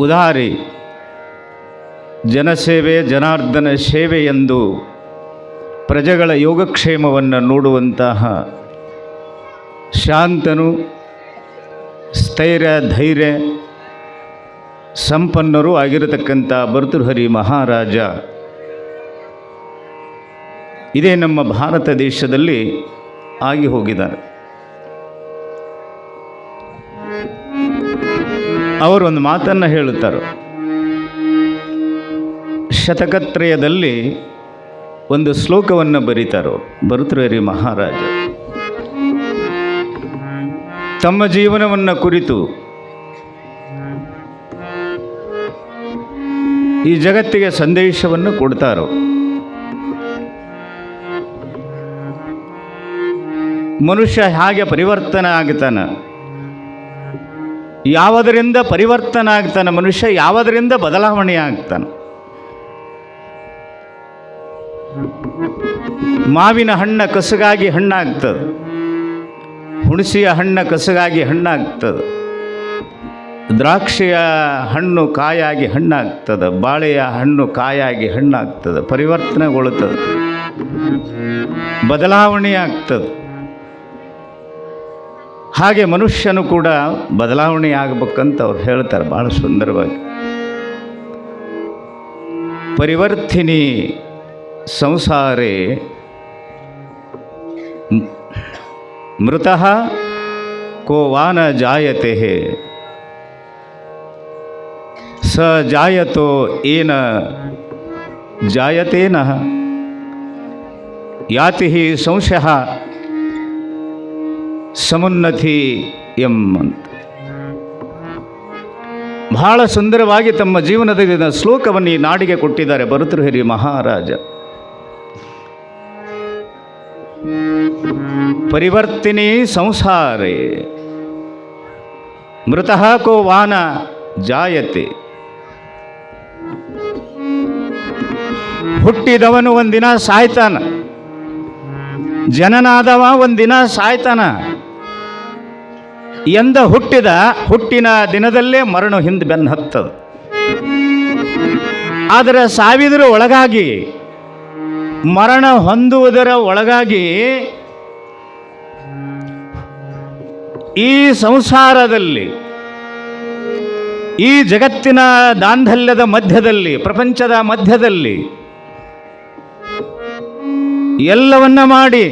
ಉದಾರಿ, ಜನಸೇವೆ ಜನಾರ್ದನ ಸೇವೆ ಎಂದು ಪ್ರಜೆಗಳ ಯೋಗಕ್ಷೇಮವನ್ನು ನೋಡುವಂತಹ ಶಾಂತನು, ಸ್ಥೈರ್ಯ ಧೈರ್ಯ ಸಂಪನ್ನರೂ ಆಗಿರತಕ್ಕಂಥ ಭರ್ತೃಹರಿ ಮಹಾರಾಜ ಇದೇ ನಮ್ಮ ಭಾರತ ದೇಶದಲ್ಲಿ ಆಗಿ ಹೋಗಿದ್ದಾರೆ. ಅವರೊಂದು ಮಾತನ್ನು ಹೇಳುತ್ತಾರೆ. ಶತಕತ್ರಯದಲ್ಲಿ ಒಂದು ಶ್ಲೋಕವನ್ನು ಬರೀತಾರೋ ಭರ್ತೃಹರಿ ಮಹಾರಾಜ. ತಮ್ಮ ಜೀವನವನ್ನು ಕುರಿತು ಈ ಜಗತ್ತಿಗೆ ಸಂದೇಶವನ್ನು ಕೊಡ್ತಾರೋ. ಮನುಷ್ಯ ಹೇಗೆ ಪರಿವರ್ತನೆ ಆಗ್ತಾನೆ, ಯಾವುದರಿಂದ ಪರಿವರ್ತನೆ ಆಗ್ತಾನೆ ಮನುಷ್ಯ, ಯಾವುದರಿಂದ ಬದಲಾವಣೆ ಆಗ್ತಾನೆ. ಮಾವಿನ ಹಣ್ಣು ಕಸಗಾಗಿ ಹಣ್ಣಾಗ್ತದೆ, ಹುಣಸಿಯ ಹಣ್ಣು ಕಸಗಾಗಿ ಹಣ್ಣಾಗ್ತದೆ, ದ್ರಾಕ್ಷಿಯ ಹಣ್ಣು ಕಾಯಾಗಿ ಹಣ್ಣಾಗ್ತದೆ, ಬಾಳೆಯ ಹಣ್ಣು ಕಾಯಾಗಿ ಹಣ್ಣಾಗ್ತದೆ, ಪರಿವರ್ತನೆಗೊಳ್ಳುತ್ತದೆ, ಬದಲಾವಣೆ ಆಗ್ತದೆ. ಹಾಗೆ ಮನುಷ್ಯನು ಕೂಡ ಬದಲಾವಣೆ ಆಗಬೇಕಂತ ಅವ್ರು ಹೇಳ್ತಾರೆ ಭಾಳ ಸುಂದರವಾಗಿ. ಪರಿವರ್ತಿನಿ ಸಂಸಾರೇ ಮೃತಃ ಕೋ ವಾನ ಜಾಯತೆ ಸ ಜಾಯತೋ ಏನ ಜಾಯತೇನಃ ಯಾತಿ ಸಂಶಯ ಸಮುನ್ನತಿ ಎಂಬಂತ ಬಹಳ ಸುಂದರವಾಗಿ ತಮ್ಮ ಜೀವನದ ಶ್ಲೋಕವನ್ನು ಈ ನಾಡಿಗೆ ಕೊಟ್ಟಿದ್ದಾರೆ ಭರ್ತೃಹರಿ ಮಹಾರಾಜ. ಪರಿವರ್ತಿನಿ ಸಂಸಾರೇ ಮೃತಃ ಕೋ ವಾನ ಜಾಯತೆ. ಹುಟ್ಟಿದವನು ಒಂದಿನ ಸಾಯ್ತಾನ, ಜನನಾದವ ಒಂದಿನ ಸಾಯ್ತಾನ. ಎಂದ ಹುಟ್ಟಿನ ದಿನದಲ್ಲೇ ಮರಣ ಹಿಂದೆ ಬೆನ್ನು ಹತ್ತದು. ಆದರೆ ಸಾವಿದರ ಒಳಗಾಗಿ, ಮರಣ ಹೊಂದುವುದರ ಒಳಗಾಗಿ ಈ ಸಂಸಾರದಲ್ಲಿ, ಈ ಜಗತ್ತಿನ ದಾಂಧಲ್ಯದ ಮಧ್ಯದಲ್ಲಿ, ಪ್ರಪಂಚದ ಮಧ್ಯದಲ್ಲಿ ಎಲ್ಲವನ್ನ ಮಾಡಿ,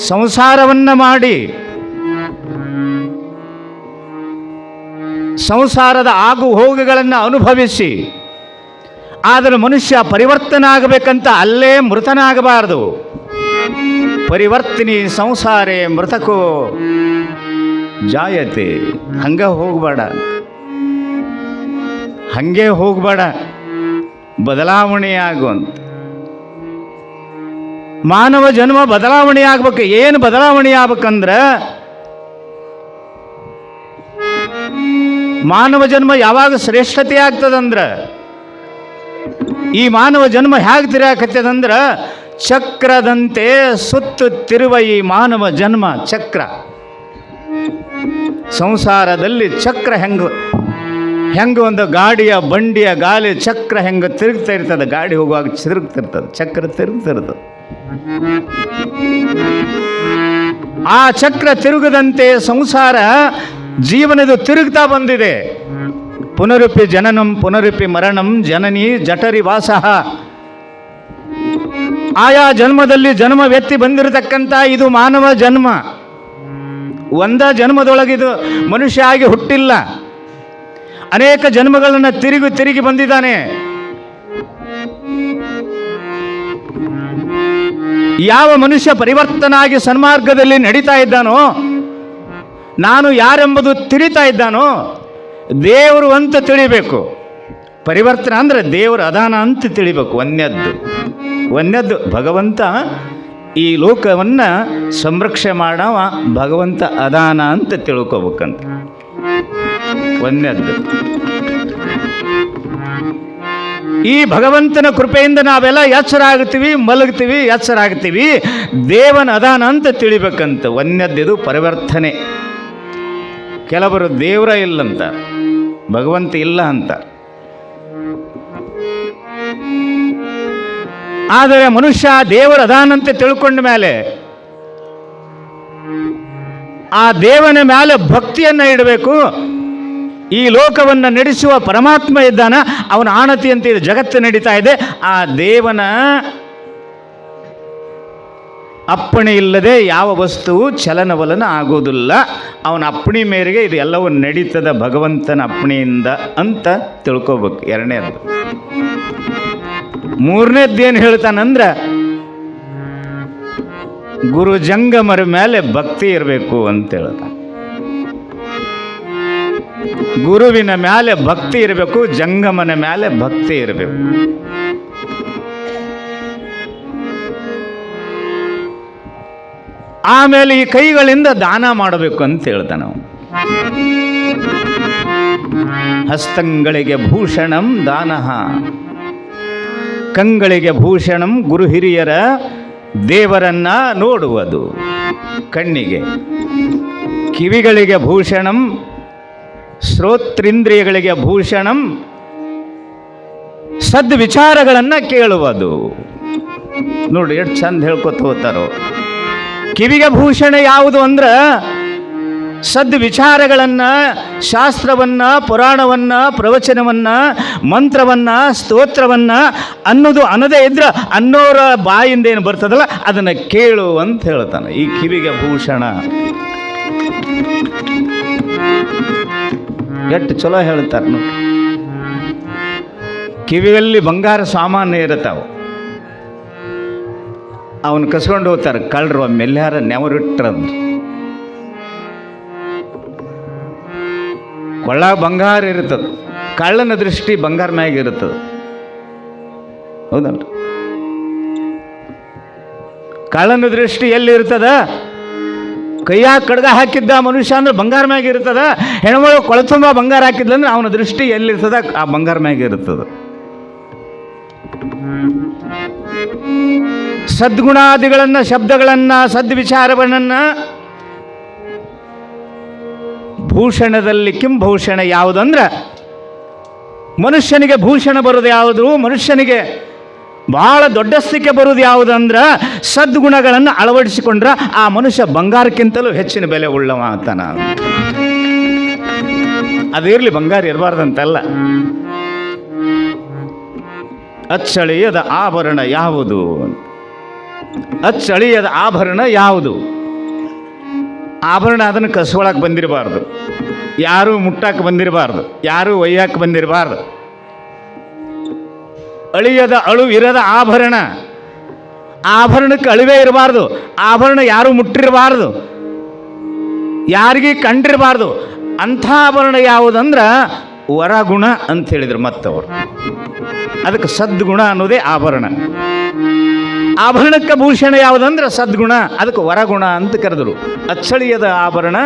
ಸಂಸಾರವನ್ನ ಮಾಡಿ, ಸಂಸಾರದ ಆಗು ಹೋಗುಗಳನ್ನು ಅನುಭವಿಸಿ, ಆದರೆ ಮನುಷ್ಯ ಪರಿವರ್ತನೆ ಆಗಬೇಕಂತ ಅಲ್ಲೇ ಮೃತನಾಗಬಾರದು. ಪರಿವರ್ತಿನಿ ಸಂಸಾರೇ ಮೃತಕೋ ಜಾಯತೆ. ಹಂಗೆ ಹೋಗಬೇಡ, ಬದಲಾವಣೆ ಆಗುವಂತ. ಮಾನವ ಜನ್ಮ ಬದಲಾವಣೆ ಆಗ್ಬೇಕು. ಏನು ಬದಲಾವಣೆ ಆಗ್ಬೇಕಂದ್ರೆ, ಮಾನವ ಜನ್ಮ ಯಾವಾಗ ಶ್ರೇಷ್ಠತೆ ಆಗ್ತದಂದ್ರೆ, ಈ ಮಾನವ ಜನ್ಮ ಹೇಗೆ ತಿರುಗಾಕತ್ತದಂದ್ರೆ, ಚಕ್ರದಂತೆ ಸುತ್ತುತ್ತಿರುವ ಈ ಮಾನವ ಜನ್ಮ ಚಕ್ರ. ಸಂಸಾರದಲ್ಲಿ ಚಕ್ರ ಹೆಂಗೆ ಒಂದು ಗಾಡಿಯ ಬಂಡಿಯ ಗಾಲಿ ಚಕ್ರ ಹೆಂಗೆ ತಿರುಗ್ತಾ ಇರ್ತದೆ, ಗಾಡಿ ಹೋಗುವಾಗ ತಿರುಗ್ತಿರ್ತದೆ, ಚಕ್ರ ತಿರುಗ್ತಿರ್ತದೆ. ಆ ಚಕ್ರ ತಿರುಗದಂತೆ ಸಂಸಾರ ಜೀವನದ ತಿರುಗ್ತಾ ಬಂದಿದೆ. ಪುನರುಪಿ ಜನನಂ ಪುನರುಪಿ ಮರಣಂ ಜನನಿ ಜಠರಿ ವಾಸಃ. ಆಯಾ ಜನ್ಮದಲ್ಲಿ ಜನ್ಮವೆತ್ತಿ ಬಂದಿರತಕ್ಕಂಥ ಇದು ಮಾನವ ಜನ್ಮ. ಒಂದ ಜನ್ಮದೊಳಗಿದು ಮನುಷ್ಯ ಆಗಿ ಹುಟ್ಟಿಲ್ಲ, ಅನೇಕ ಜನ್ಮಗಳನ್ನು ತಿರುಗಿ ಬಂದಿದ್ದಾನೆ. ಯಾವ ಮನುಷ್ಯ ಪರಿವರ್ತನಾಗಿ ಸನ್ಮಾರ್ಗದಲ್ಲಿ ನಡೀತಾ ಇದ್ದಾನೋ, ನಾನು ಯಾರೆಂಬುದು ತಿಳಿತಾ ಇದ್ದಾನೋ, ದೇವರು ಅಂತ ತಿಳಿಬೇಕು. ಪರಿವರ್ತನೆ ಅಂದರೆ ದೇವರು ಅದಾನ ಅಂತ ತಿಳಿಬೇಕು. ಒಂದದ್ದು ಭಗವಂತ ಈ ಲೋಕವನ್ನು ಸಂರಕ್ಷಣೆ ಮಾಡವ ಭಗವಂತ ಅದಾನ ಅಂತ ತಿಳ್ಕೊಬೇಕಂತ. ಒಂದದ್ದು ಈ ಭಗವಂತನ ಕೃಪೆಯಿಂದ ನಾವೆಲ್ಲ ಎಚ್ಚರ ಆಗ್ತೀವಿ, ಮಲಗ್ತೀವಿ, ಎಚ್ಚರ ಆಗ್ತೀವಿ. ದೇವನ ಅದಾನ ಅಂತ ತಿಳಿಬೇಕಂತ. ಒಂದದ್ದು ಪರಿವರ್ತನೆ. ಕೆಲವರು ದೇವರ ಇಲ್ಲಂತ, ಭಗವಂತ ಇಲ್ಲ ಅಂತ. ಆದರೆ ಮನುಷ್ಯ ದೇವರ ಅದಾನಂತೆ ತಿಳ್ಕೊಂಡ ಮೇಲೆ ಆ ದೇವನ ಮೇಲೆ ಭಕ್ತಿಯನ್ನು ಇಡಬೇಕು. ಈ ಲೋಕವನ್ನು ನಡೆಸುವ ಪರಮಾತ್ಮ ಇದ್ದಾನ, ಅವನ ಆಣತಿಯಂತೆ ಇದು ಜಗತ್ತು ನಡೀತಾ ಇದೆ. ಆ ದೇವನ ಅಪ್ಪಣೆ ಇಲ್ಲದೆ ಯಾವ ವಸ್ತುವು ಚಲನವಲನ ಆಗೋದಿಲ್ಲ. ಅವನ ಅಪ್ಪಣೆ ಮೇರೆಗೆ ಇದು ಎಲ್ಲವೂ ನಡೀತದ ಭಗವಂತನ ಅಪ್ಪಣೆಯಿಂದ ಅಂತ ತಿಳ್ಕೋಬೇಕು. ಎರಡನೇದು. ಮೂರನೇದ್ದೇನು ಹೇಳ್ತಾನಂದ್ರೆ ಗುರು ಜಂಗಮರ ಮೇಲೆ ಭಕ್ತಿ ಇರಬೇಕು ಅಂತ ಹೇಳ್ತಾನೆ. ಗುರುವಿನ ಮೇಲೆ ಭಕ್ತಿ ಇರಬೇಕು, ಜಂಗಮನ ಮೇಲೆ ಭಕ್ತಿ ಇರಬೇಕು. ಆಮೇಲೆ ಈ ಕೈಗಳಿಂದ ದಾನ ಮಾಡಬೇಕು ಅಂತ ಹೇಳ್ತಾನೆ ಅವನು. ಹಸ್ತಂಗಳಿಗೆ ಭೂಷಣಂ ದಾನಃ, ಕಂಗಳಿಗೆ ಭೂಷಣಂ ಗುರು ಹಿರಿಯರ ದೇವರನ್ನ ನೋಡುವುದು. ಕಣ್ಣಿಗೆ, ಕಿವಿಗಳಿಗೆ ಭೂಷಣಂ ಶ್ರೋತ್ರಿಂದ್ರಿಯಗಳಿಗೆ ಭೂಷಣಂ ಸದ್ವಿಚಾರಗಳನ್ನು ಕೇಳುವುದು. ನೋಡಿ ಎಷ್ಟು ಚಂದ ಹೇಳ್ಕೊತ ಹೋಗ್ತಾರೋ. ಕಿವಿಗೆ ಭೂಷಣ ಯಾವುದು ಅಂದ್ರೆ ಸದ್ವಿಚಾರಗಳನ್ನು, ಶಾಸ್ತ್ರವನ್ನು, ಪುರಾಣವನ್ನು, ಪ್ರವಚನವನ್ನು, ಮಂತ್ರವನ್ನು, ಸ್ತೋತ್ರವನ್ನು ಅನ್ನೋದು ಅನ್ನದೇ ಇದ್ರೆ ಅನ್ನೋರ ಬಾಯಿಂದ ಏನು ಬರ್ತದಲ್ಲ ಅದನ್ನು ಕೇಳು ಅಂತ ಹೇಳ್ತಾನೆ. ಈ ಕಿವಿಗೆ ಭೂಷಣ ಎಷ್ಟು ಚಲೋ ಹೇಳ್ತಾರೆ ನೋಡಿ. ಕಿವಿಯಲ್ಲಿ ಬಂಗಾರ ಸಾಮಾನು ಇರುತ್ತಾವೆ, ಅವನು ಕಸ್ಕೊಂಡು ಹೋಗ್ತಾರೆ ಕಳ್ಳರು. ಮೆಲ್ಯಾರ ನೆವರಿಟ್ರಂದ್ರೆ ಕೊಳ್ಳ ಬಂಗಾರ ಇರ್ತದೆ, ಕಳ್ಳನ ದೃಷ್ಟಿ ಬಂಗಾರ ಮ್ಯಾಗ ಇರ್ತದೆ. ಹೌದಲ್ಲ? ಕಳ್ಳನ ದೃಷ್ಟಿ ಎಲ್ಲಿರ್ತದ? ಕೈಯಾಗ ಕಡ್ಗ ಹಾಕಿದ್ದ ಮನುಷ್ಯ ಅಂದ್ರೆ ಬಂಗಾರ ಮ್ಯಾಗ ಇರ್ತದ. ಹೆಣ್ಮಗಳು ಕೊಳತುಂಬ ಬಂಗಾರ ಹಾಕಿದ್ಲಂದ್ರೆ ಅವನ ದೃಷ್ಟಿ ಎಲ್ಲಿರ್ತದ? ಆ ಬಂಗಾರ ಮ್ಯಾಗ ಇರ್ತದ. ಸದ್ಗುಣಾದಿಗಳನ್ನು, ಶಬ್ದಗಳನ್ನು, ಸದ್ವಿಚಾರಗಳನ್ನು, ಭೂಷಣದಲ್ಲಿ ಕಿಂಭೂಷಣ ಯಾವುದಂದ್ರೆ ಮನುಷ್ಯನಿಗೆ ಭೂಷಣ ಬರೋದು ಯಾವುದು? ಮನುಷ್ಯನಿಗೆ ಬಹಳ ದೊಡ್ಡಸ್ತಿಕೆ ಬರೋದು ಯಾವುದಂದ್ರೆ ಸದ್ಗುಣಗಳನ್ನು ಅಳವಡಿಸಿಕೊಂಡ್ರೆ ಆ ಮನುಷ್ಯ ಬಂಗಾರಕ್ಕಿಂತಲೂ ಹೆಚ್ಚಿನ ಬೆಲೆ ಉಳ್ಳವ ಅಂತಾನ. ಅದಿರಲಿ, ಬಂಗಾರ ಇರಬಾರ್ದಂತಲ್ಲ. ಅಚ್ಚಳಿಯದ ಆಭರಣ ಯಾವುದು? ಅಚ್ಚಳಿಯದ ಆಭರಣ ಯಾವುದು? ಆಭರಣ ಅದನ್ನು ಕಸ್ಕೊಳಕ್ಕೆ ಬಂದಿರಬಾರ್ದು, ಯಾರೂ ಮುಟ್ಟಕ್ಕೆ ಬಂದಿರಬಾರ್ದು, ಯಾರೂ ಒಯ್ಯಕ್ಕೆ ಬಂದಿರಬಾರ್ದು. ಅಳಿಯದ ಅಳು ಇರದ ಆಭರಣ, ಆಭರಣಕ್ಕೆ ಅಳಿವೇ ಇರಬಾರ್ದು, ಆಭರಣ ಯಾರೂ ಮುಟ್ಟಿರಬಾರ್ದು, ಯಾರಿಗೆ ಕಂಡಿರಬಾರ್ದು. ಅಂಥ ಆಭರಣ ಯಾವುದಂದ್ರೆ ವರಗುಣ ಅಂತ ಹೇಳಿದ್ರು ಮತ್ತವರು. ಅದಕ್ಕೆ ಸದ್ಗುಣ ಅನ್ನೋದೇ ಆಭರಣ. ಆಭರಣಕ್ಕೆ ಭೂಷಣ ಯಾವುದಂದ್ರೆ ಸದ್ಗುಣ, ಅದಕ್ಕೆ ವರಗುಣ ಅಂತ ಕರೆದರು. ಅಚ್ಚಳಿಯದ ಆಭರಣ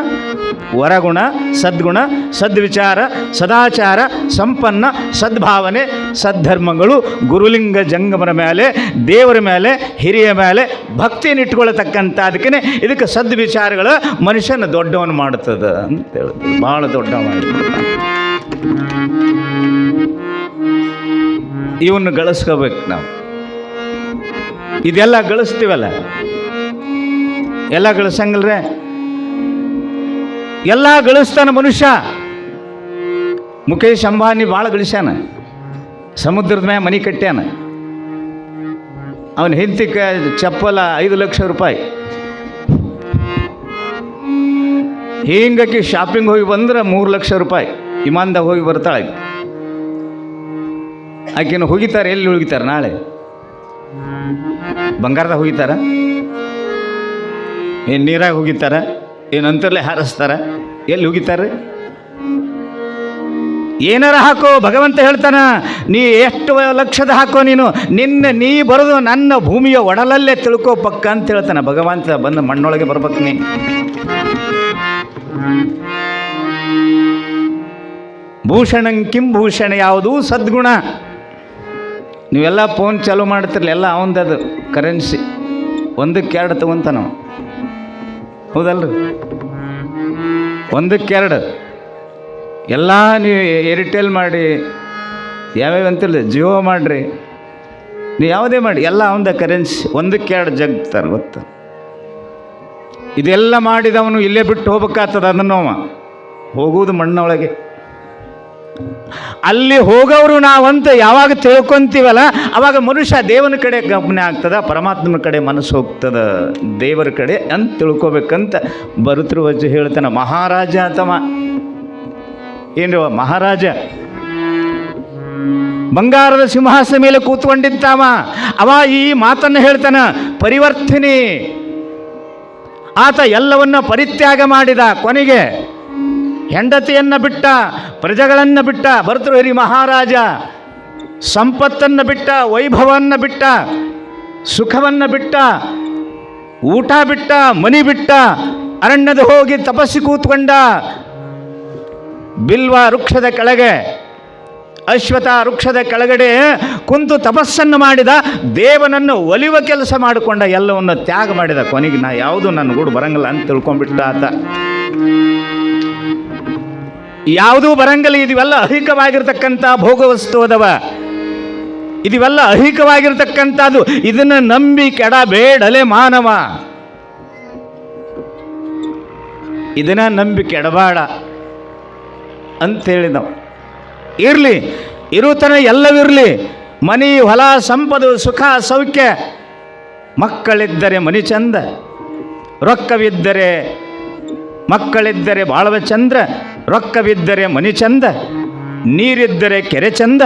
ವರಗುಣ, ಸದ್ಗುಣ, ಸದ್ವಿಚಾರ, ಸದಾಚಾರ, ಸಂಪನ್ನ, ಸದ್ಭಾವನೆ, ಸದ್ಧರ್ಮಗಳು, ಗುರುಲಿಂಗ ಜಂಗಮರ ಮೇಲೆ, ದೇವರ ಮೇಲೆ, ಹಿರಿಯ ಮೇಲೆ ಭಕ್ತಿಯನ್ನು ಇಟ್ಕೊಳ್ತಕ್ಕಂಥ ಅದಕ್ಕೆ ಇದಕ್ಕೆ ಸದ್ವಿಚಾರಗಳು ಮನುಷ್ಯನ ದೊಡ್ಡವನು ಮಾಡುತ್ತದೆ ಅಂತ ಹೇಳಿದ್ರು. ಭಾಳ ದೊಡ್ಡವ ಇವನ್ನು ಗಳಿಸ್ಕೋಬೇಕು ನಾವು. ಇದೆಲ್ಲ ಗಳಿಸ್ತೀವಲ್ಲ, ಎಲ್ಲ ಗಳಿಸಂಗಿಲ್ರೆ? ಎಲ್ಲ ಗಳಿಸ್ತಾನ ಮನುಷ್ಯ. ಮುಖೇಶ್ ಅಂಬಾನಿ ಭಾಳ ಗಳಿಸ್ಯಾನ, ಸಮುದ್ರದ ಮ್ಯಾಗ ಮನೆ ಕಟ್ಟ್ಯಾನ. ಅವನ ಹೆಂಡತಿ ಚಪ್ಪಲ 5 ಲಕ್ಷ ರೂಪಾಯಿ. ಹಿಂಗಕ್ಕೆ ಶಾಪಿಂಗ್ ಹೋಗಿ ಬಂದ್ರೆ 3 ಲಕ್ಷ ರೂಪಾಯಿ ವಿಮಾನದಾಗ ಹೋಗಿ ಬರ್ತಾಳೆ. ಆಕೆನ ಹೋಗಿತಾರೆ. ಎಲ್ಲಿ ಹೋಗಿತಾರೆ? ನಾಳೆ ಬಂಗಾರದಾಗ ಹೋಗಿತಾರ? ಏನು ನೀರಾಗ ಹೋಗಿತಾರ? ಏನು ಅಂತರ್ಲೆ ಹಾರಿಸ್ತಾರ? ಎಲ್ಲಿ ಹೋಗಿತಾರೆ? ಏನಾರ ಹಾಕೋ, ಭಗವಂತ ಹೇಳ್ತಾನ, ನೀ ಎಷ್ಟು ಲಕ್ಷದ ಹಾಕೋ, ನೀ ಬರೋದು ನನ್ನ ಭೂಮಿಯ ಒಡಲಲ್ಲೇ ತಿಳ್ಕೋ ಪಕ್ಕ ಅಂತ ಹೇಳ್ತಾನೆ ಭಗವಂತ. ಬಂದು ಮಣ್ಣೊಳಗೆ ಬರ್ಬೇಕು ನೀ. ಭೂಷಣಂ ಕಿಂಭೂಷಣ ಯಾವುದು? ಸದ್ಗುಣ. ನೀವೆಲ್ಲ ಫೋನ್ ಚಾಲೂ ಮಾಡ್ತಿರಲ್ಲ, ಎಲ್ಲ ಅವಂದದು ಕರೆನ್ಸಿ. 1ಕ್ಕೆ 2 ತಗೊಂತ ನಾವು, ಹೌದಲ್ರಿ? 1ಕ್ಕೆ 2 ಎಲ್ಲ ನೀವು ಏರ್ಟೆಲ್ ಮಾಡಿ, ಯಾವ್ಯಾವ ಅಂತಿಲ್ಲ, ಜಿಯೋ ಮಾಡಿರಿ, ನೀವು ಯಾವುದೇ ಮಾಡಿ, ಎಲ್ಲ ಅವಂದ ಕರೆನ್ಸಿ, ಒಂದಕ್ಕೆ ಎರಡು ಜಗ್ತಾರೆ ಗೊತ್ತು. ಇದೆಲ್ಲ ಮಾಡಿದವನು ಇಲ್ಲೇ ಬಿಟ್ಟು ಹೋಗ್ಬೇಕಾಗ್ತದೆ. ಅದನ್ನು ಹೋಗುವುದು ಮಣ್ಣೊಳಗೆ. ಅಲ್ಲಿ ಹೋಗೋರು ನಾವಂತ ಯಾವಾಗ ತಿಳ್ಕೊಂತೀವಲ್ಲ ಅವಾಗ ಮನುಷ್ಯ ದೇವನ ಕಡೆ ಗಮನ ಆಗ್ತದ, ಪರಮಾತ್ಮನ ಕಡೆ ಮನಸ್ಸು ಹೋಗ್ತದ, ದೇವರ ಕಡೆ ಅಂತ ತಿಳ್ಕೊಬೇಕಂತ ಬರುತ್ರು ವಜ್ಜೆ ಹೇಳ್ತಾನೆ. ಮಹಾರಾಜ ತಮ್ಮ ಏನ್ರಿ ಮಹಾರಾಜ ಬಂಗಾರದ ಸಿಂಹಾಸನ ಮೇಲೆ ಕೂತ್ಕೊಂಡಿದ್ದಾವ. ಅವ ಈ ಮಾತನ್ನು ಹೇಳ್ತಾನ, ಪರಿವರ್ತನೆ. ಆತ ಎಲ್ಲವನ್ನ ಪರಿತ್ಯಾಗ ಮಾಡಿದ, ಕೊನೆಗೆ ಹೆಂಡತಿಯನ್ನು ಬಿಟ್ಟ, ಪ್ರಜೆಗಳನ್ನು ಬಿಟ್ಟ, ಭರ್ತೃಹರಿ ಮಹಾರಾಜ ಸಂಪತ್ತನ್ನು ಬಿಟ್ಟ, ವೈಭವವನ್ನು ಬಿಟ್ಟ, ಸುಖವನ್ನು ಬಿಟ್ಟ, ಊಟ ಬಿಟ್ಟ, ಮನಿ ಬಿಟ್ಟ, ಅರಣ್ಯದ ಹೋಗಿ ತಪಸ್ಸಿ ಕೂತ್ಕೊಂಡ. ಬಿಲ್ವ ವೃಕ್ಷದ ಕೆಳಗೆ, ಅಶ್ವಥ ವೃಕ್ಷದ ಕೆಳಗಡೆ ಕುಂತು ತಪಸ್ಸನ್ನು ಮಾಡಿದ, ದೇವನನ್ನು ಒಲಿಯುವ ಕೆಲಸ ಮಾಡಿಕೊಂಡ, ಎಲ್ಲವನ್ನು ತ್ಯಾಗ ಮಾಡಿದ. ಕೊನೆಗೆ ನಾ ಯಾವುದು ನನ್ನ ಗೂಡು ಬರಂಗಿಲ್ಲ ಅಂತ ತಿಳ್ಕೊಂಡ್ಬಿಟ್ಟ ಆತ. ಯಾವುದೂ ಬರಂಗಿಲ್ಲ, ಇದಿವೆಲ್ಲ ಅಹಿಕವಾಗಿರ್ತಕ್ಕಂಥ ಭೋಗವಸ್ತು ಅದಾವ, ಇದಿವೆಲ್ಲ ಅಹಿಕವಾಗಿರ್ತಕ್ಕಂಥದ್ದು. ಇದನ್ನು ನಂಬಿ ಕೆಡಬೇಡಲೆ ಮಾನವ, ಇದನ್ನ ನಂಬಿ ಕೆಡಬೇಡ ಅಂತೇಳಿ ನಾವು ಇರಲಿ, ಇರುತನ ಎಲ್ಲವಿರಲಿ, ಮನಿ ಹೊಲ ಸಂಪದು ಸುಖ ಸೌಖ್ಯ, ಮಕ್ಕಳಿದ್ದರೆ ಮನಿ ಚಂದ, ರೊಕ್ಕವಿದ್ದರೆ ಮಕ್ಕಳಿದ್ದರೆ ಬಾಳವ ಚಂದ್ರ, ರೊಕ್ಕವಿದ್ದರೆ ಮನಿ ಚಂದ, ನೀರಿದ್ದರೆ ಕೆರೆ ಚಂದ,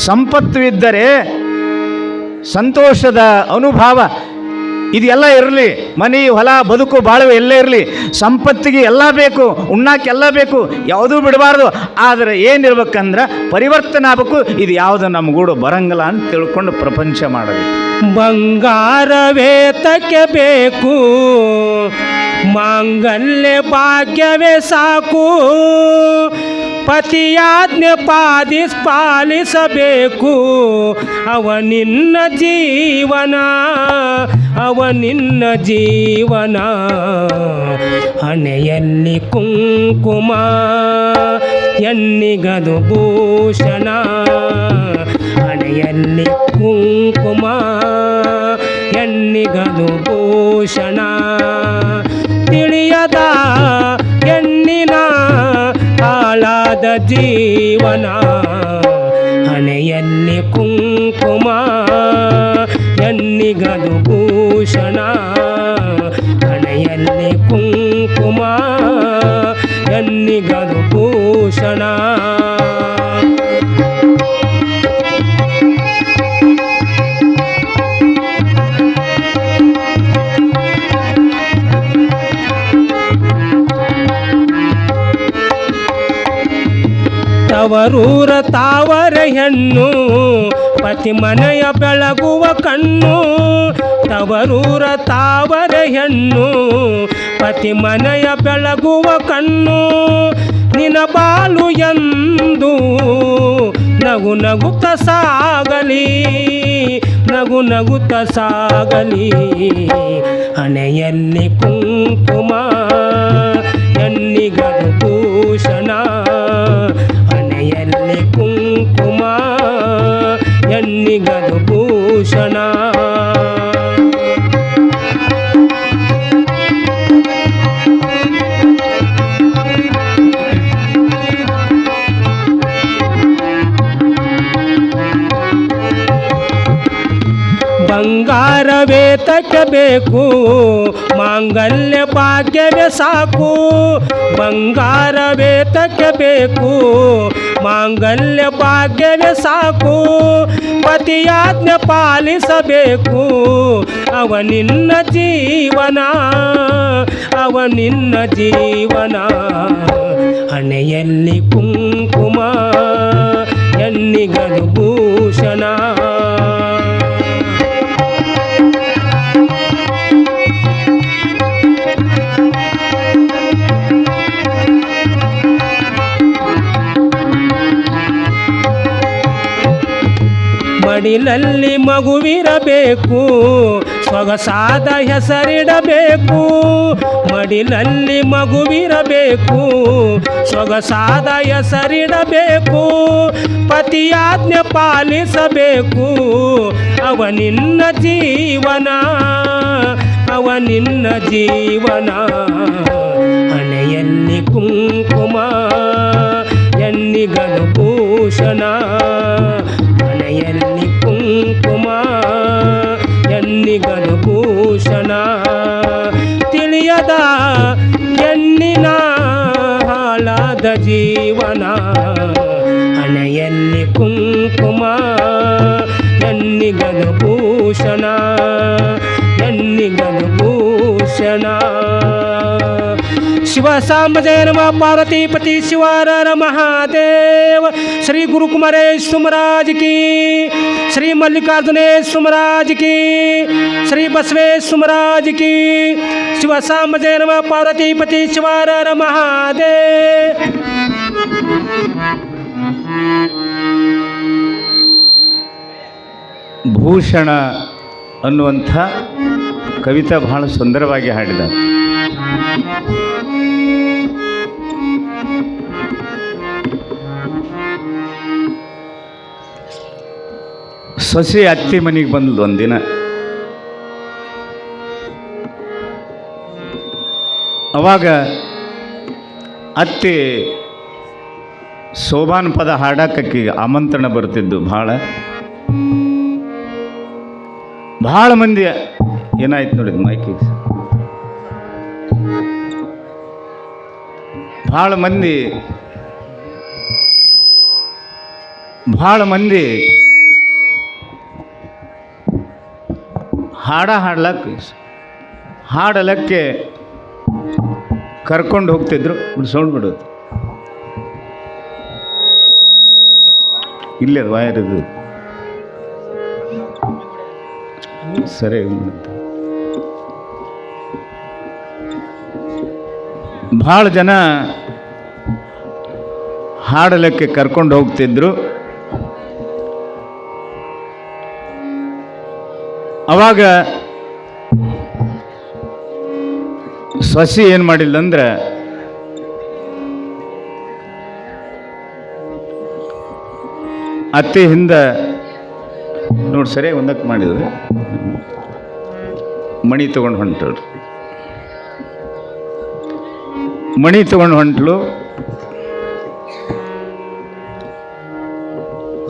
ಸಂಪತ್ತು ಇದ್ದರೆ ಸಂತೋಷದ ಅನುಭವ. ಇದೆಲ್ಲ ಇರಲಿ, ಮನಿ ಹೊಲ ಬದುಕು ಬಾಳುವೆ ಎಲ್ಲ ಇರಲಿ, ಸಂಪತ್ತಿಗೆ ಎಲ್ಲ ಬೇಕು, ಉಣ್ಣಾಕೆಲ್ಲ ಬೇಕು, ಯಾವುದೂ ಬಿಡಬಾರ್ದು. ಆದರೆ ಏನಿರ್ಬೇಕಂದ್ರೆ ಪರಿವರ್ತನೆ ಆಗಬೇಕು. ಇದು ಯಾವುದು ನಮಗೂಡು ಬರಂಗಿಲ್ಲ ಅಂತ ತಿಳ್ಕೊಂಡು ಪ್ರಪಂಚ ಮಾಡಬೇಕು. ಬಂಗಾರವೇ ತಕ್ಕೆ ಬೇಕು, ಮಾಂಗಲ್ಯ ಭಾಗ್ಯವೇ ಸಾಕು, ಪತಿಯಾಜ್ಞೆ ಪಾಲಿಸಬೇಕು. ಅವನಿನ್ನ ಜೀವನ, ಅವನಿನ್ನ ಜೀವನ, ಹಣೆಯಲ್ಲಿ ಕುಂಕುಮ ಎನ್ನಿಗದು ಭೂಷಣ, ಹಣೆಯಲ್ಲಿ ಕುಂಕುಮ ಎನ್ನಿಗದು ಭೂಷಣ. ತಿಳಿಯದ ಹೆಣ್ಣಿನ ಹಾಳಾದ ಜೀವನ, ಹಣೆಯಲ್ಲಿ ಕುಂಕುಮ ಎನ್ನಿಗದು ಭೂಷಣ, ಹಣೆಯಲ್ಲಿ ಕುಂಕುಮ ಎನ್ನಿಗದು ಭೂಷಣ. ತವರೂರ ತಾವರ ಹೆಣ್ಣು, ಪತಿ ಮನೆಯ ಬೆಳಗುವ ಕಣ್ಣು. ತವರೂರ ತಾವರ ಹೆಣ್ಣು, ಪತಿ ಮನೆಯ ಬೆಳಗುವ ಕಣ್ಣು. ನಿನ ಬಾಳು ಎಂದು ನಗು ನಗುತ್ತ ಸಾಗಲಿ, ನಗು ನಗುತ್ತ ಸಾಗಲಿ. ಹಣೆಯಲ್ಲಿ ಕುಂಕುಮ ಎನ್ನಿಗದು ಭೂಷಣ, ಹಣೆಯಲ್ಲಿ ಕುಂಕುಮ ಎನ್ನಿಗದು ಭೂಷಣ. ಬಂಗಾರವೇ ತಕ್ಕಬೇಕು, ಮಾಂಗಲ್ಯ ಭಾಗ್ಯವೇ ಸಾಕು. ಬಂಗಾರವೇ ತಕ್ಕಬೇಕು, ಮಾಂಗಲ್ಯ ಭಾಗ್ಯವೇ ಸಾಕು. ಪತಿಯಾಜ್ಞೆ ಪಾಲಿಸಬೇಕು, ಅವನಿನ್ನ ಜೀವನ, ಅವನಿನ್ನ ಜೀವನ. ಹಣೆಯಲ್ಲಿ ಕುಂಕುಮ ಎನ್ನಿಗದು ಭೂಷಣ. ಮಡಿಲಲ್ಲಿ ಮಗುವಿರಬೇಕು, ಸೊಗಸಾದ ಹೆಸರಿಡಬೇಕು, ಮಡಿಲಲ್ಲಿ ಮಗುವಿರಬೇಕು. ಸೊಗಸಾದ ಹೆಸರಿಡಬೇಕು, ಪತಿಯಾಜ್ಞೆ ಪಾಲಿಸಬೇಕು. ಅವನಿನ್ನ ಜೀವನ, ಅವನಿನ್ನ ಜೀವನ. ಹಣೆಯಲ್ಲಿ ಕುಂಕುಮ, ಎನ್ನಿಗನು ಭೂಷಣ. ಹಣೆಯಲ್ಲಿ ಕುಂಕುಮ, ಎನ್ನಿಗನು ಭೂಷಣ. ತಿಳಿಯದ ಎನ್ನಿನ ಹಾಳಾದ ಜೀವನ. ಹಣೆಯಲ್ಲಿ ಕುಂಕುಮ, ಎನ್ನಿಗನು ಭೂಷಣ. ಎನ್ನಿಗನು ಭೂಷಣ. ಶಿವ ಸಾಂಬ ಜಯ ನಮಃ. ಪಾರ್ವತೀಪತಿ ಶಿವಾರ ಮಹಾದೇವ. ಶ್ರೀ ಗುರು ಕುಮಾರೇಶ್ವರ महाराज की, श्री मल्लिकार्जुनेश्वर महाराज की, श्री बसवेश्वर महाराज की. शिव साम जय नमः. पार्वतीपति शिवार महादेव. ಭೂಷಣ ಅನ್ನುವಂಥ ಕವಿತಾ ಬಹಳ ಸುಂದರವಾಗಿ ಹಾಡಿದ. ಸೊಸೆ ಅತ್ತಿ ಮನೆಗೆ ಬಂದದ್ದು ಒಂದಿನ. ಅವಾಗ ಅತ್ತಿ ಸೋಬಾನ್ ಪದ ಹಾಡಕ್ಕೆ ಆಮಂತ್ರಣ ಬರ್ತಿದ್ದು. ಭಾಳ ಮಂದಿ ಏನಾಯ್ತು ನೋಡಿದ್ ಮೈಕಿಗೆ. ಭಾಳ ಮಂದಿ ಹಾಡಲಕ್ಕೆ ಕರ್ಕೊಂಡು ಹೋಗ್ತಿದ್ರು. ಸೌಂಡ್ ಬಿಡೋದು ಇಲ್ಲೇ ಅದು ವಾಯರ್ ಇದು ಸರಿ. ಭಾಳ ಜನ ಹಾಡಲಕ್ಕೆ ಕರ್ಕೊಂಡು ಹೋಗ್ತಿದ್ರು. ಅವಾಗ ಸೊಸಿ ಏನು ಮಾಡಿಲ್ಲ ಅಂದ್ರೆ ಅತ್ತೆ ಹಿಂದೆ ನೋಡಿ ಸರಿಯಾಗಿ ಒಂದಕ್ಕೆ ಮಾಡಿದ್ರು. ಮಣಿ ತಗೊಂಡು ಹೊಂಟಳು.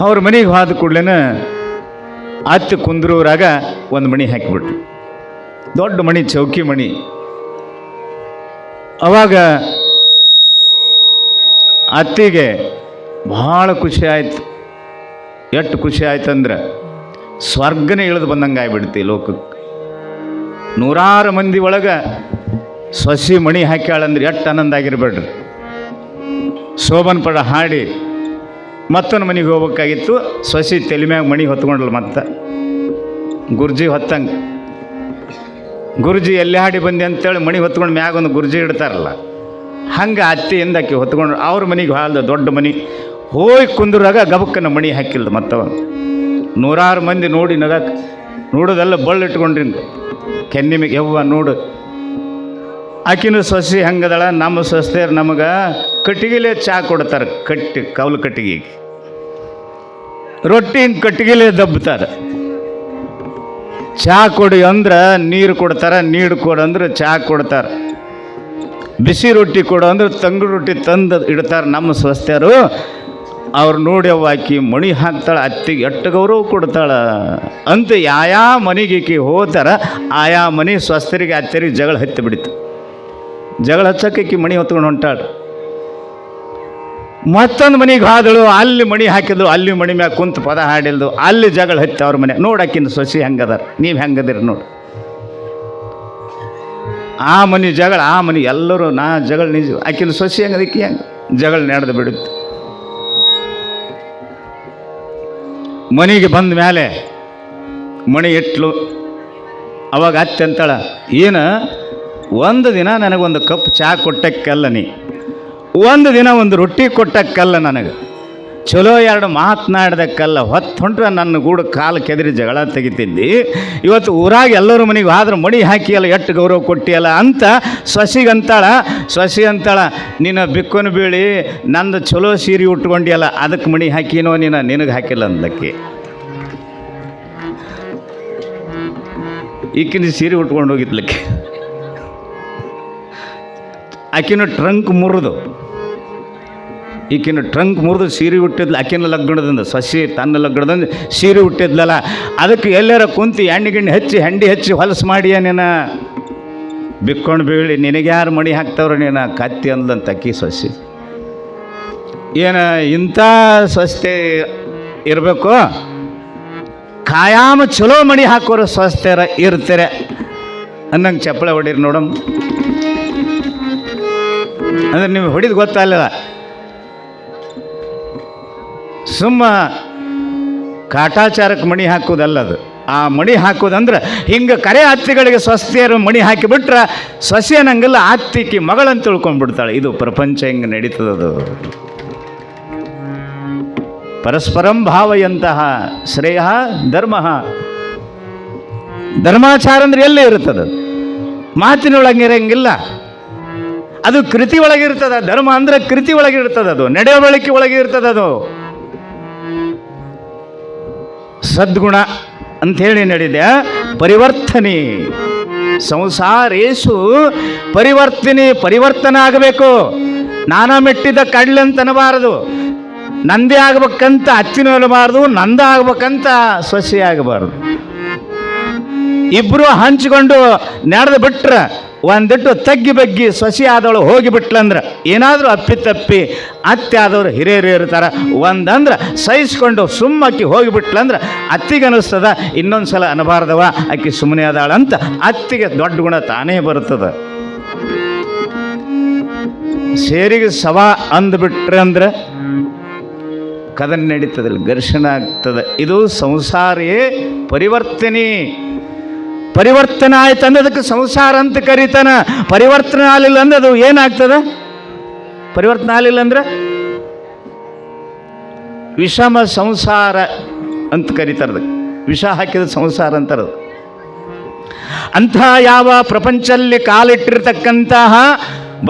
ಅವ್ರ ಮನೆಗೆ ಹೋದ ಕೂಡಲೇ ಅತ್ತೆ ಕುಂದ್ರೂರಾಗ ಒಂದು ಮಣಿ ಹಾಕಿಬಿಟ್ರು. ದೊಡ್ಡ ಮಣಿ, ಚೌಕಿ ಮಣಿ. ಅವಾಗ ಅತ್ತಿಗೆ ಭಾಳ ಖುಷಿ ಆಯ್ತು. ಎಷ್ಟು ಖುಷಿ ಆಯ್ತು ಅಂದ್ರೆ ಸ್ವರ್ಗನೇ ಇಳಿದು ಬಂದಂಗೆ ಆಗ್ಬಿಡ್ತಿ ಲೋಕಕ್ಕೆ. ನೂರಾರು ಮಂದಿ ಒಳಗೆ ಸೊಸಿ ಮಣಿ ಹಾಕ್ಯಾಳಂದ್ರೆ ಎಷ್ಟು ಆನಂದ ಆಗಿರ್ಬೇಡ್ರಿ. ಶೋಭನ್ ಪಡ ಹಾಡಿ ಮತ್ತೊಂದು ಮನೆಗೆ ಹೋಗ್ಬೇಕಾಗಿತ್ತು. ಸೊಸಿ ತಲೆ ಮ್ಯಾಗ ಮಣಿ ಹೊತ್ಕೊಂಡಲ್ಲ. ಮತ್ತೆ ಗುರ್ಜಿ ಹೊತ್ತಂಗೆ ಗುರುಜಿ ಎಲ್ಲಿ ಹಾಡಿ ಬಂದೆ ಅಂತೇಳಿ ಮಣಿ ಹೊತ್ಕೊಂಡು ಮ್ಯಾಗ ಒಂದು ಗುರುಜಿ ಇಡ್ತಾರಲ್ಲ, ಹಂಗೆ ಅತ್ತೆಯಿಂದ ಆಕೆ ಹೊತ್ಕೊಂಡು ಅವ್ರ ಮನೆಗೆ ಹಾಲ್ದ ದೊಡ್ಡ ಮನೆ ಹೋಗಿ ಕುಂದ್ರಾಗ ಗಬಕ್ಕನ ಮಣಿ ಹಾಕಿಲ್ದ. ಮತ್ತವ ನೂರಾರು ಮಂದಿ ನೋಡಿ ನಗಕ್ಕೆ ನೋಡೋದೆಲ್ಲ ಬಳ್ಳಿಟ್ಕೊಂಡ್ರಿ ಕೆನ್ನಿ ಮ್ಯಾಗ ಯವ್ವ ನೋಡು. ಆಕಿನ ಸೊಸಿ ಹಂಗದಳ. ನಮ್ಮ ಸೊಸೆಯರು ನಮಗೆ ಕಟ್ಟಿಗೆಲೇ ಚಹಾ ಕೊಡ್ತಾರೆ. ಕೌಲು ಕಟ್ಟಿಗೆಗೆ ರೊಟ್ಟಿ ಹಿಂಗೆ ಕಟ್ಟಿಗೆಲೇ ದಬ್ಬುತ್ತಾರೆ. ಚಹಾ ಕೊಡಿ ಅಂದ್ರೆ ನೀರು ಕೊಡ್ತಾರೆ, ನೀರು ಕೊಡು ಅಂದ್ರೆ ಚಹಾ ಕೊಡ್ತಾರೆ. ಬಿಸಿ ರೊಟ್ಟಿ ಕೊಡು ಅಂದ್ರೆ ತಂಗು ರೊಟ್ಟಿ ತಂದು ಇಡ್ತಾರೆ ನಮ್ಮ ಸೊಸೆಯರು. ಅವ್ರು ನೋಡಿ ಅವು ಆಕಿ ಮಣಿ ಹಾಕ್ತಾಳೆ. ಅತ್ತಿಗೆ ಎಷ್ಟು ಗೌರವ ಕೊಡ್ತಾಳೆ ಅಂತ ಯಾಯಾ ಮನೆಗೆ ಹೋತಾರ ಆಯಾ ಮನೆ ಸ್ವಸ್ಥರಿಗೆ ಅತ್ತೆರಿಗೆ ಜಗಳ ಹತ್ತಿ ಬಿಡಿತು. ಜಗಳ ಹಚ್ಚಕ್ಕೆ ಮಣಿ ಹೊತ್ಕೊಂಡು ಹೊಂಟಾಳು. ಮತ್ತೊಂದು ಮನೆಗೆ ಹಾದಳು, ಅಲ್ಲಿ ಮಣಿ ಹಾಕಿದ್ಳು. ಅಲ್ಲಿ ಮಣಿ ಮ್ಯಾಗ ಕುಂತು ಪದ ಹಾಡಿಲ್ದು. ಅಲ್ಲಿ ಜಗಳ ಹತ್ತಿ ಅವ್ರ ಮನೆ. ನೋಡಕ್ಕಿಂತ ಸೊಸಿ ಹೆಂಗದಾರ, ನೀವು ಹೆಂಗದಿರಿ ನೋಡಿ. ಆ ಮನೆ ಜಗಳ, ಆ ಮನೆ ಎಲ್ಲರೂ ಜಗಳ ನಿಜ. ಆಕಿನ ಸೊಸಿ ಹೆಂಗದಕ್ಕೆ ಹೆಂಗೆ ಜಗಳ ನಡೆದು ಬಿಡುತ್ತೆ. ಮನೆಗೆ ಬಂದ ಮೇಲೆ ಮಣಿ ಇಟ್ಲು. ಅವಾಗ ಅತ್ತೆ ಅಂತಾಳ, ಏನು ಒಂದು ದಿನ ನನಗೊಂದು ಕಪ್ ಚಹಾ ಕೊಟ್ಟಕ್ಕಲ್ಲ, ನೀ ಒಂದು ದಿನ ಒಂದು ರೊಟ್ಟಿ ಕೊಟ್ಟಕ್ಕಲ್ಲ ನನಗೆ. ಚಲೋ ಎರಡು ಮಾತನಾಡ್ದಕ್ಕಲ್ಲ ಹೊಂಟ್ರೆ ನನ್ನ ಗೂಡು ಕಾಲು ಕೆದರಿ ಜಗಳ ತೆಗಿತಿದ್ದಿ. ಇವತ್ತು ಊರಾಗ ಎಲ್ಲರ ಮನೆಗೆ ಆದ್ರೆ ಮಣಿ ಹಾಕಿಯಲ್ಲ, ಎಷ್ಟು ಗೌರವ ಕೊಟ್ಟಿಯಲ್ಲ ಅಂತ ಸೊಸಿ ಅಂತಾಳ ನೀನು ಬಿಕ್ಕೊನು ಬೀಳಿ ನಂದು ಚಲೋ ಸೀರೆ ಉಟ್ಕೊಂಡಿಯಲ್ಲ ಅದಕ್ಕೆ ಮಣಿ ಹಾಕಿನೋ ನಿನಗೆ ಹಾಕಿಲ್ಲ ಅಂದಕ್ಕೆ. ಈಕಿನ ಸೀರೆ ಉಟ್ಕೊಂಡು ಹೋಗಿದ್ಲಕ್ಕೆ ಆಕಿನ ಟ್ರಂಕ್ ಮುರಿದು ಸೀರೆ ಹುಟ್ಟಿದ್ಲು. ಆಕಿನ ಲಗ್ನದಿಂದ ಸೊಸಿ ತನ್ನ ಲಗ್ನದಿಂದ ಸೀರೆ ಹುಟ್ಟಿದ್ಲಲ್ಲ, ಅದಕ್ಕೆ ಎಲ್ಲರ ಕುಂತು ಎಣ್ಣೆ ಹಚ್ಚಿ ಹೊಲಸು ಮಾಡಿಯ ನೀನು ಬಿಕ್ಕೊಂಡು ಬೀಳಿ ನಿನಗೆ ಯಾರು ಮಣಿ ಹಾಕ್ತವ್ರ ನೀನು ಕತ್ತಿ ಅಂದಂತ ಅಕ್ಕಿ ಸೊಸಿ. ಏನು ಇಂಥ ಸ್ವಸ್ಥೆ ಇರಬೇಕು, ಕಾಯಾಮ ಚಲೋ ಮಣಿ ಹಾಕೋರು ಸ್ವಸ್ಥರ ಇರ್ತಾರೆ ಅನ್ನಂಗೆ ಚಪ್ಪಳೆ ಹೊಡೀರಿ ನೋಡಮ್. ಅಂದ್ರೆ ನೀವು ಹೊಡಿದು ಗೊತ್ತಲ್ಲ, ಸುಮ್ಮ ಕಾಟಾಚಾರಕ್ಕೆ ಮಣಿ ಹಾಕೋದಲ್ಲ ಅದು. ಆ ಮಣಿ ಹಾಕೋದಂದ್ರೆ ಹಿಂಗೆ ಕರೆ ಅತ್ತಿಗಳಿಗೆ ಸ್ವಸ್ಥೆಯರು ಮಣಿ ಹಾಕಿಬಿಟ್ರೆ ಸೊಸೆ ಅನ್ನಂಗಿಲ್ಲ, ಅತ್ತಿಕ್ಕಿ ಮಗಳಂತ ತಿಳ್ಕೊಂಡ್ಬಿಡ್ತಾಳೆ. ಇದು ಪ್ರಪಂಚ ಹಿಂಗೆ ನಡೀತದದು. ಪರಸ್ಪರಂ ಭಾವಯಂತಹ ಶ್ರೇಯ ಧರ್ಮಾಚಾರ ಅಂದ್ರೆ ಎಲ್ಲೇ ಇರುತ್ತದೆ, ಮಾತಿನೊಳಗಿರಂಗಿಲ್ಲ, ಅದು ಕೃತಿ ಒಳಗಿರ್ತದ. ಧರ್ಮ ಅಂದ್ರೆ ಕೃತಿ ಒಳಗಿರ್ತದದು, ನಡೆವಳಿಕೆ ಒಳಗಿರ್ತದದು. ಸದ್ಗುಣ ಅಂಥೇಳಿ ನಡೆದ ಪರಿವರ್ತನೆ ಸಂಸಾರೇಶು ಪರಿವರ್ತನೆ ಆಗಬೇಕು. ನಾನಾ ಮೆಟ್ಟಿದ ಕಡ್ಲೆ ಅಂತ ಅನ್ನಬಾರದು, ನಂದೇ ಆಗ್ಬೇಕಂತ ಅತ್ತಿನೂ ಅನ್ನಬಾರ್ದು, ನಂದ ಆಗ್ಬೇಕಂತ ಸೊಸೆ ಆಗಬಾರ್ದು. ಇಬ್ಬರು ಹಂಚಿಕೊಂಡು ನಡೆದು ಬಿಟ್ರೆ ಒಂದಿಟ್ಟು ತಗ್ಗಿ ಬಗ್ಗಿ ಸೊಸೆ ಆದವಳು ಹೋಗಿಬಿಟ್ಲಂದ್ರೆ ಏನಾದರೂ ಅಪ್ಪಿ ಅತ್ತೆ ಆದವರು ಹಿರಿಯರು ಇರ್ತಾರೆ. ಒಂದಂದ್ರೆ ಸಹಿಸ್ಕೊಂಡು ಸುಮ್ಮಕ್ಕಿ ಹೋಗಿಬಿಟ್ಲಂದ್ರೆ ಅತ್ತಿಗೆ ಅನ್ನಿಸ್ತದ ಇನ್ನೊಂದು ಸಲ ಅನ್ನಬಾರ್ದವ ಅಕ್ಕಿ ಸುಮ್ಮನೆ ಆದಾಳಂತ ಅತ್ತಿಗೆ ದೊಡ್ಡ ಗುಣ ತಾನೇ ಬರ್ತದೆ. ಸೇರಿಗೆ ಸವಾ ಅಂದ್ಬಿಟ್ರೆ ಅಂದ್ರೆ ಕದನ ನಡೀತದಿಲ್ಲ, ಘರ್ಷಣೆ ಆಗ್ತದೆ. ಇದು ಸಂಸಾರೇ ಪರಿವರ್ತನೆ ಆಯ್ತು ಅಂದದಕ್ಕೆ ಸಂಸಾರ ಅಂತ ಕರೀತಾನ. ಪರಿವರ್ತನೆ ಆಗಲಿಲ್ಲ ಅಂದ್ರೆ ಅದು ಏನಾಗ್ತದೆ? ಪರಿವರ್ತನೆ ಆಗಲಿಲ್ಲ ಅಂದ್ರೆ ವಿಷಮ ಸಂಸಾರ ಅಂತ ಕರೀತಾರದು. ವಿಷ ಹಾಕಿದ ಸಂಸಾರ ಅಂತಾರದು. ಅಂಥ ಯಾವ ಪ್ರಪಂಚದಲ್ಲಿ ಕಾಲಿಟ್ಟಿರ್ತಕ್ಕಂತಹ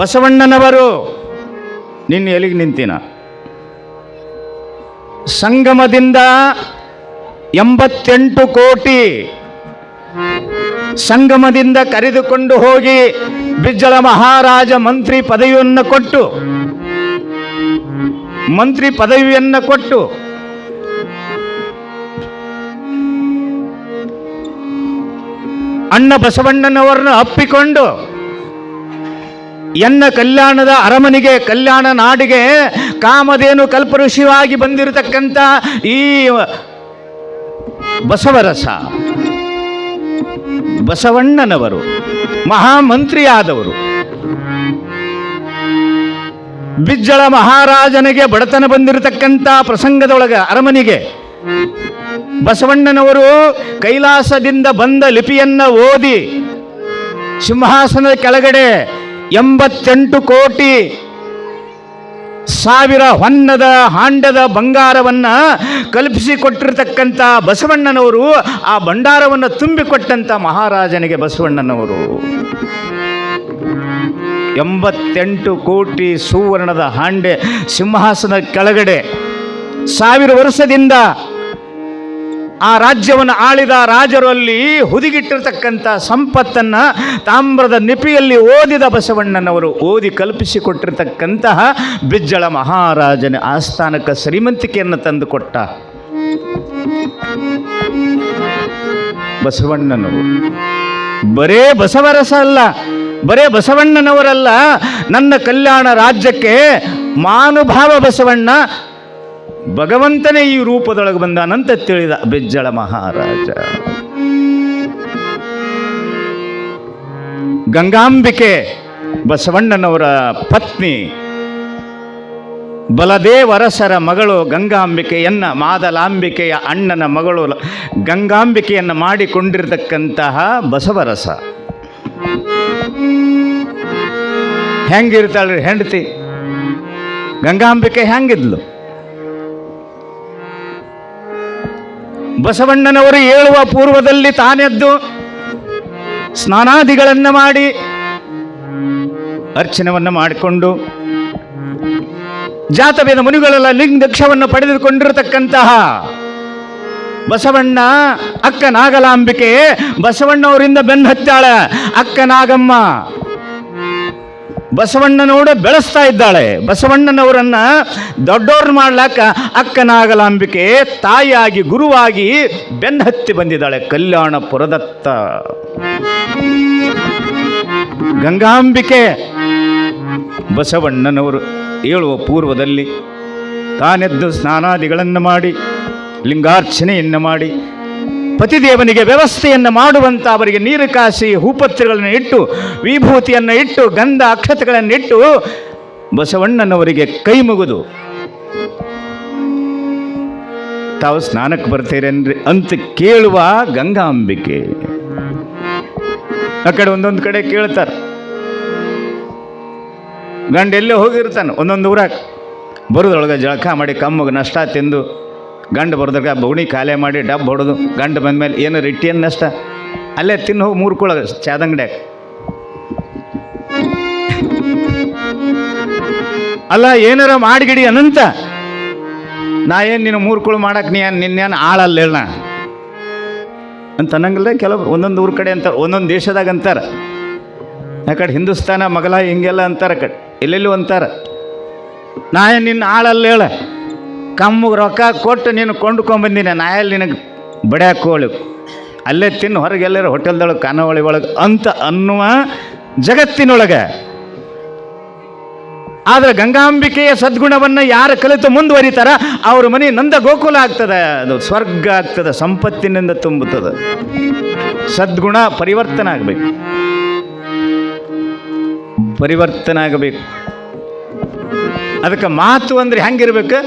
ಬಸವಣ್ಣನವರು ನಿನ್ನ ಎಲ್ಲಿಗೆ ನಿಂತಿನ ಸಂಗಮದಿಂದ 88 ಕೋಟಿ ಸಂಗಮದಿಂದ ಕರೆದುಕೊಂಡು ಹೋಗಿ ಬಿಜ್ಜಳ ಮಹಾರಾಜ ಮಂತ್ರಿ ಪದವಿಯನ್ನು ಕೊಟ್ಟು ಅಣ್ಣ ಬಸವಣ್ಣನವರನ್ನು ಅಪ್ಪಿಕೊಂಡು ಎನ್ನ ಕಲ್ಯಾಣದ ಅರಮನೆಗೆ, ಕಲ್ಯಾಣ ನಾಡಿಗೆ ಕಾಮಧೇನು ಕಲ್ಪಋಷಿಯಾಗಿ ಬಂದಿರತಕ್ಕಂಥ ಈ ಬಸವಣ್ಣನವರು ಮಹಾಮಂತ್ರಿಯಾದವರು. ಬಿಜ್ಜಳ ಮಹಾರಾಜನಿಗೆ ಬಡತನ ಬಂದಿರತಕ್ಕಂಥ ಪ್ರಸಂಗದೊಳಗೆ ಅರಮನೆಗೆ ಬಸವಣ್ಣನವರು ಕೈಲಾಸದಿಂದ ಬಂದ ಲಿಪಿಯನ್ನು ಓದಿ ಸಿಂಹಾಸನದ ಕೆಳಗಡೆ 88 ಕೋಟಿ ಸಾವಿರ ಹೊನ್ನದ ಹಾಂಡದ ಬಂಗಾರವನ್ನು ಕಲ್ಪಿಸಿಕೊಟ್ಟಿರ್ತಕ್ಕಂಥ ಬಸವಣ್ಣನವರು ಆ ಭಂಡಾರವನ್ನು ತುಂಬಿಕೊಟ್ಟಂಥ ಮಹಾರಾಜನಿಗೆ ಬಸವಣ್ಣನವರು 88 ಕೋಟಿ ಸುವರ್ಣದ ಹಾಂಡೆ ಸಿಂಹಾಸನ ಕೆಳಗಡೆ 1000 ವರ್ಷದಿಂದ ಆ ರಾಜ್ಯವನ್ನು ಆಳಿದ ರಾಜರಲ್ಲಿ ಹುದುಗಿಟ್ಟಿರ್ತಕ್ಕಂಥ ಸಂಪತ್ತನ್ನು ತಾಮ್ರದ ನಿಪಿಯಲ್ಲಿ ಓದಿದ ಬಸವಣ್ಣನವರು ಓದಿ ಕಲ್ಪಿಸಿಕೊಟ್ಟಿರ್ತಕ್ಕಂತಹ ಬಿಜ್ಜಳ ಮಹಾರಾಜನ ಆಸ್ಥಾನಕ್ಕೆ ಶ್ರೀಮಂತಿಕೆಯನ್ನು ತಂದುಕೊಟ್ಟ ಬಸವಣ್ಣನವರು. ಬರೇ ಬಸವರಸ ಅಲ್ಲ, ಬರೇ ಬಸವಣ್ಣನವರಲ್ಲ, ನನ್ನ ಕಲ್ಯಾಣ ರಾಜ್ಯಕ್ಕೆ ಮಾನುಭಾವ ಬಸವಣ್ಣ ಭಗವಂತನೇ ಈ ರೂಪದೊಳಗೆ ಬಂದಾನಂತ ತಿಳಿದ ಬಿಜ್ಜಳ ಮಹಾರಾಜ. ಗಂಗಾಂಬಿಕೆ ಬಸವಣ್ಣನವರ ಪತ್ನಿ, ಬಲದೇವರಸರ ಮಗಳು ಗಂಗಾಂಬಿಕೆಯನ್ನ ಮಾದಲಾಂಬಿಕೆಯ ಅಣ್ಣನ ಮಗಳು ಗಂಗಾಂಬಿಕೆಯನ್ನು ಮಾಡಿಕೊಂಡಿರ್ತಕ್ಕಂತಹ ಬಸವರಸ. ಹೆಂಗಿರ್ತಾಳ್ರಿ ಹೆಂಡತಿ ಗಂಗಾಂಬಿಕೆ? ಹೆಂಗಿದ್ಲು? ಬಸವಣ್ಣನವರು ಏಳುವ ಪೂರ್ವದಲ್ಲಿ ತಾನೆದ್ದು ಸ್ನಾನಾದಿಗಳನ್ನು ಮಾಡಿ ಅರ್ಚನವನ್ನು ಮಾಡಿಕೊಂಡು ಜಾತವೇದ ಮುನಿಗಳೆಲ್ಲ ಲಿಂಗದಕ್ಷವನ್ನು ಪಡೆದುಕೊಂಡಿರತಕ್ಕಂತಹ ಬಸವಣ್ಣ ಅಕ್ಕ ನಾಗಲಾಂಬಿಕೆ ಬಸವಣ್ಣವರಿಂದ ಬೆನ್ನು ಹತ್ತಾಳ. ಅಕ್ಕ ನಾಗಮ್ಮ ಬಸವಣ್ಣನೋಡ ಬೆಳೆಸ್ತಾ ಇದ್ದಾಳೆ. ಬಸವಣ್ಣನವರನ್ನ ದೊಡ್ಡವ್ರು ಮಾಡ್ಲಾಕ ಅಕ್ಕ ನಾಗಲಾಂಬಿಕೆ ತಾಯಿಯಾಗಿ ಗುರುವಾಗಿ ಬೆನ್ನು ಹತ್ತಿ ಬಂದಿದ್ದಾಳೆ. ಕಲ್ಯಾಣಪುರದತ್ತ ಗಂಗಾಂಬಿಕೆ ಬಸವಣ್ಣನವರು ಏಳುವ ಪೂರ್ವದಲ್ಲಿ ತಾನೆದ್ದು ಸ್ನಾನಾದಿಗಳನ್ನು ಮಾಡಿ ಲಿಂಗಾರ್ಚನೆಯನ್ನು ಮಾಡಿ ಪತಿದೇವನಿಗೆ ವ್ಯವಸ್ಥೆಯನ್ನು ಮಾಡುವಂಥ ಅವರಿಗೆ ನೀರು ಕಾಸಿ ಹೂಪತ್ರೆಗಳನ್ನು ಇಟ್ಟು ವಿಭೂತಿಯನ್ನು ಇಟ್ಟು ಗಂಧ ಅಕ್ಷತೆಗಳನ್ನಿಟ್ಟು ಬಸವಣ್ಣನವರಿಗೆ ಕೈ ಮುಗಿದು ತಾವು ಸ್ನಾನಕ್ಕೆ ಬರ್ತೀರೇನ್ರಿ ಅಂತ ಕೇಳುವ ಗಂಗಾಂಬಿಕೆ. ಆ ಕಡೆ ಒಂದೊಂದು ಕಡೆ ಕೇಳ್ತಾರೆ. ಗಂಡ ಎಲ್ಲೇ ಹೋಗಿರ್ತಾನೆ ಒಂದೊಂದು ಊರಾಗ, ಬರೋದ್ರೊಳಗೆ ಜಳಕ ಮಾಡಿ ಕಮ್ಮಗೆ ನಷ್ಟ ತಿಂದು ಗಂಡು ಬರೋದ್ರಾಗ ಬೌಣಿ ಖಾಲಿ ಮಾಡಿ ಡಬ್ಬ ಹೊಡೆದು ಗಂಡು ಬಂದಮೇಲೆ ಏನು ರಿಟ್ಟಿಯನ್ ನಷ್ಟ ಅಲ್ಲೇ ತಿನ್ನು ಹೋಗಿ ಮೂರ್ಕೊಳಗ ಚಾದಂಗಡ್ಯಾಗ. ಅಲ್ಲ ಏನಾರ ಮಾಡಿಗಿಡಿ ಅನಂತ ನಾ ಏನು ನೀನು ಮೂರ್ಕೊಳು ಮಾಡಕ್ಕೆ ನಿನ್ನೇನು ಆಳಲ್ಲ ಹೇಳ ಅಂತ ಅನ್ನಂಗಿಲ್ಲ. ಕೆಲವು ಒಂದೊಂದು ಊರ ಕಡೆ ಅಂತಾರೆ, ಒಂದೊಂದು ದೇಶದಾಗ ಅಂತಾರೆ. ಆ ಕಡೆ ಹಿಂದೂಸ್ತಾನ ಮಗಲ ಹಿಂಗೆಲ್ಲ ಅಂತಾರೆ, ಕಡೆ ಎಲ್ಲೆಲ್ಲೂ ಅಂತಾರೆ. ನಾ ಏನು ನಿನ್ನ ಆಳಲ್ಲ ಹೇಳ, ಕಮ್ಮಗೆ ರೊಕ್ಕ ಕೊಟ್ಟು ನೀನು ಕೊಂಡ್ಕೊಂಬಂದಿನಿ, ನಾ ಎಲ್ಲಿ ನಿನಗೆ ಬಡ್ಯಾಕೋಳು ಅಲ್ಲೇ ತಿನ್ನು ಹೊರಗೆಲ್ಲರ ಹೋಟೆಲ್ದೊಳಗೆ ಖಾನಾವಳಿ ಒಳಗೆ ಅಂತ ಅನ್ನುವ ಜಗತ್ತಿನೊಳಗೆ. ಆದರೆ ಗಂಗಾಂಬಿಕೆಯ ಸದ್ಗುಣವನ್ನು ಯಾರು ಕಲಿತು ಮುಂದುವರಿತಾರ ಅವ್ರ ಮನೆ ನಂದ ಗೋಕುಲ ಆಗ್ತದೆ, ಅದು ಸ್ವರ್ಗ ಆಗ್ತದೆ, ಸಂಪತ್ತಿನಿಂದ ತುಂಬುತ್ತದೆ. ಸದ್ಗುಣ ಪರಿವರ್ತನೆ ಆಗಬೇಕು, ಪರಿವರ್ತನೆ ಆಗಬೇಕು. ಅದಕ್ಕೆ ಮಾತು ಅಂದರೆ ಹೆಂಗಿರ್ಬೇಕು?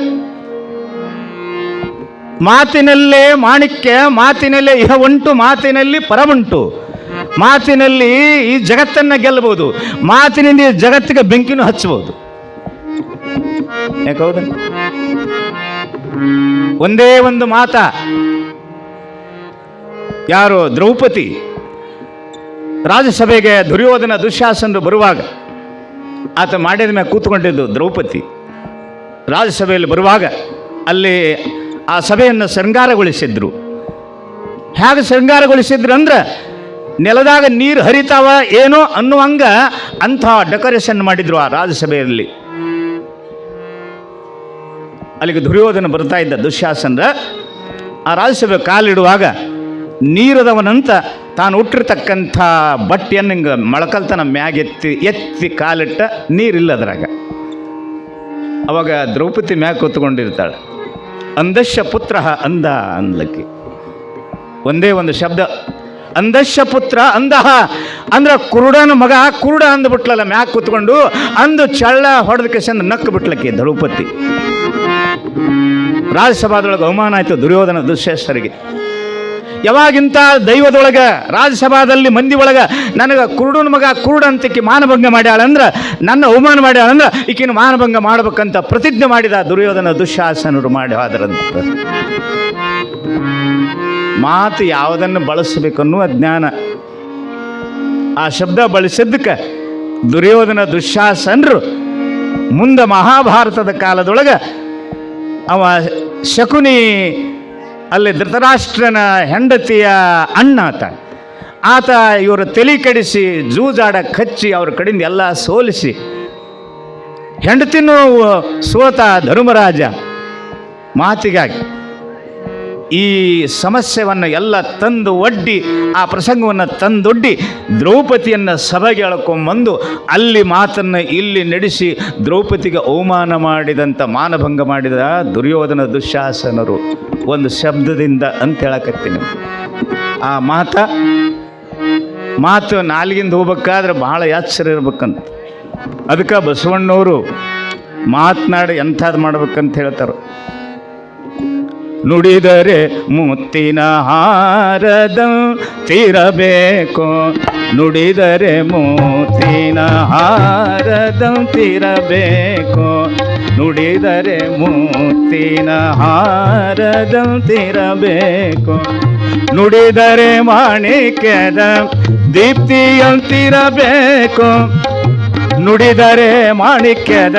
ಮಾತಿನಲ್ಲೇ ಮಾಣಿಕ್ಯ, ಮಾತಿನಲ್ಲೇ ಇಹ ಉಂಟು, ಮಾತಿನಲ್ಲಿ ಪರವುಂಟು. ಮಾತಿನಲ್ಲಿ ಈ ಜಗತ್ತನ್ನು ಗೆಲ್ಲಬಹುದು, ಮಾತಿನಿಂದ ಈ ಜಗತ್ತಿಗೆ ಬೆಂಕಿನೂ ಹಚ್ಚಬಹುದು. ಯಾಕೆ ಹೌದ? ಒಂದೇ ಒಂದು ಮಾತ. ಯಾರು? ದ್ರೌಪದಿ ರಾಜಸಭೆಗೆ ದುರ್ಯೋಧನ ದುಶ್ಯಾಸನರು ಬರುವಾಗ ಆತ ಮಾಡಿದ ಮೇಲೆ ಕೂತ್ಕೊಂಡಿದ್ದು ದ್ರೌಪದಿ. ರಾಜಸಭೆಯಲ್ಲಿ ಬರುವಾಗ ಅಲ್ಲಿ ಆ ಸಭೆಯನ್ನು ಶೃಂಗಾರಗೊಳಿಸಿದ್ರು. ಹೇಗೆ ಶೃಂಗಾರಗೊಳಿಸಿದ್ರು ಅಂದ್ರೆ ನೆಲದಾಗ ನೀರು ಹರಿತಾವ ಏನೋ ಅನ್ನುವಂಗ ಅಂಥ ಡೆಕೋರೇಷನ್ ಮಾಡಿದ್ರು ಆ ರಾಜಸಭೆಯಲ್ಲಿ. ಅಲ್ಲಿಗೆ ದುರ್ಯೋಧನ ಬರ್ತಾ ಇದ್ದ ದುಶ್ಯಾಸನರ ಆ ರಾಜಸಭೆ ಕಾಲಿಡುವಾಗ ನೀರದವನಂತ ತಾನು ಹುಟ್ಟಿರ್ತಕ್ಕಂಥ ಬಟ್ಟೆಯನ್ನು ಹಿಂಗೆ ಮೊಳಕಲ್ತನ ಮ್ಯಾಗೆತ್ತಿ ಎತ್ತಿ ಕಾಲಿಟ್ಟ, ನೀರಿಲ್ಲದ್ರಾಗ. ಅವಾಗ ದ್ರೌಪದಿ ಮ್ಯಾಗ ಕೂತ್ಕೊಂಡಿರ್ತಾಳೆ. ಅಂದಶ್ಯ ಪುತ್ರ ಅಂದ ಅಂದ್ಲಕ್ಕೆ ಒಂದೇ ಒಂದು ಶಬ್ದ, ಅಂದಶ್ಯ ಪುತ್ರ ಅಂದಹ ಅಂದ್ರೆ ಕುರುಡನ ಮಗ ಕುರುಡ ಅಂದ್ಬಿಟ್ಲಲ್ಲ ಮ್ಯಾಗ ಕೂತ್ಕೊಂಡು. ಅಂದು ಚಳ್ಳ ಹೊಡೆದ ಕೆಸಂದು ನಕ್ಕು ಬಿಟ್ಲಕ್ಕೆ ದ್ರೌಪದಿ. ರಾಜಸಭಾದೊಳಗೆ ಅವಮಾನ ಆಯಿತು ದುರ್ಯೋಧನ ದುಶ್ಯಾಸನರಿಗೆ. ಯಾವಾಗಿಂತ ದೈವದೊಳಗೆ ರಾಜಸಭಾದಲ್ಲಿ ಮಂದಿ ಒಳಗೆ ನನಗೆ ಕುರುಡನ ಮಗ ಕುರುಡ ಅಂತಕ್ಕೆ ಮಾನಭಂಗ ಮಾಡ್ಯಾಳಂದ್ರೆ, ನನ್ನ ಅವಮಾನ ಮಾಡ್ಯಾಳಂದ್ರೆ ಈಕಿನ ಮಾನಭಂಗ ಮಾಡ್ಬೇಕಂತ ಪ್ರತಿಜ್ಞೆ ಮಾಡಿದ ದುರ್ಯೋಧನ ದುಶ್ಯಾಸನರು ಮಾಡಿ ಹೋದರಂತ. ಮಾತು ಯಾವುದನ್ನು ಬಳಸಬೇಕನ್ನೋ ಅಜ್ಞಾನ. ಆ ಶಬ್ದ ಬಳಸಿದ್ದಕ್ಕೆ ದುರ್ಯೋಧನ ದುಶ್ಯಾಸನರು ಮುಂದೆ ಮಹಾಭಾರತದ ಕಾಲದೊಳಗೆ ಅವ ಶಕುನಿ ಅಲ್ಲಿ ಧೃತರಾಷ್ಟ್ರನ ಹೆಂಡತಿಯ ಅಣ್ಣ ಆತ ಇವರು ತಲೆ ಕೆಡಿಸಿ ಜೂಜಾಡಕ್ಕೆ ಹಚ್ಚಿ ಅವ್ರ ಕಡೆಯಿಂದ ಎಲ್ಲ ಸೋಲಿಸಿ ಹೆಂಡತಿನೂ ಸೋತ ಧರ್ಮರಾಜ ಮಾತಿಗಾಗಿ ಈ ಸಮಸ್ಯೆಯನ್ನು ಎಲ್ಲ ತಂದು ಒಡ್ಡಿ, ಆ ಪ್ರಸಂಗವನ್ನು ತಂದೊಡ್ಡಿ ದ್ರೌಪದಿಯನ್ನು ಸಭೆಗೆ ಎಳ್ಕೊಂಬಂದು ಅಲ್ಲಿ ಮಾತನ್ನು ಇಲ್ಲಿ ನಡೆಸಿ ದ್ರೌಪದಿಗೆ ಅವಮಾನ ಮಾಡಿದಂಥ ಮಾನಭಂಗ ಮಾಡಿದ ದುರ್ಯೋಧನ ದುಶ್ಯಾಸನರು ಒಂದು ಶಬ್ದದಿಂದ ಅಂತ ಹೇಳಕತ್ತೀನಿ. ಆ ಮಾತು ನಾಲಿಗಿಂದ ಹೋಗ್ಬೇಕಾದ್ರೆ ಬಹಳ ಎಚ್ಚರ ಇರ್ಬೇಕಂತ. ಅದಕ್ಕೆ ಬಸವಣ್ಣವರು ಮಾತನಾಡಿ ಎಂಥದ್ದು ಮಾಡ್ಬೇಕಂತ ಹೇಳ್ತಾರೆ. ನುಡಿದರೆ ಮುತ್ತಿನ ಹಾರದ ತಿರಬೇಕು ನುಡಿದರೆ ಮೂತಿನ ಹಾರದಂತಿರಬೇಕು, ನುಡಿದರೆ ಮೂತಿನ ಹಾರದಂತಿರಬೇಕು, ನುಡಿದರೆ ಮಾಣಿಕ್ಯದ ದೀಪ್ತಿಯಂತಿರಬೇಕು, ನುಡಿದರೆ ಮಾಣಿಕ್ಯದ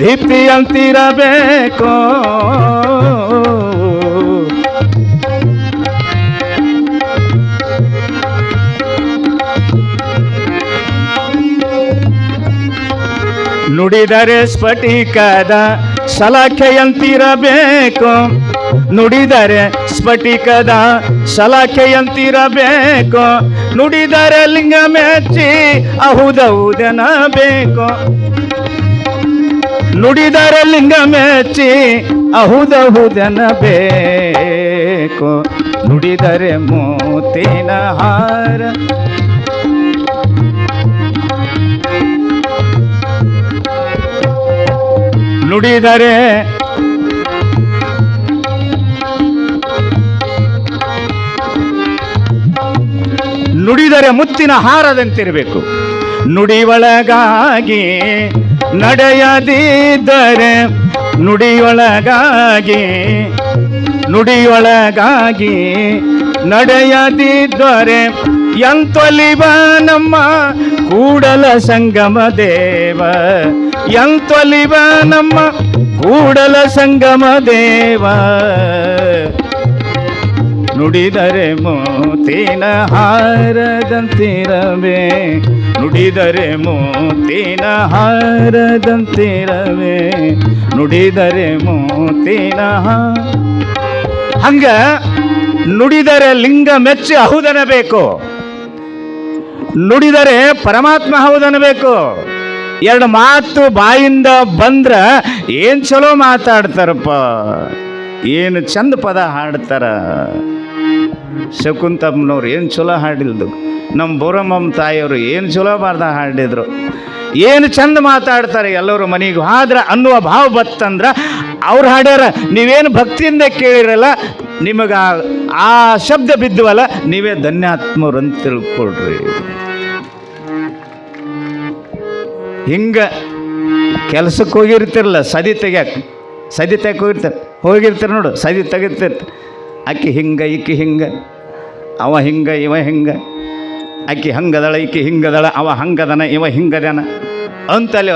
ದೀಪ್ತಿಯಂತಿರಬೇಕು. ನುಡಿದರೆ ಸ್ಫಟಿಕದ ಸಲಾಖೆಯಂತಿರಬೇಕು, ನುಡಿದರೆ ಸ್ಫಟಿಕದ ಸಲಾಖೆಯಂತಿರಬೇಕು, ನುಡಿದರೆ ಲಿಂಗ ಮೆಚ್ಚಿ ಅಹುದೌದೆನಬೇಕು, ನುಡಿದರೆ ಲಿಂಗ ಮೆಚ್ಚಿ ಅಹುದಹುದೆನಬೇಕು, ನುಡಿದರೆ ಮೋತಿನ ಹಾರ ನುಡಿದರೆ ನುಡಿದರೆ ಮುತ್ತಿನ ಹಾರದಂತಿರಬೇಕು, ನುಡಿಯೊಳಗಾಗಿ ನಡೆಯದಿದ್ದರೆ, ನುಡಿಯೊಳಗಾಗಿ ನುಡಿಯೊಳಗಾಗಿ ನಡೆಯದಿದ್ದರೆ ಎಂತೊಲಿವ ನಮ್ಮ ಕೂಡಲ ಸಂಗಮ ದೇವ, ಎಂತೊಲಿವ ನಮ್ಮ ಕೂಡಲ ಸಂಗಮ ದೇವ, ನುಡಿದರೆ ಮೋತಿನ ಹಾರದಂತಿರವೇ, ನುಡಿದರೆ ಮೋತಿನ ಹಾರದಂತಿರವೇ, ನುಡಿದರೆ ಮೋತಿನ ಹಂಗ ನುಡಿದರೆ ಲಿಂಗ ಮೆಚ್ಚಿ ಹೌದನಬೇಕು, ನುಡಿದರೆ ಪರಮಾತ್ಮ ಹೌದನಬೇಕು. ಎರಡು ಮಾತು ಬಾಯಿಂದ ಬಂದ್ರ ಏನು ಚಲೋ ಮಾತಾಡ್ತಾರಪ್ಪ, ಏನು ಚಂದ ಪದ ಹಾಡ್ತಾರ. ಶಕುಂತಮ್ಮನವ್ರು ಏನು ಚಲೋ ಹಾಡಿಲ್ದು, ನಮ್ಮ ಬೋರಮ್ಮಮ್ಮ ತಾಯಿಯವರು ಏನು ಚಲೋ ಬಾರ್ದ ಹಾಡಿದ್ರು, ಏನು ಚಂದ ಮಾತಾಡ್ತಾರೆ. ಎಲ್ಲರೂ ಮನೆಗೆ ಆದ್ರೆ ಅನ್ನುವ ಭಾವ ಬತ್ತಂದ್ರೆ ಅವ್ರು ಹಾಡ್ಯಾರ, ನೀವೇನು ಭಕ್ತಿಯಿಂದ ಕೇಳಿರಲ್ಲ, ನಿಮಗೆ ಆ ಶಬ್ದ ಬಿದ್ದುವಲ್ಲ, ನೀವೇ ಧನ್ಯಾತ್ಮರು ಅಂತ ತಿಳ್ಕೊಳ್ರಿ. ಹಿಂಗೆ ಕೆಲಸಕ್ಕೆ ಹೋಗಿರ್ತಿರಲ್ಲ, ಸದಿ ತೆಗ್ಯಾಕೆ ಹೋಗಿರ್ತಾರೆ ನೋಡು, ಸದಿ ತೆಗಿತಿರ್ತ, ಅಕ್ಕಿ ಹಿಂಗೆ ಈಕಿ ಹಿಂಗೆ, ಅವ ಹಿಂಗೆ ಇವ ಹಿಂಗೆ, ಅಕ್ಕಿ ಹಂಗದಳ ಈಕಿ ಹಿಂಗದಳ, ಅವ ಹಂಗದನ ಇವ ಹಿಂಗದನ ಅಂತಲ್ಲಿ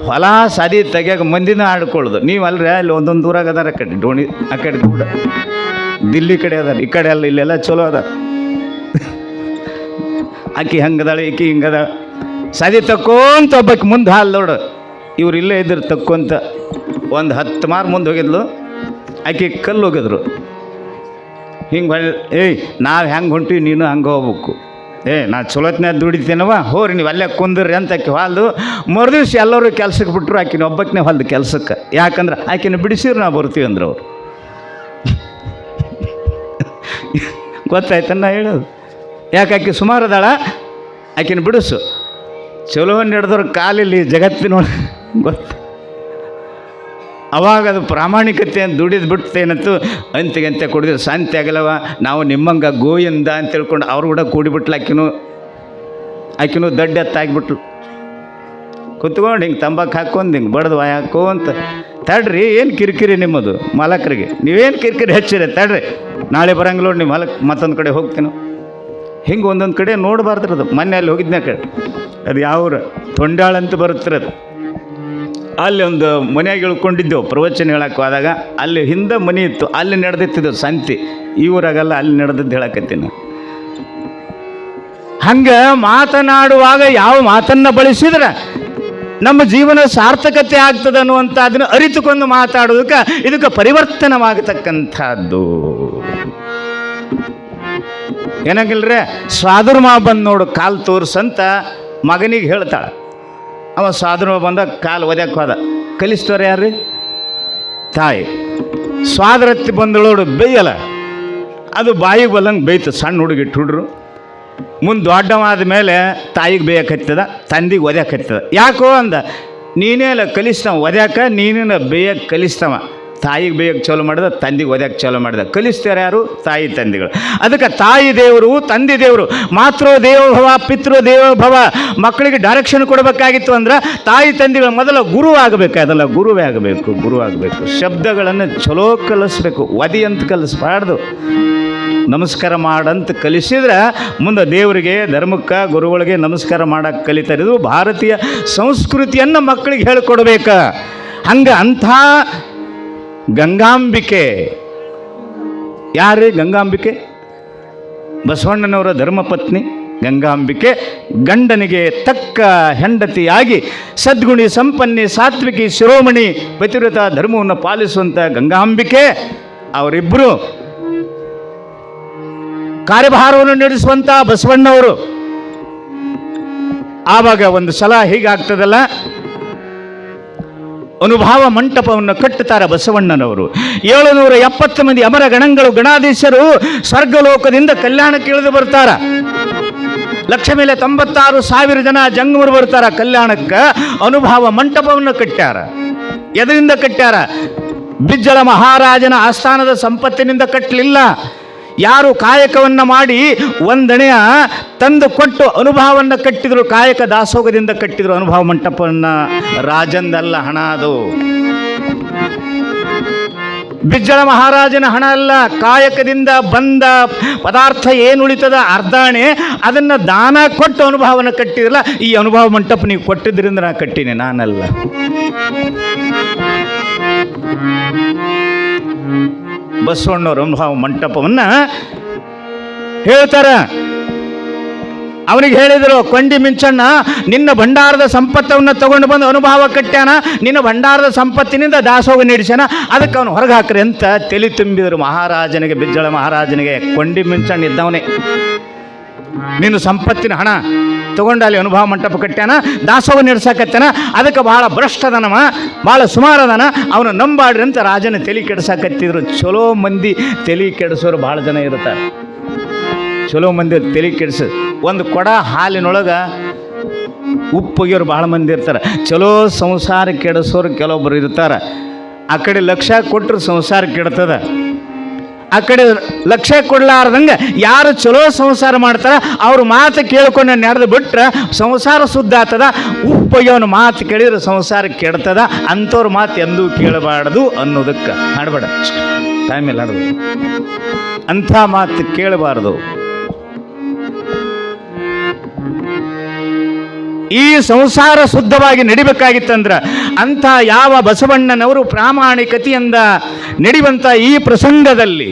ಹೊಲ ಸದಿ ತೆಗಿಯಾಗ ಮಂದಿನ ಆಡ್ಕೊಳ್ಳೋದು. ನೀವು ಅಲ್ರಿ ಅಲ್ಲಿ ಒಂದೊಂದು ಊರಾಗ ಅದಾರ, ಆ ಕಡೆ ಡೋಣಿ ಆ ಕಡೆ ಕೂಡ ದಿಲ್ಲಿ ಕಡೆ ಅದಾರ, ಈ ಕಡೆ ಅಲ್ಲ, ಇಲ್ಲೆಲ್ಲ ಚಲೋ ಅದ. ಅಕ್ಕಿ ಹಂಗದಳ ಈಕಿ ಹಿಂಗದಳ, ಸದಿ ತಕ್ಕೊಂತ ಒಬ್ಬಕ್ಕೆ ಮುಂದೆ ಹಾಲು ನೋಡು, ಇವ್ರು ಇಲ್ಲೇ ಇದ್ರು ತಕ್ಕೊಂತ ಒಂದು 10 ಮಾರು ಮುಂದೆ ಹೋಗಿದ್ಲು, ಆಕೆ ಕಲ್ಲು ಹೋಗಿದ್ರು. ಹಿಂಗೆ ಏಯ್ ನಾವು ಹೆಂಗೆ ಹೊಂಟಿವಿ ನೀನು ಹಂಗೆ ಹೋಗ್ಬೇಕು, ನಾ ಚಲೋತ್ನಾಗ ದುಡಿತೇನವ ಹೋರಿ ನೀವು ಅಲ್ಲೇ ಕುಂದ್ರಿ ಅಂತ ಆಕೆ ಹೊಲ್ದು. ಮರುದಿವ್ಸ ಎಲ್ಲರೂ ಕೆಲ್ಸಕ್ಕೆ ಬಿಟ್ಟರು, ಆಕಿನ ಒಬ್ಬಕ್ಕನೇ ಹೊಲ್ದು ಕೆಲ್ಸಕ್ಕೆ. ಯಾಕಂದ್ರೆ ಆಕಿನ ಬಿಡಿಸಿರು ನಾವು ಬರ್ತೀವಿ ಅಂದ್ರೆ ಅವ್ರು. ಗೊತ್ತಾಯ್ತನ್ನ ಹೇಳೋದು, ಯಾಕೆ ಆಕೆ ಸುಮಾರು ಅದಾಳ, ಆಕಿನ ಬಿಡಿಸು. ಚಲೋ ನಡೆದವ್ರ ಕಾಲಿಲ್ಲಿ ಜಗತ್ತಿನೊಳ ಗೊತ್ತು. ಅವಾಗ ಅದು ಪ್ರಾಮಾಣಿಕತೆ ಅಂತ ದುಡಿದು ಬಿಡ್ತೇನಂತೂ ಅಂತೆಗಂತೆ ಕುಡಿದ್ರೆ ಶಾಂತಿ ಆಗಲ್ಲವ. ನಾವು ನಿಮ್ಮಂಗೆ ಗೋಯಿಂದ ಅಂತ ತಿಳ್ಕೊಂಡು ಅವ್ರು ಕೂಡ ಕೂಡಿಬಿಟ್ಲು. ಆಕಿನೂ ದಡ್ಡ ಎತ್ತಾಗಿಬಿಟ್ಲು. ಕುತ್ಕೊಂಡು ಹಿಂಗೆ ತಂಬಾಕು ಹಾಕ್ಕೊಂಡು ಹಿಂಗೆ ಬಡ್ದು ವಾಯ ಹಾಕೋ ಅಂತ. ತಡ್ರಿ, ಏನು ಕಿರಿಕಿರಿ ನಿಮ್ಮದು ಮಾಲಕರಿಗೆ, ನೀವೇನು ಕಿರಿಕಿರಿ ಹಚ್ಚಿರಿ, ತಡ್ರಿ ನಾಳೆ ಬರಂಗಿಲ್ಲ ನೋಡಿ ನಿಮ್ಮ ಮಾಲಕ್, ಮತ್ತೊಂದು ಕಡೆ ಹೋಗ್ತೀನೋ. ಹಿಂಗೆ ಒಂದೊಂದು ಕಡೆ ನೋಡಬಾರ್ದ್ರದು. ಮೊನ್ನೆ ಅಲ್ಲಿ ಹೋಗಿದ್ನ ಕಡೆ, ಅದು ಯಾವ್ರ ತೊಂಡಾಳ ಅಂತ ಬರುತ್ತಿರೋದು. ಅಲ್ಲಿ ಒಂದು ಮನೆಯಾಗಿ ಇಳ್ಕೊಂಡಿದ್ದೆವು ಪ್ರವಚನ ಹೇಳಕ್ಕೆ ಹೋದಾಗ. ಅಲ್ಲಿ ಹಿಂದೆ ಮನೆ ಇತ್ತು, ಅಲ್ಲಿ ನಡೆದಿತ್ತಿದ್ದೆವು ಸಂತಿ. ಈ ಊರಾಗಲ್ಲ, ಅಲ್ಲಿ ನಡೆದದ್ದು ಹೇಳಕತ್ತೀನಿ. ಹಂಗೆ ಮಾತನಾಡುವಾಗ ಯಾವ ಮಾತನ್ನು ಬಳಸಿದ್ರೆ ನಮ್ಮ ಜೀವನ ಸಾರ್ಥಕತೆ ಆಗ್ತದೆ ಅನ್ನುವಂಥ ಅದನ್ನು ಅರಿತುಕೊಂಡು ಮಾತಾಡೋದಕ್ಕೆ ಇದಕ್ಕೆ ಪರಿವರ್ತನವಾಗತಕ್ಕಂಥದ್ದು. ಏನಾಗಿಲ್ರಿ, ಸ್ವಾದುರ್ಮ ಬಂದು ನೋಡು ಕಾಲು ತೋರ್ಸಂತ ಮಗನಿಗೆ ಹೇಳ್ತಾಳೆ. ಅವ ಸ್ವಾದುರ್ಮ ಬಂದ ಕಾಲು ಒದ್ಯಕ್ಕೆ ಹೋದ. ಕಲಿಸ್ತವ್ರು ಯಾರ್ರಿ? ತಾಯಿ. ಸ್ವಾದರತ್ತಿ ಬಂದಳೋಡು ಬೇಯಲ್ಲ, ಅದು ಬಾಯಿಗೆ ಬಲ್ಲಂಗೆ ಬೇಯ್ತು. ಸಣ್ಣ ಹುಡುರು ಮುಂದೆ ದೊಡ್ಡವಾದ ಮೇಲೆ ತಾಯಿಗೆ ಬೇಯಕ್ಕೆ ಹತ್ತದ, ತಂದಿಗೆ ಒದ್ಯಕ್ಕೆ ಹತ್ತದ. ಯಾಕೋ ಅಂದ, ನೀನೇ ಅಲ್ಲ ಕಲಿಸ್ತಾವ ಒದ್ಯಾಕ, ನೀನೇನ ಬೇಯಕ್ಕೆ ಕಲಿಸ್ತಾವ. ತಾಯಿಗೆ ಬೇಯಕ್ಕೆ ಚಾಲು ಮಾಡಿದ, ತಂದೆಗೆ ಓದಕ್ಕೆ ಚಾಲು ಮಾಡಿದ. ಕಲಿಸ್ತಾರೆ ಯಾರು? ತಾಯಿ ತಂದೆಗಳು. ಅದಕ್ಕೆ ತಾಯಿ ದೇವರು, ತಂದೆ ದೇವರು. ಮಾತೃ ದೇವೋಭವ, ಪಿತೃ ದೇವೋಭವ. ಮಕ್ಕಳಿಗೆ ಡೈರೆಕ್ಷನ್ ಕೊಡಬೇಕಾಗಿತ್ತು ಅಂದ್ರೆ ತಾಯಿ ತಂದೆಗಳು ಮೊದಲು ಗುರು ಆಗಬೇಕಾದಲ್ಲ, ಗುರುವೇ ಆಗಬೇಕು, ಗುರು ಆಗಬೇಕು. ಶಬ್ದಗಳನ್ನು ಚಲೋ ಕಲಿಸ್ಬೇಕು, ಒದಿ ಅಂತ ಕಲಿಸ್ಬಾರ್ದು. ನಮಸ್ಕಾರ ಮಾಡಂತ ಕಲಿಸಿದ್ರೆ ಮುಂದೆ ದೇವರಿಗೆ, ಧರ್ಮಕ್ಕೆ, ಗುರುಗಳಿಗೆ ನಮಸ್ಕಾರ ಮಾಡಕ್ಕೆ ಕಲಿತಾರೆ. ಇದು ಭಾರತೀಯ ಸಂಸ್ಕೃತಿಯನ್ನು ಮಕ್ಕಳಿಗೆ ಹೇಳಿಕೊಡ್ಬೇಕ. ಹಂಗೆ ಅಂಥ ಗಂಗಾಂಬಿಕೆ ಯಾರೇ? ಗಂಗಾಂಬಿಕೆ ಬಸವಣ್ಣನವರ ಧರ್ಮಪತ್ನಿ ಗಂಗಾಂಬಿಕೆ. ಗಂಡನಿಗೆ ತಕ್ಕ ಹೆಂಡತಿಯಾಗಿ ಸದ್ಗುಣಿ, ಸಂಪನ್ನಿ, ಸಾತ್ವಿಕಿ, ಶಿರೋಮಣಿ, ಪತಿವ್ರತ ಧರ್ಮವನ್ನು ಪಾಲಿಸುವಂಥ ಗಂಗಾಂಬಿಕೆ ಅವರಿಬ್ಬರು ಕಾರ್ಯಭಾರವನ್ನು ನಡೆಸುವಂಥ ಬಸವಣ್ಣವರು. ಆವಾಗ ಒಂದು ಸಲ ಹೀಗಾಗ್ತದಲ್ಲ, ಅನುಭವ ಮಂಟಪವನ್ನು ಕಟ್ಟುತ್ತಾರೆ ಬಸವಣ್ಣನವರು. 770 ಮಂದಿ ಅಮರ ಗಣಗಳು, ಗಣಾಧೀಶರು ಸ್ವರ್ಗಲೋಕದಿಂದ ಕಲ್ಯಾಣಕ್ಕೆ ಇಳಿದು ಬರ್ತಾರ. ಲಕ್ಷ ಮೇಲೆ 96,000 ಜನ ಜಂಗಮರು ಬರ್ತಾರ ಕಲ್ಯಾಣಕ್ಕೆ. ಅನುಭವ ಮಂಟಪವನ್ನು ಕಟ್ಟ್ಯಾರ. ಎದರಿಂದ ಕಟ್ಟ್ಯಾರ? ಬಿಜ್ಜಳ ಮಹಾರಾಜನ ಆಸ್ಥಾನದ ಸಂಪತ್ತಿನಿಂದ ಕಟ್ಟಲಿಲ್ಲ. ಯಾರು ಕಾಯಕವನ್ನು ಮಾಡಿ ಒಂದಣೆಯ ತಂದು ಕೊಟ್ಟು ಅನುಭವವನ್ನು ಕಟ್ಟಿದ್ರು, ಕಾಯಕ ದಾಸೋಗದಿಂದ ಕಟ್ಟಿದ್ರು ಅನುಭವ ಮಂಟಪವನ್ನು. ರಾಜಂದಲ್ಲ ಹಣ ಅದು, ಬಿಜ್ಜಳ ಮಹಾರಾಜನ ಹಣ ಅಲ್ಲ. ಕಾಯಕದಿಂದ ಬಂದ ಪದಾರ್ಥ ಏನು ಉಳಿತದ ಅರ್ಧಾಣೆ, ಅದನ್ನು ದಾನ ಕೊಟ್ಟು ಅನುಭವವನ್ನು ಕಟ್ಟಿದ್ರಲ್ಲ. ಈ ಅನುಭವ ಮಂಟಪ ನೀವು ಕೊಟ್ಟಿದ್ರಿಂದ ನಾ ಕಟ್ಟಿನಿ, ನಾನಲ್ಲ. ಬಸವಣ್ಣವ್ರ ಅನುಭವ ಮಂಟಪವನ್ನು ಹೇಳ್ತಾರ. ಅವನಿಗೆ ಹೇಳಿದರು, ಕೊಂಡಿ ಮಿಂಚಣ್ಣ ನಿನ್ನ ಭಂಡಾರದ ಸಂಪತ್ತವನ್ನು ತಗೊಂಡು ಬಂದು ಅನುಭವ ಕಟ್ಟ್ಯಾನ, ನಿನ್ನ ಭಂಡಾರದ ಸಂಪತ್ತಿನಿಂದ ದಾಸೋಗ ನೀಡಿಸ್ಯಾನ, ಅದಕ್ಕೆ ಅವನು ಹೊರಗೆ ಹಾಕ್ರಿ ಅಂತ ತಲೆ ತುಂಬಿದರು ಮಹಾರಾಜನಿಗೆ. ಬಿಜ್ಜಳ ಮಹಾರಾಜನಿಗೆ ಕೊಂಡಿ ಮಿಂಚಣ್ಣ ಇದ್ದವನೇ. ನೀನು ಸಂಪತ್ತಿನ ಹಣ ತಗೊಂಡು ಅಲ್ಲಿ ಅನುಭವ ಮಂಟಪ ಕಟ್ಟ್ಯಾನ, ದಾಸೋಗ ನಡೆಸಾಕತ್ತಾನ, ಅದಕ್ಕೆ ಭಾಳ ಭ್ರಷ್ಟದನವ, ಭಾಳ ಸುಮಾರದನ, ಅವನು ನಂಬಾಡ್ರಿ ಅಂತ ರಾಜನ ತಲೆ ಕೆಡ್ಸಾಕತ್ತಿದ್ರು. ಚಲೋ ಮಂದಿ ತಲೆ ಕೆಡಿಸೋರು ಭಾಳ ಜನ ಇರ್ತಾರೆ. ಚಲೋ ಮಂದಿ ತಲೆ ಕೆಡಿಸ, ಒಂದು ಕೊಡ ಹಾಲಿನೊಳಗೆ ಉಪ್ಪೊಗೆಯೋರು ಭಾಳ ಮಂದಿ ಇರ್ತಾರೆ. ಚಲೋ ಸಂಸಾರ ಕೆಡಿಸೋರು ಕೆಲವೊಬ್ಬರು ಇರ್ತಾರೆ. ಆ ಕಡೆ ಲಕ್ಷ ಕೊಟ್ಟರು ಸಂಸಾರ ಕೆಡ್ತದ, ಆ ಕಡೆ ಲಕ್ಷ್ಯ ಕೊಡಲಾರ್ದಂಗೆ ಯಾರು ಚಲೋ ಸಂಸಾರ ಮಾಡ್ತಾರ ಅವ್ರ ಮಾತು ಕೇಳ್ಕೊಂಡು ನಡೆದು ಬಿಟ್ರೆ ಸಂಸಾರ ಶುದ್ಧ ಆಗ್ತದ. ಉಪ್ಪೊಯ್ಯವನ ಮಾತು ಕೇಳಿದ್ರೆ ಸಂಸಾರ ಕೆಡ್ತದ. ಅಂಥವ್ರ ಮಾತು ಎಂದೂ ಕೇಳಬಾರ್ದು ಅನ್ನೋದಕ್ಕೆ ಹಾಡಬೇಡ, ಟೈಮೆಲ್ಲ ಹಾಡೋದು, ಅಂಥ ಮಾತು ಕೇಳಬಾರ್ದು. ಈ ಸಂಸಾರ ಶುದ್ಧವಾಗಿ ನಡಿಬೇಕಾಗಿತ್ತಂದ್ರೆ ಅಂಥ ಯಾವ ಬಸವಣ್ಣನವರು ಪ್ರಾಮಾಣಿಕತೆಯಿಂದ ನಡೆಯುವಂಥ ಈ ಪ್ರಸಂಗದಲ್ಲಿ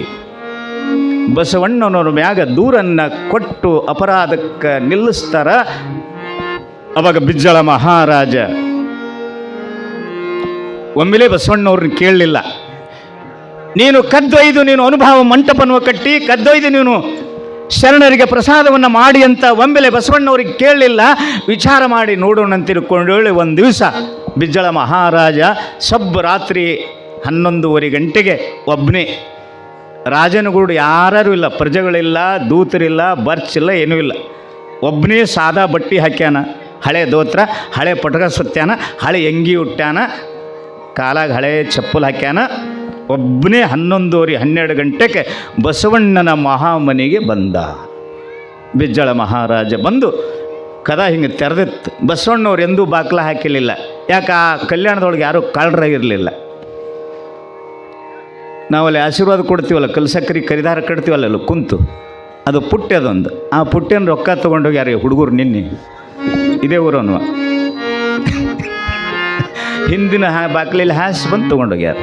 ಬಸವಣ್ಣನವ್ರ ಮ್ಯಾಗ ದೂರನ್ನು ಕೊಟ್ಟು ಅಪರಾಧಕ್ಕೆ ನಿಲ್ಲಿಸ್ತಾರ. ಅವಾಗ ಬಿಜ್ಜಳ ಮಹಾರಾಜ ಒಮ್ಮೆಲೆ ಬಸವಣ್ಣವ್ರನ್ನ ಕೇಳಲಿಲ್ಲ. ನೀನು ಕದ್ದೊಯ್ದು ನೀನು ಅನುಭವ ಮಂಟಪವನ್ನು ಕಟ್ಟಿ ಕದ್ದೊಯ್ದು ನೀನು ಶರಣರಿಗೆ ಪ್ರಸಾದವನ್ನು ಮಾಡಿ ಅಂತ ಒಮ್ಮೆಲೆ ಬಸವಣ್ಣವ್ರಿಗೆ ಕೇಳಲಿಲ್ಲ. ವಿಚಾರ ಮಾಡಿ ನೋಡೋಣ ಅಂತ ತಿಳ್ಕೊಂಡು ಒಂದು ದಿವಸ ಬಿಜ್ಜಳ ಮಹಾರಾಜ ರಾತ್ರಿ 11:30 ಗಂಟೆಗೆ ಒಬ್ಬನೇ, ರಾಜನಗೂಡು ಯಾರೂ ಇಲ್ಲ, ಪ್ರಜೆಗಳಿಲ್ಲ, ದೂತರಿಲ್ಲ, ಬರ್ಚಿಲ್ಲ, ಏನೂ ಇಲ್ಲ. ಒಬ್ಬನೇ ಸಾದಾ ಬಟ್ಟೆ ಹಾಕ್ಯಾನ, ಹಳೆ ದೋತ್ರ, ಹಳೆ ಪಟಕ ಸುತ್ಯಾನ, ಹಳೆ ಎಂಗಿ ಉಟ್ಟ್ಯಾನ, ಕಾಲಾಗ ಹಳೆ ಚಪ್ಪಲ್ ಹಾಕ್ಯಾನ. ಒಬ್ಬನೇ 11:30 ಗಂಟೆಗೆ ಬಸವಣ್ಣನ ಮಹಾಮನೆಗೆ ಬಂದ. ಬಿಜ್ಜಳ ಮಹಾರಾಜ ಬಂದು ಕದ ಹಿಂಗೆ ತೆರೆದಿತ್ತು. ಬಸವಣ್ಣವ್ರು ಎಂದೂ ಬಾಕ್ಲ ಹಾಕಿರಲಿಲ್ಲ. ಯಾಕೆ? ಆ ಕಲ್ಯಾಣದೊಳಗೆ ಯಾರೂ ಕಳ್ಳರಾಗಿರಲಿಲ್ಲ. ನಾವಲ್ಲಿ ಆಶೀರ್ವಾದ ಕೊಡ್ತೀವಲ್ಲ, ಕಲ್ಸಕ್ರಿ ಕರಿದಾರ ಕಟ್ತೀವಲ್ಲ ಅಲ್ಲಿ ಕುಂತು, ಅದು ಪುಟ್ಟೆ ಅದೊಂದು. ಆ ಪುಟ್ಟೆನ ರೊಕ್ಕ ತೊಗೊಂಡೋಗಿ ಯಾರು ಹುಡುಗರು ನಿನ್ನೆ ಇದೇ ಊರವನು ಹಿಂದಿನ ಬಾಕ್ಲಲ್ಲಿ ಹಾಸಿ ಬಂದು ತೊಗೊಂಡೋಗ್ಯಾರ.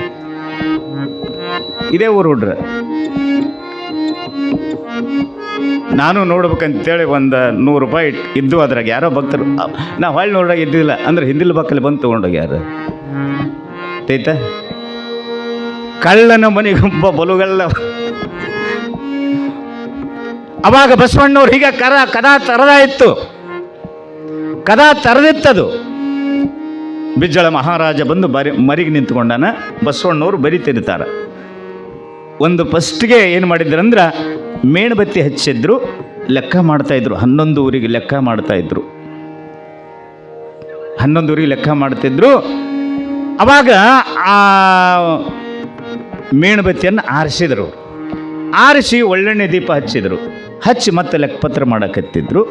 ಇದೇ ಊರು ಹುಡ್ರ. ನಾನು ನೋಡ್ಬೇಕಂತೇಳಿ ಒಂದು 100 ರೂಪಾಯಿ ಇದ್ದು ಅದ್ರಾಗ ಯಾರೋ ಭಕ್ತರು, ನಾ ಹೊಳ್ಳಿ ನೋಡಾಗ ಇದ್ದಿಲ್ಲ ಅಂದ್ರೆ ಹಿಂದಿಲ್ ಬಾಕಲ್ಲಿ ಬಂದು ತೊಗೊಂಡೋಗ್ಯಾರ. ತೈತ ಕಳ್ಳನ ಮನೆಗೊಬ್ಬ ಬಲುಗಲ್ಲ. ಅವಾಗ ಬಸವಣ್ಣವ್ರು ಹೀಗೆ ಕದ ತರದಾಯಿತು, ಕದ ತರದಿತ್ತದು. ಬಿಜ್ಜಳ ಮಹಾರಾಜ ಬಂದು ಮರಿಗೆ ನಿಂತ್ಕೊಂಡಾನ. ಬಸವಣ್ಣವ್ರು ಬರಿತಿರ್ತಾರೆ. ಒಂದು ಫಸ್ಟ್ಗೆ ಏನು ಮಾಡಿದ್ರಂದ್ರೆ ಮೇಣಬತ್ತಿ ಹಚ್ಚಿದ್ರು, ಲೆಕ್ಕ ಮಾಡ್ತಾಯಿದ್ರು. 11 ಲೆಕ್ಕ ಮಾಡ್ತಾಯಿದ್ರು. 11 ಲೆಕ್ಕ ಮಾಡ್ತಿದ್ರು. ಅವಾಗ ಆ ಮೇಣಬತ್ತಿಯನ್ನು ಆರಿಸಿದರು. ಆರಿಸಿ ಒಳ್ಳೆಣ್ಣೆ ದೀಪ ಹಚ್ಚಿದರು. ಹಚ್ಚಿ ಮತ್ತೆ ಲೆಕ್ಕಪತ್ರ ಮಾಡಕತ್ತಿದ್ರು.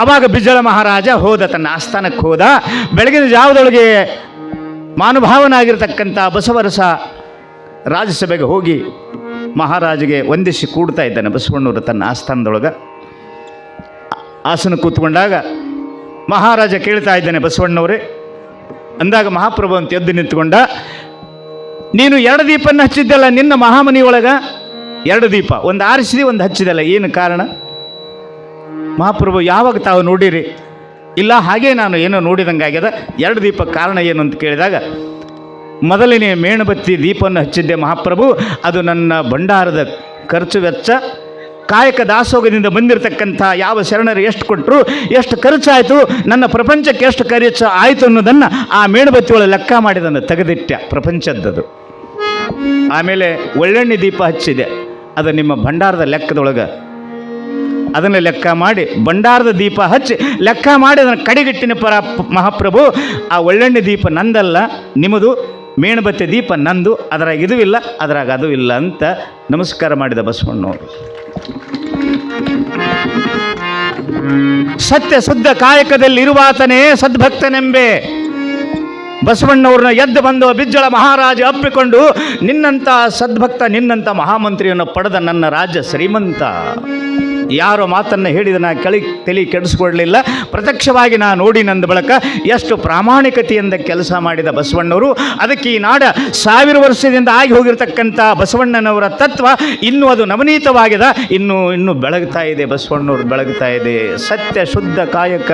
ಅವಾಗ ಬಿಜ್ಜಳ ಮಹಾರಾಜ ಹೋದ, ತನ್ನ ಆಸ್ಥಾನಕ್ಕೆ ಹೋದ. ಬೆಳಗಿನ ಜಾವದೊಳಗೆ ಮಾನುಭಾವನಾಗಿರ್ತಕ್ಕಂಥ ಬಸವರಸ ರಾಜಸಭೆಗೆ ಹೋಗಿ ಮಹಾರಾಜಗೆ ವಂದಿಸಿ ಕೂಡ್ತಾ ಇದ್ದಾನೆ. ಬಸವಣ್ಣವರು ತನ್ನ ಆಸ್ಥಾನದೊಳಗೆ ಆಸನ ಕೂತ್ಕೊಂಡಾಗ ಮಹಾರಾಜ ಕೇಳ್ತಾ ಇದ್ದಾನೆ, ಬಸವಣ್ಣವರೇ ಅಂದಾಗ ಮಹಾಪ್ರಭು ಅಂತ ಎದ್ದು ನಿಂತ್ಕೊಂಡ. ನೀನು 2 ದೀಪನ್ನು ಹಚ್ಚಿದ್ದಲ್ಲ ನಿನ್ನ ಮಹಾಮನಿಯೊಳಗೆ, 2 ದೀಪ, ಒಂದು ಆರಿಸಿದಿ ಒಂದು ಹಚ್ಚಿದಲ್ಲ, ಏನು ಕಾರಣ? ಮಹಾಪ್ರಭು ಯಾವಾಗ ತಾವು ನೋಡಿರಿ? ಇಲ್ಲ, ಹಾಗೇ ನಾನು ಏನೋ ನೋಡಿದಂಗಾಗ್ಯದ. 2 ದೀಪ ಕಾರಣ ಏನು ಅಂತ ಕೇಳಿದಾಗ, ಮೊದಲನೇ ಮೇಣಬತ್ತಿ ದೀಪವನ್ನು ಹಚ್ಚಿದ್ದೆ ಮಹಾಪ್ರಭು, ಅದು ನನ್ನ ಭಂಡಾರದ ಖರ್ಚು ವೆಚ್ಚ, ಕಾಯಕ ದಾಸೋಗದಿಂದ ಬಂದಿರತಕ್ಕಂಥ ಯಾವ ಶರಣರು ಎಷ್ಟು ಕೊಟ್ಟರು, ಎಷ್ಟು ಖರ್ಚಾಯಿತು, ನನ್ನ ಪ್ರಪಂಚಕ್ಕೆ ಎಷ್ಟು ಖರ್ಚು ಆಯಿತು ಅನ್ನೋದನ್ನು ಆ ಮೇಣಬತ್ತಿ ಒಳಗೆ ಲೆಕ್ಕ ಮಾಡಿದನ್ನು ತೆಗೆದಿಟ್ಟ ಪ್ರಪಂಚದ್ದದು. ಆಮೇಲೆ ಒಳ್ಳೆಣ್ಣೆ ದೀಪ ಹಚ್ಚಿದೆ, ಅದು ನಿಮ್ಮ ಭಂಡಾರದ ಲೆಕ್ಕದೊಳಗೆ, ಅದನ್ನು ಲೆಕ್ಕ ಮಾಡಿ ಭಂಡಾರದ ದೀಪ ಹಚ್ಚಿ ಲೆಕ್ಕ ಮಾಡಿ ಅದನ್ನು ಕಡೆಗಿಟ್ಟಿನ ಮಹಾಪ್ರಭು, ಆ ಒಳ್ಳೆಣ್ಣೆ ದೀಪ ನಂದಲ್ಲ ನಿಮ್ಮದು, ಮೇಣಬತ್ತಿ ದೀಪ ನಂದು, ಅದರಾಗ ಇದು ಇಲ್ಲ ಅದರಾಗ ಅದು ಇಲ್ಲ ಅಂತ ನಮಸ್ಕಾರ ಮಾಡಿದ ಬಸವಣ್ಣವರು. ಸತ್ಯ ಶುದ್ಧ ಕಾಯಕದಲ್ಲಿರುವಾತನೇ ಸದ್ಭಕ್ತನೆಂಬೆ. ಬಸವಣ್ಣವ್ರನ್ನ ಎದ್ದು ಬಂದು ಬಿಜ್ಜಳ ಮಹಾರಾಜ ಅಪ್ಪಿಕೊಂಡು, ನಿನ್ನಂಥ ಸದ್ಭಕ್ತ, ನಿನ್ನಂಥ ಮಹಾಮಂತ್ರಿಯನ್ನು ಪಡೆದ ನನ್ನ ರಾಜ್ಯ ಶ್ರೀಮಂತ. ಯಾರೋ ಮಾತನ್ನು ಹೇಳಿದ ನಾ ತಲೆ ಕೆಡಿಸ್ಕೊಡ್ಲಿಲ್ಲ, ಪ್ರತ್ಯಕ್ಷವಾಗಿ ನಾ ನೋಡಿ ನಂದ ಬಳಕ ಎಷ್ಟು ಪ್ರಾಮಾಣಿಕತೆಯಿಂದ ಕೆಲಸ ಮಾಡಿದ ಬಸವಣ್ಣವರು. ಅದಕ್ಕೆ ಈ ನಾಡ 1000 ವರ್ಷದಿಂದ ಆಗಿ ಹೋಗಿರ್ತಕ್ಕಂಥ ಬಸವಣ್ಣನವರ ತತ್ವ ಇನ್ನೂ ಅದು ನವನೀತವಾಗಿದೆ, ಇನ್ನೂ ಬೆಳಗ್ತಾ ಇದೆ. ಬಸವಣ್ಣವರು ಬೆಳಗ್ತಾ ಇದೆ. ಸತ್ಯ ಶುದ್ಧ ಕಾಯಕ,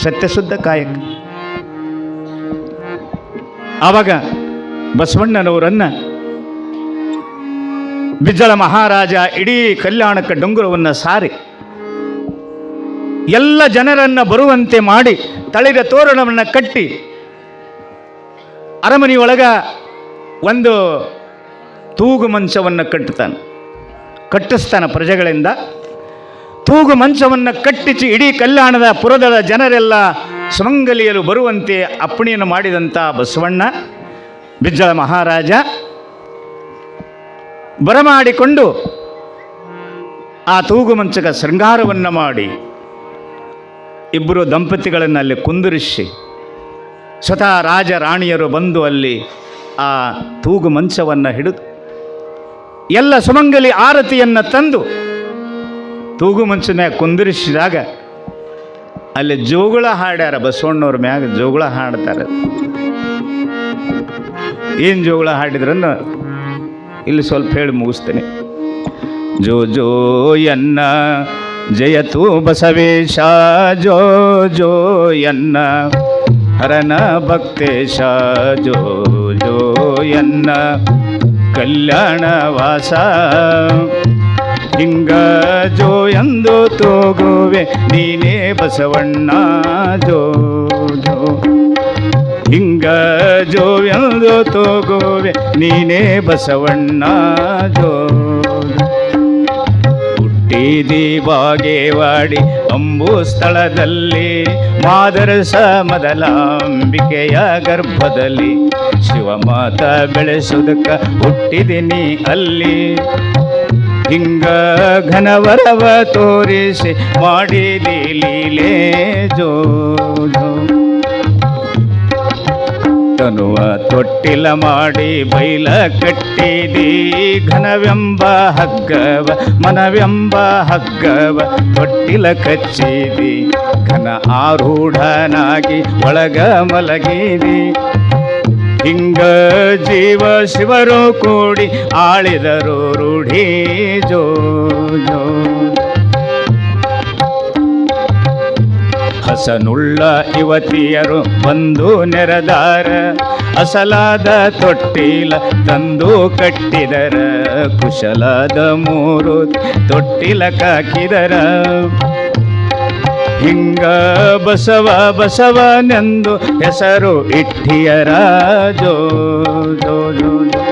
ಸತ್ಯ ಶುದ್ಧ ಕಾಯಕ. ಆವಾಗ ಬಸವಣ್ಣನವರನ್ನು ಬಿಜ್ಜಳ ಮಹಾರಾಜ ಇಡೀ ಕಲ್ಯಾಣಕ್ಕೆ ಡೊಂಗುರವನ್ನು ಸಾರಿ ಎಲ್ಲ ಜನರನ್ನು ಬರುವಂತೆ ಮಾಡಿ ತಳಿರ ತೋರಣವನ್ನು ಕಟ್ಟಿ ಅರಮನೆಯೊಳಗ ಒಂದು ತೂಗು ಮಂಚವನ್ನು ಕಟ್ಟಿಸ್ತಾನೆ ಪ್ರಜೆಗಳಿಂದ. ತೂಗು ಮಂಚವನ್ನು ಕಟ್ಟಿಸಿ ಇಡೀ ಕಲ್ಯಾಣದ ಪುರದ ಜನರೆಲ್ಲ ಸುಮಂಗಲಿಯಲು ಬರುವಂತೆ ಅಪ್ಪಣೆಯನ್ನು ಮಾಡಿದಂಥ ಬಸವಣ್ಣ ಬಿಜ್ಜಳ ಮಹಾರಾಜ ಬರಮಾಡಿಕೊಂಡು ಆ ತೂಗು ಮಂಚಕ ಶೃಂಗಾರವನ್ನು ಮಾಡಿ ಇಬ್ಬರು ದಂಪತಿಗಳನ್ನು ಅಲ್ಲಿ ಕುಂದಿರಿಸಿ ಸ್ವತಃ ರಾಜ ರಾಣಿಯರು ಬಂದು ಅಲ್ಲಿ ಆ ತೂಗು ಮಂಚವನ್ನು ಹಿಡಿದು ಎಲ್ಲ ಸುಮಂಗಲಿ ಆರತಿಯನ್ನು ತಂದು ತೂಗು ಮಂಚದ ಮ್ಯಾಗ ಕುಂದಿರಿಸಿದಾಗ ಅಲ್ಲಿ ಜೋಗುಳ ಹಾಡ್ಯಾರ. ಬಸವಣ್ಣವ್ರ ಮ್ಯಾಗ ಜೋಗುಳ ಹಾಡ್ತಾರೆ. ಏನು ಜೋಗುಳ ಹಾಡಿದ್ರನ್ನು ಇಲ್ಲಿ ಸ್ವಲ್ಪ ಹೇಳಿ ಮುಗಿಸ್ತೇನೆ. ಜೋ ಜೋ ಎನ್ನ ಜಯತು ಬಸವೇಶ, ಜೋ ಜೋ ಎನ್ನ ಹರನ ಭಕ್ತೇಶ, ಜೋ ಜೋ ಎನ್ನ ಕಲ್ಯಾಣ ವಾಸ. ಹಿಂಗ ಜೋ ಎಂದು ತೋಗುವೆ ನೀನೇ ಬಸವಣ್ಣ, ಜೋ ಜೋ ಹಿಂಗ ಜೋ ಎಂದು ತೋಗುವೆ ನೀನೇ ಬಸವಣ್ಣ, ಜೋ ಹುಟ್ಟಿದಿ ಬಾಗೇವಾಡಿ ಅಂಬು ಸ್ಥಳದಲ್ಲಿ, ಮಾದರಸ ಮೊದಲಾಂಬಿಕೆಯ ಗರ್ಭದಲ್ಲಿ, ಶಿವಮಾತ ಬೆಳೆಸುವುದಕ್ಕ ಹುಟ್ಟಿದಿನಿ ಅಲ್ಲಿ. ಹಿಂಗ ಘನವರವ ತೋರಿಸಿ ಮಾಡಿದಿ ಲೀಲೆ, ಜೋ ಜೋ ತನುವ ತೊಟ್ಟಿಲ ಮಾಡಿ ಬೈಲ ಕಟ್ಟಿದಿ, ಘನವೆಂಬ ಹಗ್ಗವ ಮನವೆಂಬ ಹಗ್ಗವ ತೊಟ್ಟಿಲ ಕಚ್ಚಿದಿ, ಘನ ಆರೂಢನಾಗಿ ಒಳಗ ಮಲಗಿದಿ. ಹಿಂಗ ಜೀವ ಶಿವರು ಕೂಡಿ ಆಳಿದರು ರೂಢಿ, ಜೋ ಜೋ ಹಸನುಳ್ಳ ಯುವತಿಯರು ಬಂದು ನೆರೆದಾರ, ಅಸಲಾದ ತೊಟ್ಟಿಲ ತಂದು ಕಟ್ಟಿದರ, ಕುಶಲದ 3 ತೊಟ್ಟಿಲ ಕಾಕಿದರ. ಹಿಂಗ ಬಸವ ಬಸವನೆಂದು ಹೆಸರು ಇಟ್ಟಿಯರ, ಜೋ ಜೋ ಜೋ ಜೋ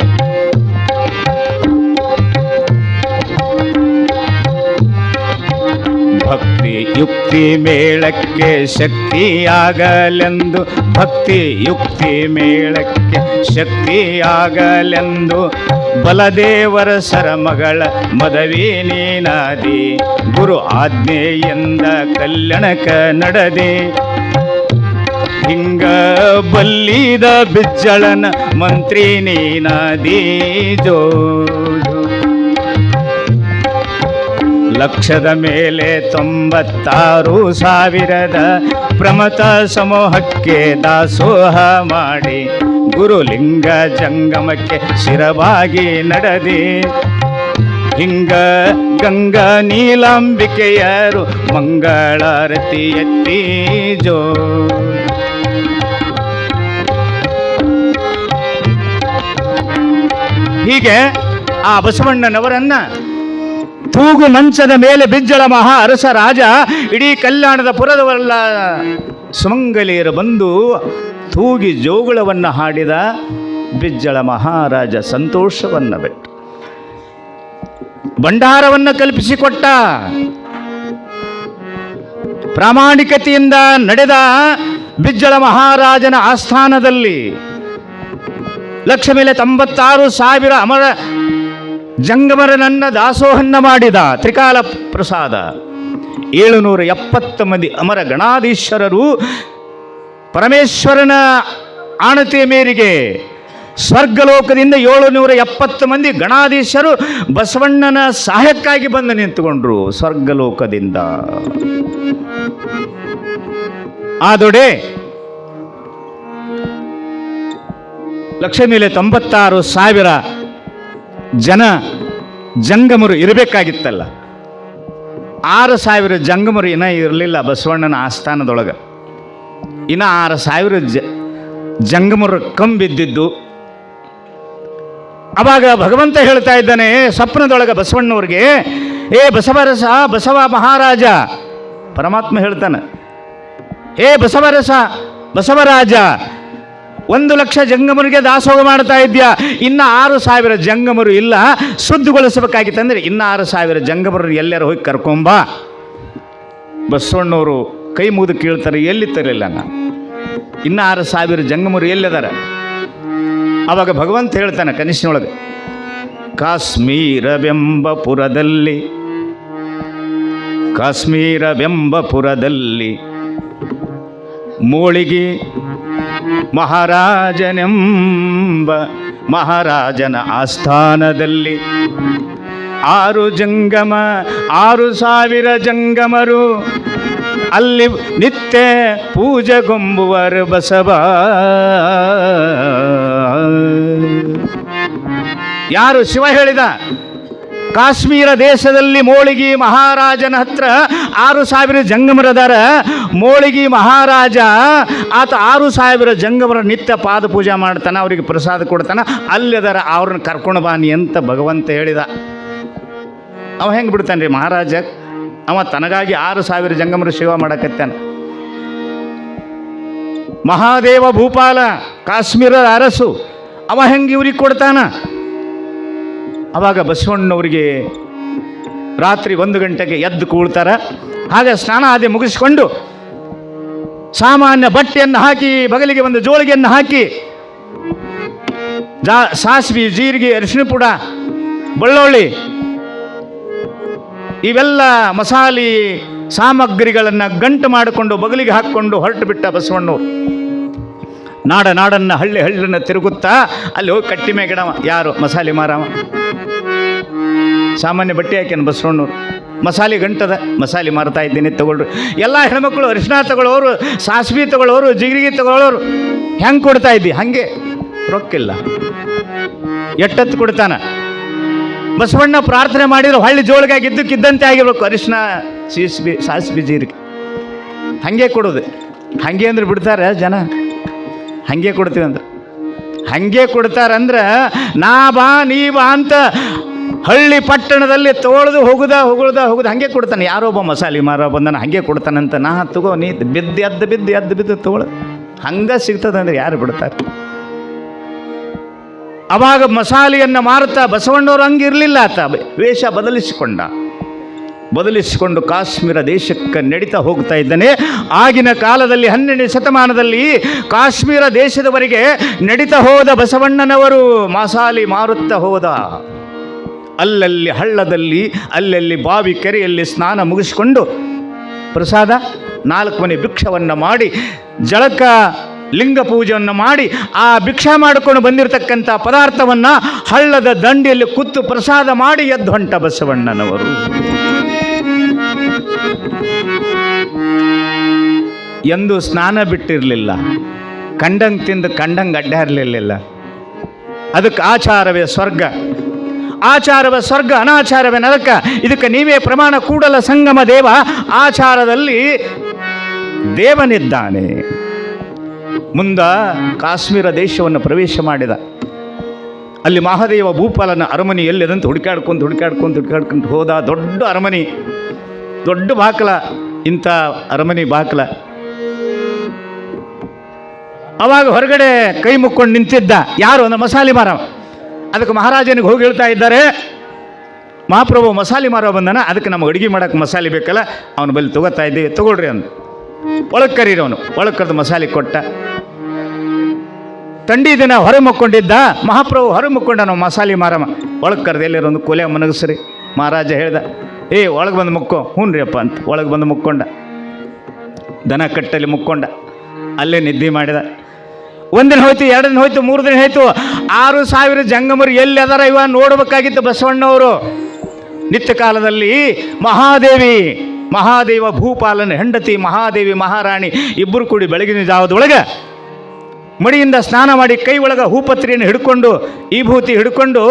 ಭಕ್ತಿ ಯುಕ್ತಿ ಮೇಳಕ್ಕೆ ಶಕ್ತಿಯಾಗಲೆಂದು, ಭಕ್ತಿ ಯುಕ್ತಿ ಮೇಳಕ್ಕೆ ಶಕ್ತಿಯಾಗಲೆಂದು, ಬಲದೇವರ ಸರಮಗಳ ಮದವಿ ನೀನಾದಿ, ಗುರು ಆಜ್ಞೆಯಿಂದ ಕಲ್ಯಾಣಕ ನಡೆದೆ. ಹಿಂಗ ಬಲ್ಲಿದ ಬಿಜ್ಜಳನ ಮಂತ್ರಿ ನೀನಾದಿ ಜೋಡು. ಲಕ್ಷದ ಮೇಲೆ 96,000 ಪ್ರಮಥ ಸಮೂಹಕ್ಕೆ ದಾಸೋಹ ಮಾಡಿ, ಗುರುಲಿಂಗ ಜಂಗಮಕ್ಕೆ ಶಿರವಾಗಿ ನಡೆದಿ. ಹಿಂಗ ಗಂಗಾ ನೀಲಾಂಬಿಕೆಯರು ಮಂಗಳಾರತಿ ಎತ್ತಿ ಜೋ. ಹೀಗೆ ಆ ಬಸವಣ್ಣನವರನ್ನ ತೂಗು ಮಂಚದ ಮೇಲೆ ಬಿಜ್ಜಳ ಮಹಾ ಅರಸ ರಾಜ ಇಡೀ ಕಲ್ಯಾಣದ ಪುರದವರೆಲ್ಲ ಸುಮಂಗಲಿಯರು ಬಂದು ತೂಗಿ ಜೋಗುಳವನ್ನು ಹಾಡಿದ ಬಿಜ್ಜಳ ಮಹಾರಾಜ ಸಂತೋಷವನ್ನು ಬಿಟ್ಟು ಭಂಡಾರವನ್ನು ಕಲ್ಪಿಸಿಕೊಟ್ಟ. ಪ್ರಾಮಾಣಿಕತೆಯಿಂದ ನಡೆದ ಬಿಜ್ಜಳ ಮಹಾರಾಜನ ಆಸ್ಥಾನದಲ್ಲಿ ಲಕ್ಷ ಮೇಲೆ 96,000 ಅಮರ ಜಂಗಮರನನ್ನ ದಾಸೋಹನ್ನ ಮಾಡಿದ. ತ್ರಿಕಾಲ ಪ್ರಸಾದ 770 ಮಂದಿ ಅಮರ ಗಣಾಧೀಶ್ವರರು ಪರಮೇಶ್ವರನ ಆಣತಿಯ ಮೇರೆಗೆ ಸ್ವರ್ಗಲೋಕದಿಂದ 770 ಮಂದಿ ಗಣಾಧೀಶರು ಬಸವಣ್ಣನ ಸಹಾಯಕ್ಕಾಗಿ ಬಂದು ನಿಂತುಕೊಂಡ್ರು ಸ್ವರ್ಗಲೋಕದಿಂದ. ಆದೊಡೆ ಲಕ್ಷ ಮೇಲೆ 96,000 ಜನ ಜಂಗಮರು ಇರಬೇಕಾಗಿತ್ತಲ್ಲ. 6,000 ಜಂಗಮರು ಇನ್ನೂ ಇರಲಿಲ್ಲ ಬಸವಣ್ಣನ ಆಸ್ಥಾನದೊಳಗೆ. ಇನ್ನು 6,000 ಜಂಗಮರು ಕಂಬಿದ್ದಿದ್ದು. ಅವಾಗ ಭಗವಂತ ಹೇಳ್ತಾ ಇದ್ದಾನೆ ಸ್ವಪ್ನದೊಳಗೆ ಬಸವಣ್ಣವ್ರಿಗೆ, ಏ ಬಸವರಸ ಬಸವ ಮಹಾರಾಜ. ಪರಮಾತ್ಮ ಹೇಳ್ತಾನೆ, ಏ ಬಸವರಸ ಬಸವರಾಜ, 1,00,000 ಜಂಗಮರಿಗೆ ದಾಸೋಹ ಮಾಡ್ತಾ ಇದ್ಯಾ, ಇನ್ನು 6,000 ಜಂಗಮರು ಇಲ್ಲ, ಶುದ್ಧಗೊಳಿಸಬೇಕಾಗಿತ್ತಂದ್ರೆ ಇನ್ನು 6,000 ಜಂಗಮರು ಎಲ್ಲರೂ ಹೋಗಿ ಕರ್ಕೊಂಬ. ಬಸವಣ್ಣವರು ಕೈ ಮುಗಿದು ಕೇಳ್ತಾರೆ, ಎಲ್ಲಿ ತರಲಿಲ್ಲ ನಾ, ಇನ್ನು 6,000 ಜಂಗಮರು ಎಲ್ಲಿದಾರ? ಆವಾಗ ಭಗವಂತ ಹೇಳ್ತಾನೆ ಕನಿಷ್ಠನೊಳಗೆ, ಕಾಶ್ಮೀರವೆಂಬಪುರದಲ್ಲಿ ಮೋಳಿಗೆ ಮಹಾರಾಜನ ಆಸ್ಥಾನದಲ್ಲಿ 6,000 ಜಂಗಮರು ಅಲ್ಲಿ ನಿತ್ಯ ಪೂಜೆಗೊಂಬುವರು ಬಸವ. ಯಾರು? ಶಿವ ಹೇಳಿದ. ಕಾಶ್ಮೀರ ದೇಶದಲ್ಲಿ ಮೋಳಿಗೆ ಮಹಾರಾಜನ ಹತ್ರ 6,000 ಜಂಗಮರದಾರ. ಮೋಳಿಗೆ ಮಹಾರಾಜ ಆತ 6,000 ಜಂಗಮರ ನಿತ್ಯ ಪಾದ ಪೂಜೆ ಮಾಡ್ತಾನೆ, ಅವರಿಗೆ ಪ್ರಸಾದ ಕೊಡ್ತಾನೆ. ಅಲ್ಲಿದಾರ, ಅವ್ರನ್ನ ಕರ್ಕೊಂಡು ಬಾನಿ ಅಂತ ಭಗವಂತ ಹೇಳಿದ. ಅವ ಹೆಂಗೆ ಬಿಡ್ತಾನೆ ರೀ ಮಹಾರಾಜ? ಅವ ತನಗಾಗಿ 6,000 ಜಂಗಮರು ಸೇವಾ ಮಾಡಕತ್ತಾನೆ. ಮಹಾದೇವ ಭೂಪಾಲ ಕಾಶ್ಮೀರದ ಅರಸು, ಅವ ಹೆಂಗೆ ಇವ್ರಿಗೆ ಕೊಡ್ತಾನ? ಅವಾಗ ಬಸವಣ್ಣವರಿಗೆ ರಾತ್ರಿ 1 ಗಂಟೆಗೆ ಎದ್ದು ಕೂಳ್ತಾರೆ. ಹಾಗೆ ಸ್ನಾನ ಆದಿ ಮುಗಿಸ್ಕೊಂಡು ಸಾಮಾನ್ಯ ಬಟ್ಟೆಯನ್ನು ಹಾಕಿ ಬಗಲಿಗೆ ಒಂದು ಜೋಳಿಗೆಯನ್ನು ಹಾಕಿ ಸಾಸಿವೆ, ಜೀರಿಗೆ, ಅರಿಶಿಣ ಪುಡ, ಬೆಳ್ಳುಳ್ಳಿ ಇವೆಲ್ಲ ಮಸಾಲೆ ಸಾಮಗ್ರಿಗಳನ್ನು ಗಂಟು ಮಾಡಿಕೊಂಡು ಬಗಲಿಗೆ ಹಾಕ್ಕೊಂಡು ಹೊರಟು ಬಿಟ್ಟ ಬಸವಣ್ಣವರು. ನಾಡನ್ನು ಹಳ್ಳಿಯನ್ನು ತಿರುಗುತ್ತಾ ಅಲ್ಲಿ ಹೋಗಿ ಕಟ್ಟಿ ಮೇಗಿಡವ. ಯಾರು? ಮಸಾಲೆ ಮಾರವ. ಸಾಮಾನ್ಯ ಬಟ್ಟೆ ಹಾಕ್ಯಾನ ಬಸವಣ್ಣವ್ರು. ಮಸಾಲೆ ಗಂಟದ, ಮಸಾಲೆ ಮಾರ್ತಾ ಇದ್ದೀನಿ ತಗೊಳ್ರಿ. ಎಲ್ಲ ಹೆಣ್ಮಕ್ಳು ಅರಿಶಿಣ ತಗೊಳ್ಳೋರು, ಸಾಸಿವೆ ತಗೊಳ್ಳೋರು, ಜೀರಿಗೆ ತಗೊಳ್ಳೋರು. ಹೆಂಗೆ ಕೊಡ್ತಾ ಇದ್ದಿ? ಹಾಗೆ ರೊಕ್ಕಿಲ್ಲ, ಎಟ್ಟತ್ತು ಕೊಡ್ತಾನ. ಬಸವಣ್ಣ ಪ್ರಾರ್ಥನೆ ಮಾಡಿದ್ರು ಹಳ್ಳಿ ಜೋಳಿಗಾಗಿ ಇದ್ದಕ್ಕಿದ್ದಂತೆ ಆಗಿರ್ಬೇಕು. ಅರಿಶಿಣ, ಸಾಸಿವೆ, ಜೀರಿಗೆ ಹಾಗೆ ಕೊಡೋದು. ಹಾಗೆ ಅಂದ್ರೆ ಬಿಡ್ತಾರೆ ಜನ. ಹಾಗೆ ಕೊಡ್ತೀವಿ ಅಂದ್ರೆ ಹಾಗೆ ಕೊಡ್ತಾರಂದ್ರೆ ನಾ ಬಾ ನೀ ಬಾ ಅಂತ ಹಳ್ಳಿ ಪಟ್ಟಣದಲ್ಲಿ ತೊಳೆದು ಹೋಗುದ ಹಾಗೆ ಕೊಡ್ತಾನೆ. ಯಾರೊಬ್ಬ ಮಸಾಲೆ ಮಾರೋ ಬಂದನ ಹಾಗೆ ಕೊಡ್ತಾನಂತ. ನಾ ತಗೋ, ನೀ ಬಿದ್ದು ತೊಗೊಳ ಹಂಗೆ ಸಿಗ್ತದಂದ್ರೆ ಯಾರು ಬಿಡ್ತಾರೆ? ಅವಾಗ ಮಸಾಲೆಯನ್ನು ಮಾರುತ್ತಾ ಬಸವಣ್ಣವ್ರು ಹಂಗಿರಲಿಲ್ಲ. ಆತ ವೇಷ ಬದಲಿಸಿಕೊಂಡ. ಬದಲಿಸಿಕೊಂಡು ಕಾಶ್ಮೀರ ದೇಶಕ್ಕೆ ನಡೀತಾ ಹೋಗ್ತಾ ಇದ್ದಾನೆ. ಆಗಿನ ಕಾಲದಲ್ಲಿ 12ನೇ ಶತಮಾನದಲ್ಲಿ ಕಾಶ್ಮೀರ ದೇಶದವರೆಗೆ ನಡೀತಾ ಹೋದ ಬಸವಣ್ಣನವರು ಮಸಾಲೆ ಮಾರುತ್ತಾ ಹೋದ. ಅಲ್ಲಲ್ಲಿ ಹಳ್ಳದಲ್ಲಿ, ಅಲ್ಲಲ್ಲಿ ಬಾವಿ ಕೆರೆಯಲ್ಲಿ ಸ್ನಾನ ಮುಗಿಸಿಕೊಂಡು ಪ್ರಸಾದ 4 ಮನೆ ಭಿಕ್ಷವನ್ನು ಮಾಡಿ, ಜಳಕ ಲಿಂಗ ಪೂಜೆಯನ್ನು ಮಾಡಿ, ಆ ಭಿಕ್ಷಾ ಮಾಡಿಕೊಂಡು ಬಂದಿರತಕ್ಕಂಥ ಪದಾರ್ಥವನ್ನು ಹಳ್ಳದ ದಂಡೆಯಲ್ಲಿ ಕುತ್ತು ಪ್ರಸಾದ ಮಾಡಿ ಎದ್ದು ಹೊಂಟ ಬಸವಣ್ಣನವರು. ಎಂದು ಸ್ನಾನ ಬಿಟ್ಟಿರಲಿಲ್ಲ, ಕಂಡಂಗೆ ತಿಂದು ಕಂಡಂಗೆ ಅಡ್ಡಾಡಲಿಲ್ಲ. ಅದಕ್ಕೆ ಆಚಾರವೇ ಸ್ವರ್ಗ, ಆಚಾರವೇ ಸ್ವರ್ಗ, ಅನಾಚಾರವೇ ನರಕ. ಇದಕ್ಕೆ ನೀವೇ ಪ್ರಮಾಣ. ಕೂಡಲ ಸಂಗಮ ದೇವ ಆಚಾರದಲ್ಲಿ ದೇವನಿದ್ದಾನೆ. ಮುಂದ ಕಾಶ್ಮೀರ ದೇಶವನ್ನು ಪ್ರವೇಶ ಮಾಡಿದ. ಅಲ್ಲಿ ಮಹಾದೇವ ಭೂಪಾಲನ ಅರಮನೆ ಎಲ್ಲಿದಂತ ಹುಡುಕಾಡ್ಕೊಂಡು ಹೋದ. ದೊಡ್ಡ ಅರಮನೆ, ದೊಡ್ಡ ಬಾಕಲ, ಇಂಥ ಅರಮನೆ ಬಾಕಲ. ಅವಾಗ ಹೊರಗಡೆ ಕೈ ಮುಕ್ಕೊಂಡು ನಿಂತಿದ್ದ ಯಾರು? ಒಂದು ಮಸಾಲೆ ಮಾರ. ಅದಕ್ಕೆ ಮಹಾರಾಜನಿಗೆ ಹೋಗಿ ಹೇಳ್ತಾ ಇದ್ದಾರೆ, ಮಹಾಪ್ರಭು ಮಸಾಲೆ ಮಾರೋ ಬಂದನ, ಅದಕ್ಕೆ ನಮಗೆ ಅಡುಗೆ ಮಾಡೋಕ್ಕೆ ಮಸಾಲೆ ಬೇಕಲ್ಲ, ಅವನ ಬಳಿ ತೊಗೋತಾ ಇದ್ದೀವಿ, ತೊಗೊಳ್ರಿ ಅಂದು. ಒಳಗೆ ಕರೀರಿ. ಅವನು ಒಳಗೆ ಕರೆದು ಮಸಾಲೆ ಕೊಟ್ಟ. ಥಂಡಿ ದಿನ ಹೊರ ಮುಕ್ಕೊಂಡಿದ್ದ ಮಹಾಪ್ರಭು, ಹೊರ ಮುಕ್ಕೊಂಡ ನಾವು ಮಸಾಲೆ ಮಾರಮ್ಮ. ಒಳಗೆ ಕರೆದು ಎಲ್ಲಿರೋ ಒಂದು ಕೊಲೆ ಮನಗಸ್ರಿ. ಮಹಾರಾಜ ಹೇಳ್ದ, ಒಳಗೆ ಬಂದು ಮುಕ್ಕೋ. ಹ್ಞೂ ರೀ ಅಪ್ಪ ಅಂತ ಒಳಗೆ ಬಂದು ಮುಕ್ಕೊಂಡ. ದನ ಕಟ್ಟಲ್ಲಿ ಮುಕ್ಕೊಂಡ, ಅಲ್ಲೇ ನಿದ್ದೆ ಮಾಡಿದ. 1 ದಿನ ಹೋಯ್ತು, 2 ದಿನ ಹೋಯ್ತು, 3 ದಿನ ಹೋಯ್ತು. 6,000 ಜಂಗಮರು ಎಲ್ಲಿ ಅದಾರ ಇವ ನೋಡಬೇಕಾಗಿತ್ತು ಬಸವಣ್ಣವರು. ನಿತ್ಯ ಕಾಲದಲ್ಲಿ ಮಹಾದೇವ ಭೂಪಾಲನ ಹೆಂಡತಿ ಮಹಾದೇವಿ ಮಹಾರಾಣಿ ಇಬ್ಬರು ಕೂಡಿ ಬೆಳಗಿನ ಜಾವದೊಳಗೆ ಮಡಿಯಿಂದ ಸ್ನಾನ ಮಾಡಿ, ಕೈ ಒಳಗೆ ಹೂಪತ್ರಿಯನ್ನು ಹಿಡ್ಕೊಂಡು, ವಿಭೂತಿ ಹಿಡ್ಕೊಂಡು,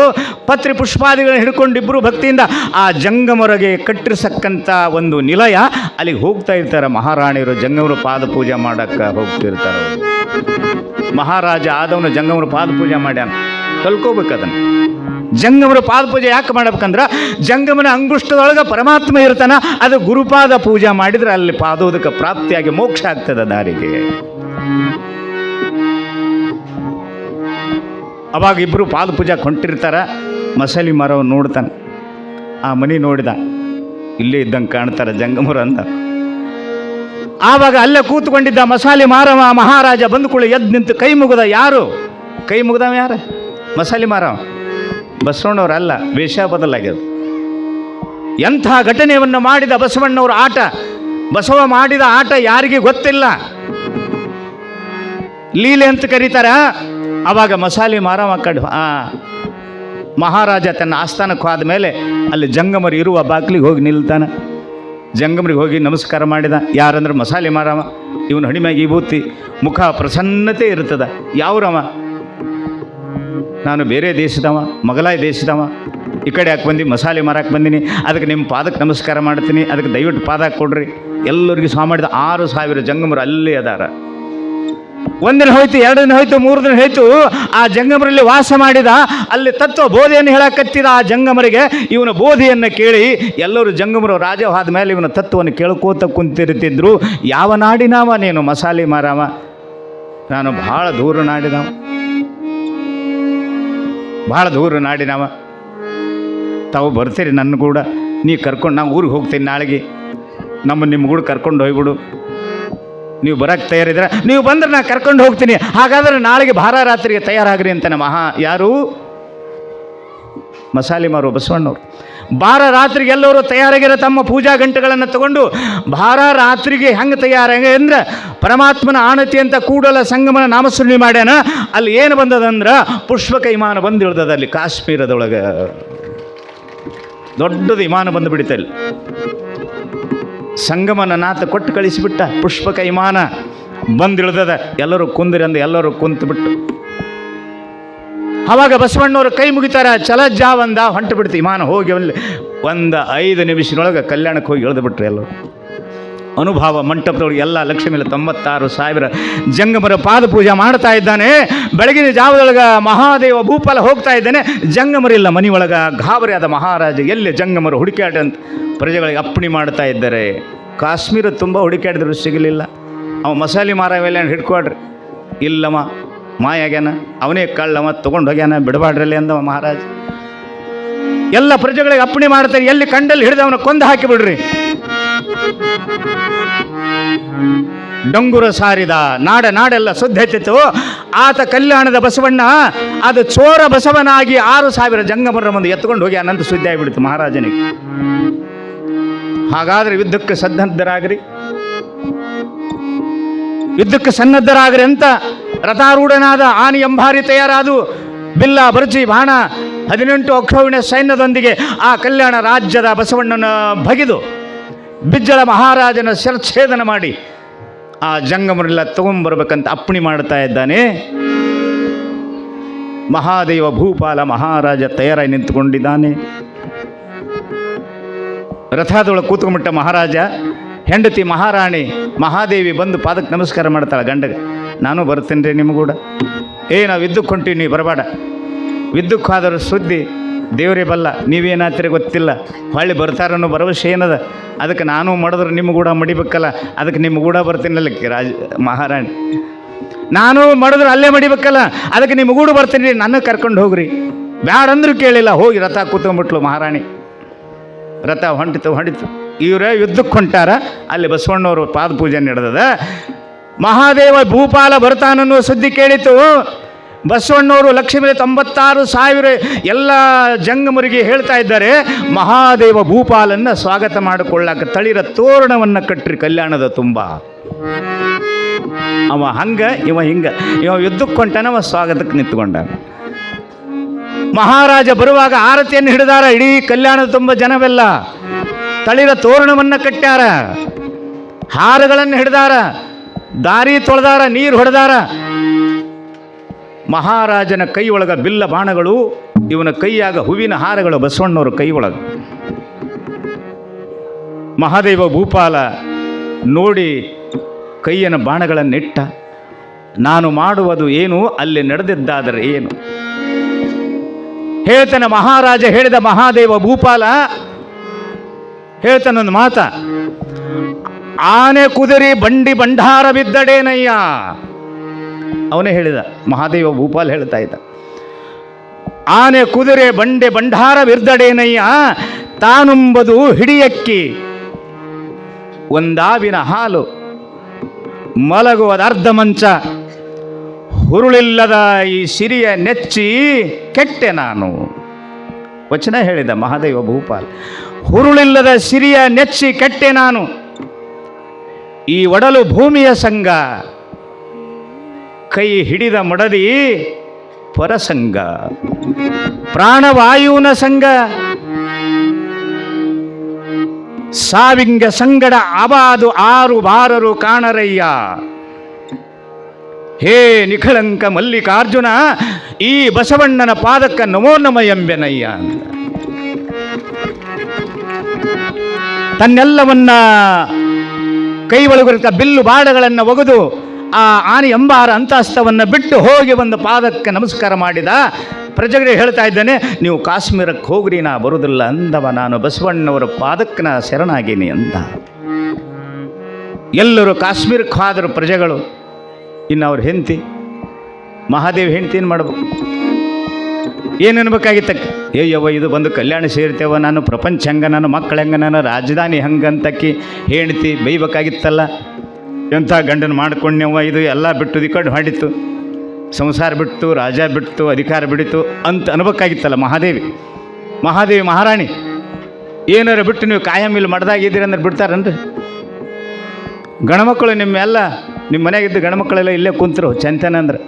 ಪತ್ರಿ ಪುಷ್ಪಾದಿಗಳನ್ನು ಹಿಡ್ಕೊಂಡು ಇಬ್ಬರು ಭಕ್ತಿಯಿಂದ ಆ ಜಂಗಮರಿಗೆ ಕಟ್ಟಿರ್ತಕ್ಕಂಥ ಒಂದು ನಿಲಯ, ಅಲ್ಲಿಗೆ ಹೋಗ್ತಾ ಇರ್ತಾರೆ ಮಹಾರಾಣಿಯರು. ಜಂಗಮರು ಪಾದ ಪೂಜೆ ಮಾಡೋಕ್ಕೆ ಹೋಗ್ತಿರ್ತಾರೆ. ಮಹಾರಾಜ ಆದವನು ಜಂಗಮರು ಪಾದ ಪೂಜೆ ಮಾಡ್ಯಾನ, ಕಲ್ಕೋಬೇಕು ಅದನ್ನು. ಜಂಗಮರ ಪಾದ ಪೂಜೆ ಯಾಕೆ ಮಾಡ್ಬೇಕಂದ್ರೆ, ಜಂಗಮನ ಅಂಗುಷ್ಟದೊಳಗೆ ಪರಮಾತ್ಮ ಇರ್ತಾನ. ಅದು ಗುರುಪಾದ ಪೂಜೆ ಮಾಡಿದರೆ ಅಲ್ಲಿ ಪಾದೋದಕ್ಕೆ ಪ್ರಾಪ್ತಿಯಾಗಿ ಮೋಕ್ಷ ಆಗ್ತದೆ ದಾರಿಗೆ. ಅವಾಗ ಇಬ್ಬರು ಪಾದ ಪೂಜೆಗೆ ಹೊಂಟಿರ್ತಾರ. ಮಸಾಲೆ ಮರವ ನೋಡ್ತಾನೆ. ಆ ಮನೆ ನೋಡಿದ, ಇಲ್ಲೇ ಇದ್ದಂಗೆ ಕಾಣ್ತಾರೆ ಜಂಗಮರು ಅಂತ. ಆವಾಗ ಅಲ್ಲೇ ಕೂತ್ಕೊಂಡಿದ್ದ ಮಸಾಲೆ ಮಾರವ ಮಹಾರಾಜ ಬಂದುಕೊಳ್ಳಿ ಎದ್ದು ನಿಂತು ಕೈ ಮುಗಿದ. ಯಾರು ಕೈ ಮುಗಿದವ? ಯಾರು? ಮಸಾಲೆ ಮಾರವ. ಬಸವಣ್ಣವ್ರಲ್ಲ, ವೇಷ ಬದಲಾಗ್ಯದ. ಎಂಥ ಘಟನೆಯನ್ನು ಮಾಡಿದ ಬಸವಣ್ಣವ್ರ ಆಟ. ಬಸವ ಮಾಡಿದ ಆಟ ಯಾರಿಗೆ ಗೊತ್ತಿಲ್ಲ, ಲೀಲೆ ಅಂತ ಕರೀತಾರ. ಆವಾಗ ಮಸಾಲೆ ಮಾರವ ಕಡೆ ಮಹಾರಾಜ ತನ್ನ ಆಸ್ಥಾನಕ್ಕೆ ಹೋದ ಮೇಲೆ ಅಲ್ಲಿ ಜಂಗಮರು ಇರುವ ಬಾಗಿಲಿಗೆ ಹೋಗಿ ನಿಲ್ತಾನೆ. ಜಂಗಮರಿಗೆ ಹೋಗಿ ನಮಸ್ಕಾರ ಮಾಡಿದ. ಯಾರಂದ್ರೆ ಮಸಾಲೆ ಮಾರವ. ಇವನು ಹಣಿಮ್ಯಾಗ ವಿಭೂತಿ, ಮುಖ ಪ್ರಸನ್ನತೆ ಇರ್ತದ. ಯಾವ್ರವ? ನಾನು ಬೇರೆ ದೇಶದವ, ಮೊಘಲಾಯ ದೇಶದವ. ಈ ಕಡೆ ಯಾಕೆ ಬಂದು ಮಸಾಲೆ ಮಾರಕ್ಕೆ ಬಂದೀನಿ. ಅದಕ್ಕೆ ನಿಮ್ಮ ಪಾದಕ್ಕೆ ನಮಸ್ಕಾರ ಮಾಡ್ತೀನಿ, ಅದಕ್ಕೆ ದಯವಿಟ್ಟು ಪಾದ ಕೊಡ್ರಿ. ಎಲ್ಲರಿಗೂ ಸಹ ಮಾಡಿದ. 6,000 ಜಂಗಮರು ಅಲ್ಲೇ ಅದಾರ. 1 ದಿನ ಹೋಯ್ತು, 2 ದಿನ ಹೋಯ್ತು, 3 ದಿನ ಹೋಯ್ತು. ಆ ಜಂಗಮರಲ್ಲಿ ವಾಸ ಮಾಡಿದ. ಅಲ್ಲಿ ತತ್ವ ಬೋಧೆಯನ್ನು ಹೇಳಕತ್ತಿದ ಆ ಜಂಗಮರಿಗೆ. ಇವನ ಬೋಧೆಯನ್ನು ಕೇಳಿ ಎಲ್ಲರೂ ಜಂಗಮರು ರಾಜ ಆದ ಮೇಲೆ ಇವನ ತತ್ವವನ್ನು ಕೇಳ್ಕೋತ ಕುಂತಿರ್ತಿದ್ರು. ಯಾವ ನಾಡಿನವ ನೀನು ಮಸಾಲೆ ಮಾರವ? ನಾನು ಭಾಳ ದೂರ ನಾಡಿನವ, ಭಾಳ ದೂರ ನಾಡಿನವ. ತಾವು ಬರ್ತೀರಿ ನನ್ನ ಕೂಡ? ನೀ ಕರ್ಕೊಂಡು, ನಾನು ಊರಿಗೆ ಹೋಗ್ತೀನಿ ನಾಳೆಗೆ, ನಿಮ್ಮ ಕೂಡ ಕರ್ಕೊಂಡು ಹೋಗ್ಬಿಡು. ನೀವು ಬರೋಕ್ಕೆ ತಯಾರಿದ್ರೆ ನೀವು ಬಂದ್ರೆ ನಾನು ಕರ್ಕೊಂಡು ಹೋಗ್ತೀನಿ. ಹಾಗಾದರೆ ನಾಳೆಗೆ ಭಾರ ರಾತ್ರಿಗೆ ತಯಾರಾಗ್ರಿ ಅಂತಾನೆ ಯಾರು? ಮಸಾಲೆ ಮಾರುವ ಬಸವಣ್ಣವ್ರು. ಭಾರ ರಾತ್ರಿಗೆ ಎಲ್ಲರೂ ತಯಾರಾಗಿರೋ ತಮ್ಮ ಪೂಜಾ ಗಂಟೆಗಳನ್ನು ತಗೊಂಡು ಭಾರ ರಾತ್ರಿಗೆ ಹೆಂಗೆ ತಯಾರಾಗ ಅಂದ್ರೆ ಪರಮಾತ್ಮನ ಆಣತಿ ಅಂತ ಕೂಡಲ ಸಂಗಮನ ನಾಮಸ್ಮರಣೆ ಮಾಡ್ಯಾನ. ಅಲ್ಲಿ ಏನು ಬಂದದಂದ್ರೆ ಪುಷ್ಪಕ ವಿಮಾನ ಬಂದು ಇಳ್ದದ. ಅಲ್ಲಿ ಕಾಶ್ಮೀರದೊಳಗೆ ದೊಡ್ಡದು ವಿಮಾನ ಬಂದು ಬಿಡಿತಲ್ಲಿ. ಸಂಗಮನ ನಾಥ ಕೊಟ್ಟು ಕಳಿಸಿಬಿಟ್ಟ. ಪುಷ್ಪಕ ವಿಮಾನ ಬಂದಿಳ್ದದ. ಎಲ್ಲರೂ ಕುಂದಿರಿ ಅಂದು ಎಲ್ಲರೂ ಕುಂತು ಬಿಟ್ಟು ಆವಾಗ ಬಸವಣ್ಣವರು ಕೈ ಮುಗಿತಾರ. ಚಲಜ್ಜಾವಂದ ಹೊಂಟು ಬಿಡ್ತು ವಿಮಾನ. ಹೋಗಿ ಅಲ್ಲಿ 5 ನಿಮಿಷದೊಳಗೆ ಕಲ್ಯಾಣಕ್ಕೆ ಹೋಗಿ ಇಳಿದು ಬಿಟ್ರು ಎಲ್ಲರೂ. ಅನುಭವ ಮಂಟಪದೊಳಗೆ ಎಲ್ಲ ಲಕ್ಷ್ಮೀ 96,000 ಜಂಗಮರ ಪಾದ ಪೂಜೆ ಮಾಡ್ತಾ ಇದ್ದಾನೆ. ಬೆಳಗಿನ ಜಾವದೊಳಗೆ ಮಹಾದೇವ ಭೂಪಾಲ ಹೋಗ್ತಾ ಇದ್ದಾನೆ. ಜಂಗಮರಿಲ್ಲ ಮನೆಯೊಳಗೆ. ಗಾಬರಿ ಆದ ಮಹಾರಾಜ. ಎಲ್ಲಿ ಜಂಗಮರು ಹುಡುಕಾಟ ಅಂತ ಪ್ರಜೆಗಳಿಗೆ ಅಪ್ಪಣೆ ಮಾಡ್ತಾ ಇದ್ದಾರೆ. ಕಾಶ್ಮೀರ ತುಂಬ ಹುಡುಕಾಡಿದ್ರು, ಸಿಗಲಿಲ್ಲ. ಅವ ಮಸಾಲೆ ಮಾರವೆಲ್ಲ ಹಿಡ್ಕೊಡ್ರಿ. ಇಲ್ಲಮ್ಮ, ಮಾಯಾಗ್ಯಾನ, ಅವನೇ ಕಳ್ಳವ, ತೊಗೊಂಡು ಹೋಗ್ಯಾನ, ಬಿಡಬಾಡ್ರಲ್ಲಿ ಅಂದವ ಮಹಾರಾಜ. ಎಲ್ಲ ಪ್ರಜೆಗಳಿಗೆ ಅಪ್ಪಣೆ ಮಾಡ್ತಾರೆ, ಎಲ್ಲಿ ಕಂಡಲ್ಲಿ ಹಿಡಿದು ಅವನ ಕೊಂದು ಹಾಕಿಬಿಡ್ರಿ. ಡಂಗುರ ಸಾರಿದ, ನಾಡೆಲ್ಲ ಸುದ್ದೆತ್ತಿತ್ತು. ಆತ ಕಲ್ಯಾಣದ ಬಸವಣ್ಣ ಅದು ಚೋರ ಬಸವನಾಗಿ 6,000 ಜಂಗಮರ ಮುಂದೆ ಎತ್ಕೊಂಡು ಹೋಗಿ ಅನಂತ ಸುದ್ದಿ ಆಗಿಬಿಡ್ತು ಮಹಾರಾಜನಿಗೆ. ಹಾಗಾದ್ರೆ ಯುದ್ಧಕ್ಕೆ ಸನ್ನದ್ಧರಾಗ್ರಿ, ಯುದ್ಧಕ್ಕೆ ಸನ್ನದ್ಧರಾಗ್ರಿ ಅಂತ ರಥಾರೂಢನಾದ ಆನೆ ಎಂಬಾರಿ ತಯಾರಾದು, ಬಿಲ್ಲ ಬರ್ಜಿ ಬಾಣ 18 ಅಕ್ಷೋಹಿಣ ಸೈನ್ಯದೊಂದಿಗೆ ಆ ಕಲ್ಯಾಣ ರಾಜ್ಯದ ಬಸವಣ್ಣನ ಬಗೆದು ಬಿಜ್ಜಳ ಮಹಾರಾಜನ ಶಿರಚ್ಛೇದನ ಮಾಡಿ ಆ ಜಂಗಮರೆಲ್ಲ ತಗೊಂಡ್ಬರ್ಬೇಕಂತ ಅಪ್ಪಣೆ ಮಾಡ್ತಾ ಇದ್ದಾನೆ. ಮಹಾದೇವ ಭೂಪಾಲ ಮಹಾರಾಜ ತಯಾರಾಗಿ ನಿಂತುಕೊಂಡಿದ್ದಾನೆ. ರಥದೊಳಗೆ ಕೂತ್ಕೊಂಡ್ಬಿಟ್ಟ ಮಹಾರಾಜ. ಹೆಂಡತಿ ಮಹಾರಾಣಿ ಮಹಾದೇವಿ ಬಂದು ಪಾದಕ್ಕೆ ನಮಸ್ಕಾರ ಮಾಡ್ತಾಳೆ ಗಂಡಗೆ. ನಾನು ಬರ್ತೀನಿ ರೀ ನಿಮಗೂಡ. ನಾವು ಯುದ್ಧಕ್ಕೆ ಹೊಂಟೀನಿ, ಬರಬೇಡ. ಯುದ್ಧಕ್ಕೆ ಹೋದರೂ ಸುದ್ದಿ ದೇವರೇ ಬಲ್ಲ, ನೀವೇನಾಗ್ತೀರಿ ಗೊತ್ತಿಲ್ಲ, ಹೊಳ್ಳಿ ಬರ್ತಾರನ್ನೋ ಭರವಸೆ ಏನದ. ಅದಕ್ಕೆ ನಾನು ಮಾಡಿದ್ರೆ ನಿಮಗೂಡ ಮಡಿಬೇಕಲ್ಲ, ಅದಕ್ಕೆ ನಿಮಗೂಡ ಬರ್ತೀನಲ್ಲ ಮಹಾರಾಣಿ. ನಾನು ಮಾಡಿದ್ರೆ ಅಲ್ಲೇ ಮಡಿಬೇಕಲ್ಲ, ಅದಕ್ಕೆ ನಿಮಗೂಡ ಬರ್ತೀನಿ, ನನ್ನ ಕರ್ಕೊಂಡು ಹೋಗ್ರಿ. ಬ್ಯಾಡಂದ್ರೂ ಕೇಳಿಲ್ಲ, ಹೋಗಿ ರಥ ಕೂತ್ಕೊಂಡ್ಬಿಟ್ಲು ಮಹಾರಾಣಿ. ರಥ ಹೊಂಟಿತು. ಇವರೇ ಯುದ್ಧಕ್ಕೆ ಹೊಂಟಾರ. ಅಲ್ಲಿ ಬಸವಣ್ಣವರು ಪಾದ ಪೂಜೆ ನಡೆದದ. ಮಹಾದೇವ ಭೂಪಾಲ ಬರ್ತಾನನ್ನೋ ಸುದ್ದಿ ಕೇಳಿತು. ಬಸವಣ್ಣವರು 1,96,000 ಎಲ್ಲ ಜಂಗಮರಿಗೆ ಹೇಳ್ತಾ ಇದ್ದಾರೆ, ಮಹಾದೇವ ಭೂಪಾಲನ್ನ ಸ್ವಾಗತ ಮಾಡಿಕೊಳ್ಳಕ್ಕೆ ತಳಿರ ತೋರಣವನ್ನು ಕಟ್ಟ್ರಿ ಕಲ್ಯಾಣದ ತುಂಬ. ಅವ ಹಂಗ ಇವ ಹಿಂಗ, ಇವ ಯುದ್ಧಕ್ಕೆ ಕೊಂಟಾನ, ಅವ ಸ್ವಾಗತಕ್ಕೆ ನಿಂತ್ಕೊಂಡ. ಮಹಾರಾಜ ಬರುವಾಗ ಆರತಿಯನ್ನು ಹಿಡಿದಾರ. ಇಡೀ ಕಲ್ಯಾಣದ ತುಂಬ ಜನವೆಲ್ಲ ತಳಿರ ತೋರಣವನ್ನು ಕಟ್ಟ್ಯಾರ, ಹಾರಗಳನ್ನು ಹಿಡಿದಾರ, ದಾರಿ ತೊಳೆದಾರ, ನೀರು ಹೊಡೆದಾರ. ಮಹಾರಾಜನ ಕೈ ಒಳಗ ಬಿಲ್ಲ ಬಾಣಗಳು, ಇವನ ಕೈಯಾಗ ಹೂವಿನ ಹಾರಗಳು ಬಸವಣ್ಣವ್ರ ಕೈ ಒಳಗೆ. ಮಹಾದೇವ ಭೂಪಾಲ ನೋಡಿ ಕೈಯನ ಬಾಣಗಳನ್ನಿಟ್ಟ. ನಾನು ಮಾಡುವುದು ಏನು, ಅಲ್ಲಿ ನಡೆದಿದ್ದಾದರೆ ಏನು ಹೇಳ್ತಾನೆ ಮಹಾರಾಜ. ಹೇಳಿದ ಮಹಾದೇವ ಭೂಪಾಲ ಹೇಳ್ತಾನೊಂದು ಮಾತ, ಆನೆ ಕುದುರೆ ಬಂಡಿ ಭಂಡಾರ ಬಿದ್ದಡೇನಯ್ಯ. ಅವನೇ ಹೇಳಿದ, ಮಹಾದೇವ ಭೂಪಾಲ್ ಹೇಳ್ತಾ ಇದ್ದ, ಆನೆ ಕುದುರೆ ಬಂಡೆ ಭಂಡಾರ ಬಿರ್ದಡೇನಯ್ಯ, ತಾನುಂಬದು ಹಿಡಿಯಕ್ಕಿ ಒಂದಾವಿನ ಹಾಲು, ಮಲಗುವುದು ಅರ್ಧ ಮಂಚ, ಹುರುಳಿಲ್ಲದ ಈ ಸಿರಿಯ ನೆಚ್ಚಿ ಕೆಟ್ಟೆ ನಾನು. ವಚನ ಹೇಳಿದ ಮಹಾದೇವ ಭೂಪಾಲ್. ಹುರುಳಿಲ್ಲದ ಸಿರಿಯ ನೆಚ್ಚಿ ಕೆಟ್ಟೆ ನಾನು, ಈ ಒಡಲು ಭೂಮಿಯ ಸಂಗ, ಕೈ ಹಿಡಿದ ಮಡದಿ ಪರಸಂಗ, ಪ್ರಾಣವಾಯುವಿನ ಸಂಗ, ಸಾವಿಂಗ ಸಂಗಡ ಅಬಾದು 6 ಬಾರರು ಕಾಣರಯ್ಯ. ಹೇ ನಿಖಳಂಕ ಮಲ್ಲಿಕಾರ್ಜುನ, ಈ ಬಸವಣ್ಣನ ಪಾದಕ್ಕ ನಮೋ ನಮ ಎಂಬೆನಯ್ಯ. ತನ್ನೆಲ್ಲವನ್ನ ಕೈ ಒಳಗಿರುತ್ತ ಬಿಲ್ಲು ಬಾಣಗಳನ್ನು ಒಗೆದು ಆ ಆನೆ ಎಂಬಾರ ಅಂತಸ್ತವನ್ನು ಬಿಟ್ಟು ಹೋಗಿ ಬಂದ ಪಾದಕ್ಕೆ ನಮಸ್ಕಾರ ಮಾಡಿದ. ಪ್ರಜೆಗಳಿಗೆ ಹೇಳ್ತಾ ಇದ್ದಾನೆ, ನೀವು ಕಾಶ್ಮೀರಕ್ಕೆ ಹೋಗ್ರಿ, ನಾ ಬರುವುದಿಲ್ಲ ಅಂದವ. ನಾನು ಬಸವಣ್ಣವರ ಪಾದಕ್ಕೆ ನಾ ಶರಣಾಗೀನಿ ಅಂದ. ಎಲ್ಲರೂ ಕಾಶ್ಮೀರಕ್ಕೆ ಹೋದರು ಪ್ರಜೆಗಳು. ಇನ್ನು ಅವ್ರ ಹೆಂಡತಿ ಮಹಾದೇವ್ ಹೆಂಡತಿ ಏನು ಮಾಡ್ಬೇಕು, ಏನು ಅನ್ಬೇಕಾಗಿತ್ತಕ್ಕೆ? ಯವ್ವ ಇದು ಬಂದು ಕಲ್ಯಾಣ ಸೇರ್ತೇವ, ನಾನು ಪ್ರಪಂಚ ಹಂಗ, ನಾನು ಮಕ್ಕಳು ಹೆಂಗ, ನಾನು ರಾಜಧಾನಿ ಹಂಗಂತಕ್ಕಿ ಹೆಂಡತಿ ಬೈಬೇಕಾಗಿತ್ತಲ್ಲ. ಎಂಥ ಗಂಡನ ಮಾಡ್ಕೊಂಡ್ಯವ, ಇದು ಎಲ್ಲ ಬಿಟ್ಟು ಈ ಕಡೆ ಮಾಡಿತ್ತು, ಸಂಸಾರ ಬಿಟ್ಟು, ರಾಜ ಬಿಟ್ಟು, ಅಧಿಕಾರ ಬಿಡಿತು ಅಂತ ಅನ್ಬೇಕಾಗಿತ್ತಲ್ಲ ಮಹಾದೇವಿ ಮಹಾರಾಣಿ. ಏನಾರು ಬಿಟ್ಟು ನೀವು ಕಾಯಂ ಇಲ್ಲಿ ಮಡ್ದಾಗಿದ್ದೀರಿ ಅಂದ್ರೆ ಬಿಡ್ತಾರನ್ರಿ? ಗಣಮಕ್ಕಳು ನಿಮ್ಮ ಮನೆಯಾಗಿದ್ದು ಗಣಮಕ್ಕಳೆಲ್ಲ ಇಲ್ಲೇ ಕುಂತರು ಚಂತನ ಅಂದ್ರೆ.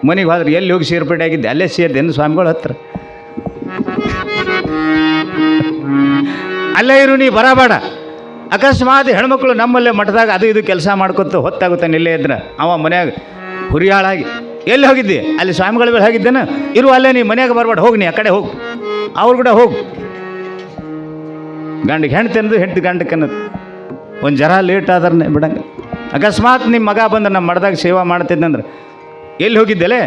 ಮನೆಗೆ ಹೋದ್ರೆ ಎಲ್ಲಿ ಹೋಗಿ ಸೇರ್ಪಡೆ ಆಗಿದ್ದೆ, ಅಲ್ಲೇ ಸೇರಿದೆ ಸ್ವಾಮಿಗಳ ಹತ್ರ. ಅಲ್ಲೇ ಇರು, ನೀ ಬರಬೇಡ. ಅಕಸ್ಮಾತ್ ಹೆಣ್ಮಕ್ಳು ನಮ್ಮಲ್ಲೇ ಮಠದಾಗ ಅದು ಇದು ಕೆಲಸ ಮಾಡ್ಕೊತ ಹೊತ್ತಾಗುತ್ತಾನೆ ಇಲ್ಲೇ ಇದ್ರೆ, ಅವ ಮನ್ಯಾಗ ಹುರಿಯಾಳಾಗಿ ಎಲ್ಲಿ ಹೋಗಿದ್ದಿ? ಅಲ್ಲಿ ಸ್ವಾಮಿಗಳ ಮೇಲೆ ಹೋಗಿದ್ದೇನೆ, ಇರು ಅಲ್ಲೇ, ನೀ ಮನ್ಯಾಗ ಬರಬೇಡ, ಹೋಗಿ ನೀ ಆ ಕಡೆ ಹೋಗು, ಅವ್ರು ಕೂಡ ಹೋಗು. ಗಂಡಿಗೆ ಹೆಣ್ತಿ ಅನ್ನೋದು, ಹೆಂಡತಿ ಗಂಡಕ್ಕೆ ಅನ್ನೋದು. ಒಂದು ಜರ ಲೇಟ್ ಆದ್ರೆ ಬಿಡಂಗೆ. ಅಕಸ್ಮಾತ್ ನಿಮ್ಮ ಮಗ ಬಂದು ನಮ್ಮ ಮಠದಾಗ ಸೇವಾ ಮಾಡ್ತಿದ್ದಂದ್ರೆ, ಎಲ್ಲಿ ಹೋಗಿದ್ದೆಲೆ?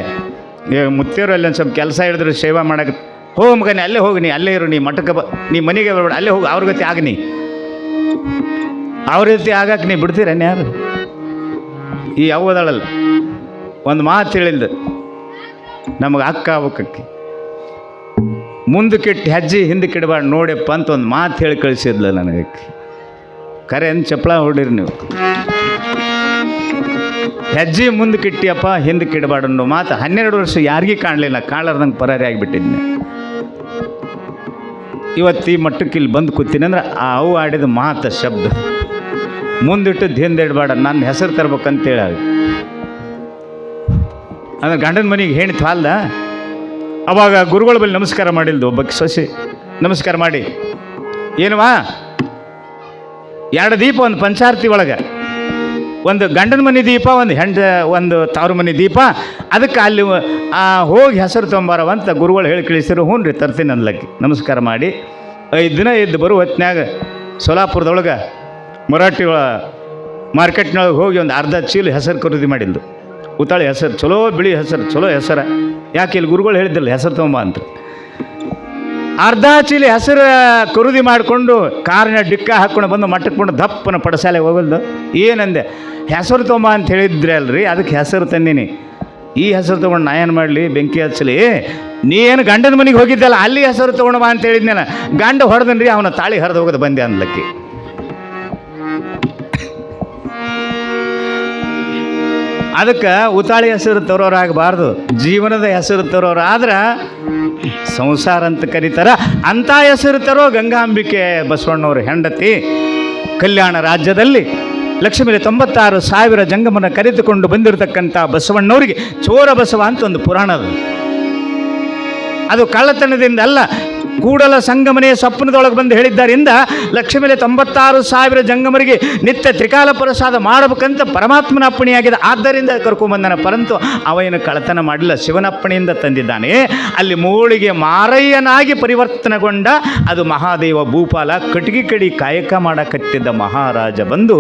ಮುತ್ತೇರು ಅಲ್ಲಿ ಒಂದು ಸ್ವಲ್ಪ ಕೆಲಸ ಹಿಡಿದ್ರೆ ಸೇವಾ ಮಾಡಕ್ಕೆ ಹೋಗು ಮಗನೇ, ಅಲ್ಲೇ ಹೋಗಿ, ನೀ ಅಲ್ಲೇ ಇರು, ನೀ ಮಠಕ್ಕೆ ನೀ ಮನೆಗೆ ಬರಬೇಡ, ಅಲ್ಲೇ ಹೋಗಿ, ಅವ್ರ ಗತಿ ಆಗನಿ. ಅವ್ರ ರೀತಿ ಆಗಕ್ಕೆ ನೀ ಬಿಡ್ತೀರೇನು ಯಾರು? ಈ ಅವ್ವದಳಲ್ಲ ಒಂದು ಮಾತು ಹೇಳಿಲ್ದು, ನಮಗೆ ಅಕ್ಕ ಆಗ್ಬೇಕಕ್ಕೆ. ಮುಂದಕ್ಕಿಟ್ಟು ಹೆಜ್ಜೆ ಹಿಂದಕ್ಕೆ ಇಡಬಾರ್ದು ನೋಡ್ಯಪ್ಪ ಅಂತ ಒಂದು ಮಾತು ಹೇಳಿ ಕಳಿಸಿದ್ಲ ನನಗೆ. ಕರೆ ಅಂತ ಚಪ್ಪಳ ಹೊಡಿರಿ ನೀವು. ಹೆಜ್ಜೆ ಮುಂದಕ್ಕಿಟ್ಟಿಯಪ್ಪ ಹಿಂದಕ್ಕೆ ಇಡಬಾರ್ದು ಅನ್ನೋ ಮಾತು 12 ವರ್ಷ ಯಾರಿಗೂ ಕಾಣಲಿಲ್ಲ, ಕಾಣಲಾರ್ದಂಗೆ ಪರಾರಿ ಆಗಿಬಿಟ್ಟಿದ್ನೆ. ಇವತ್ತು ಈ ಮಟ್ಟಕ್ಕೆ ಇಲ್ಲಿ ಬಂದು ಕೂತೀನಿ ಅಂದ್ರೆ ಆ ಅವು ಆಡಿದ ಮಾತು ಶಬ್ದ ಮುಂದಿಟ್ಟದ್ದು ಹಿಂದೆ ಇಡಬೇಡ, ನನ್ನ ಹೆಸರು ತರ್ಬೇಕಂತೇಳಿ ಅಂದ್ರೆ ಗಂಡನ ಮನೆಗೆ ಹೆಣ್ತು ಅಲ್ಲ. ಅವಾಗ ಗುರುಗಳ ಬಳಿ ನಮಸ್ಕಾರ ಮಾಡಿಲ್ದು ಒಬ್ಬಕ್ಕೆ ಸೊಸೆ ನಮಸ್ಕಾರ ಮಾಡಿ, ಏನವಾ 2 ದೀಪ, ಒಂದು ಪಂಚಾರತಿ ಒಳಗೆ ಒಂದು ಗಂಡನ ಮನೆ ದೀಪ, ಒಂದು ತವ್ರ ಮನೆ ದೀಪ, ಅದಕ್ಕೆ ಅಲ್ಲಿ ಹೋಗಿ ಹೆಸರು ತೊಂಬಾರವಂತ ಗುರುಗಳು ಹೇಳಿ ಕಳಿಸಿರು. ಹ್ಞೂ ರೀ ತರ್ತೀನಿ ಅನ್ಲಕ್ಕಿ. ನಮಸ್ಕಾರ ಮಾಡಿ 5 ದಿನ ಇದ್ದು ಬರೋ ಹೊತ್ನ್ಯಾಗ ಸೋಲಾಪುರದೊಳಗೆ ಮರಾಠಿ ಮಾರ್ಕೆಟ್ನೊಳಗೆ ಹೋಗಿ ಒಂದು ಅರ್ಧ ಚೀಲ ಹೆಸರು ಖರೀದಿ ಮಾಡಿದ್ದು. ಉತ್ತಾಳಿ ಹೆಸರು, ಚಲೋ ಬಿಳಿ ಹೆಸರು, ಚಲೋ ಹೆಸರು. ಯಾಕೆ ಇಲ್ಲಿ ಗುರುಗಳು ಹೇಳಿದ್ದಿಲ್ಲ ಹೆಸರು ತೊಗೊಂಬ ಅಂತ. ಅರ್ಧ ಚೀಲ ಹೆಸರು ಖರೀದಿ ಮಾಡಿಕೊಂಡು ಕಾರಿನ ಡಿಕ್ಕ ಹಾಕ್ಕೊಂಡು ಬಂದು ಮಟ್ಟಕ್ಕೆ ಬಂದು ದಪ್ಪನ ಪಡಸಾಲೆಗೆ ಹೋಗಲ್ದು. ಏನಂದೆ, ಹೆಸರು ತೊಗೊಂಬ ಅಂತ ಹೇಳಿದ್ರಿ ಅಲ್ರಿ, ಅದಕ್ಕೆ ಹೆಸರು ತಂದೀನಿ. ಈ ಹೆಸರು ತೊಗೊಂಡು ನಾ ಏನು ಮಾಡಲಿ, ಬೆಂಕಿ ಹಚ್ಚಲಿ. ನೀ ಏನು ಗಂಡನ ಮನೆಗೆ ಹೋಗಿದ್ದಲ್ಲ, ಅಲ್ಲಿ ಹೆಸರು ತೊಗೊಂಡು ಬಾ ಅಂತ ಹೇಳಿದ್ನಲ್ಲ. ಗಂಡ ಹೊಡೆದನ್ರಿ, ಅವನ ತಾಳಿ ಹರಿದು ಹೋಗೋದು ಬಂದೆ ಅಂದ್ಲಕ್ಕಿ. ಅದಕ್ಕೆ ಉತಾಳಿ ಹೆಸರು ತರೋರಾಗಬಾರ್ದು, ಜೀವನದ ಹೆಸರು ತರೋರಾದ್ರೆ ಸಂಸಾರ ಅಂತ ಕರೀತಾರ. ಅಂಥ ಹೆಸರು ತರೋ ಗಂಗಾಂಬಿಕೆ ಬಸವಣ್ಣವ್ರ ಹೆಂಡತಿ ಕಲ್ಯಾಣ ರಾಜ್ಯದಲ್ಲಿ ಲಕ್ಷ್ಮೀಲಿ 96,000 ಜಂಗಮನ ಕರೆದುಕೊಂಡು ಬಂದಿರತಕ್ಕಂಥ ಬಸವಣ್ಣವರಿಗೆ ಚೋರ ಬಸವ ಅಂತ ಒಂದು ಪುರಾಣ ಅದು ಕಳ್ಳತನದಿಂದ ಅಲ್ಲ, ಕೂಡಲ ಸಂಗಮನೆಯ ಸ್ವಪ್ನದೊಳಗೆ ಬಂದು ಹೇಳಿದ್ದರಿಂದ ಲಕ್ಷ್ಮೀಲಿ 96,000 ಜಂಗಮರಿಗೆ ನಿತ್ಯ ತ್ರಿಕಾಲ ಪ್ರಸಾದ ಮಾಡಬೇಕಂತ ಪರಮಾತ್ಮನ ಅಪ್ಪಣೆಯಾಗಿದೆ. ಆದ್ದರಿಂದ ಕರ್ಕೊಂಬಂದನ. ಪರಂತು ಅವೇನು ಕಳ್ಳತನ ಮಾಡಿಲ್ಲ, ಶಿವನಪ್ಪಣೆಯಿಂದ ತಂದಿದ್ದಾನೆ. ಅಲ್ಲಿ ಮೂಳಿಗೆ ಮಾರಯ್ಯನಾಗಿ ಪರಿವರ್ತನೆಗೊಂಡ ಅದು ಮಹಾದೇವ ಭೂಪಾಲ. ಕಟ್ಟಿಗೆ ಕಡಿ ಕಾಯಕ ಮಾಡಕತ್ತಿದ್ದ ಮಹಾರಾಜ ಬಂದು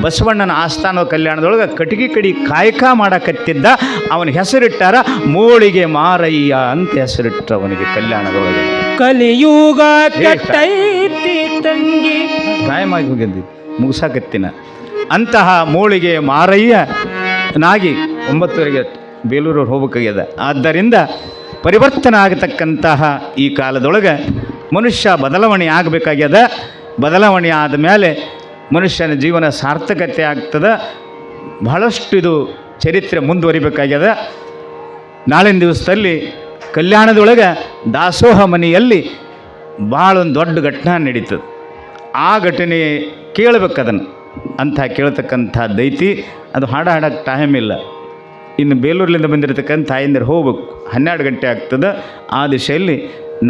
ಬಸವಣ್ಣನ ಆಸ್ಥಾನದ ಕಲ್ಯಾಣದೊಳಗೆ ಕಟ್ಟಿಗೆ ಕಡಿ ಕಾಯಕ ಮಾಡಕತ್ತಿದ್ದ. ಅವನ ಹೆಸರಿಟ್ಟಾರ ಮೂಳಿಗೆ ಮಾರಯ್ಯ ಅಂತ ಹೆಸರಿಟ್ಟ ಅವನಿಗೆ ಕಲ್ಯಾಣದೊಳಗೆ. ಕಲಿಯುಗ ಕೆಟ್ಟೈತಿ ತಂಗಿ, ಟೈಮ್ ಆಗಿ ಹೋಗಿದ್ದಿ ಮುಗಿಸಾಕತ್ತಿನ. ಅಂತಹ ಮೂಳಿಗೆ ಮಾರಯ್ಯನಾಗಿ 9ವರೆಗೆ ಬೇಲೂರವ್ರು ಹೋಗ್ಬೇಕಾಗ್ಯದ. ಆದ್ದರಿಂದ ಪರಿವರ್ತನೆ ಆಗತಕ್ಕಂತಹ ಈ ಕಾಲದೊಳಗೆ ಮನುಷ್ಯ ಬದಲಾವಣೆ ಆಗಬೇಕಾಗ್ಯದ. ಬದಲಾವಣೆ ಆದ ಮೇಲೆ ಮನುಷ್ಯನ ಜೀವನ ಸಾರ್ಥಕತೆ ಆಗ್ತದೆ. ಬಹಳಷ್ಟು ಇದು ಚರಿತ್ರೆ ಮುಂದುವರಿಬೇಕಾಗ್ಯದ. ನಾಳಿನ ದಿವಸದಲ್ಲಿ ಕಲ್ಯಾಣದೊಳಗೆ ದಾಸೋಹ ಮನೆಯಲ್ಲಿ ಭಾಳ ಒಂದು ದೊಡ್ಡ ಘಟನೆ ನಡೀತದೆ. ಆ ಘಟನೆ ಕೇಳಬೇಕದನ್ನು ಅಂತ ಕೇಳ್ತಕ್ಕಂಥ ದೈತಿ. ಅದು ಹಾಡಕ್ಕೆ ಟೈಮ್ ಇಲ್ಲ. ಇನ್ನು ಬೇಲೂರಿನಿಂದ ಬಂದಿರತಕ್ಕಂಥ ತಾಯಿಂದರು ಹೋಗ್ಬೇಕು, 12 ಗಂಟೆ ಆಗ್ತದೆ. ಆ ದಿಶೆಯಲ್ಲಿ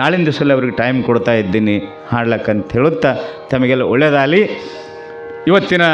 ನಾಳಿನ ದಿವಸದಲ್ಲಿ ಅವ್ರಿಗೆ ಟೈಮ್ ಕೊಡ್ತಾ ಇದ್ದೀನಿ ಹಾಡ್ಲಕ್ಕಂತ ಹೇಳುತ್ತಾ ತಮಗೆಲ್ಲ ಒಳ್ಳೆಯದಾಗಲಿ. ಇವತ್ತಿನ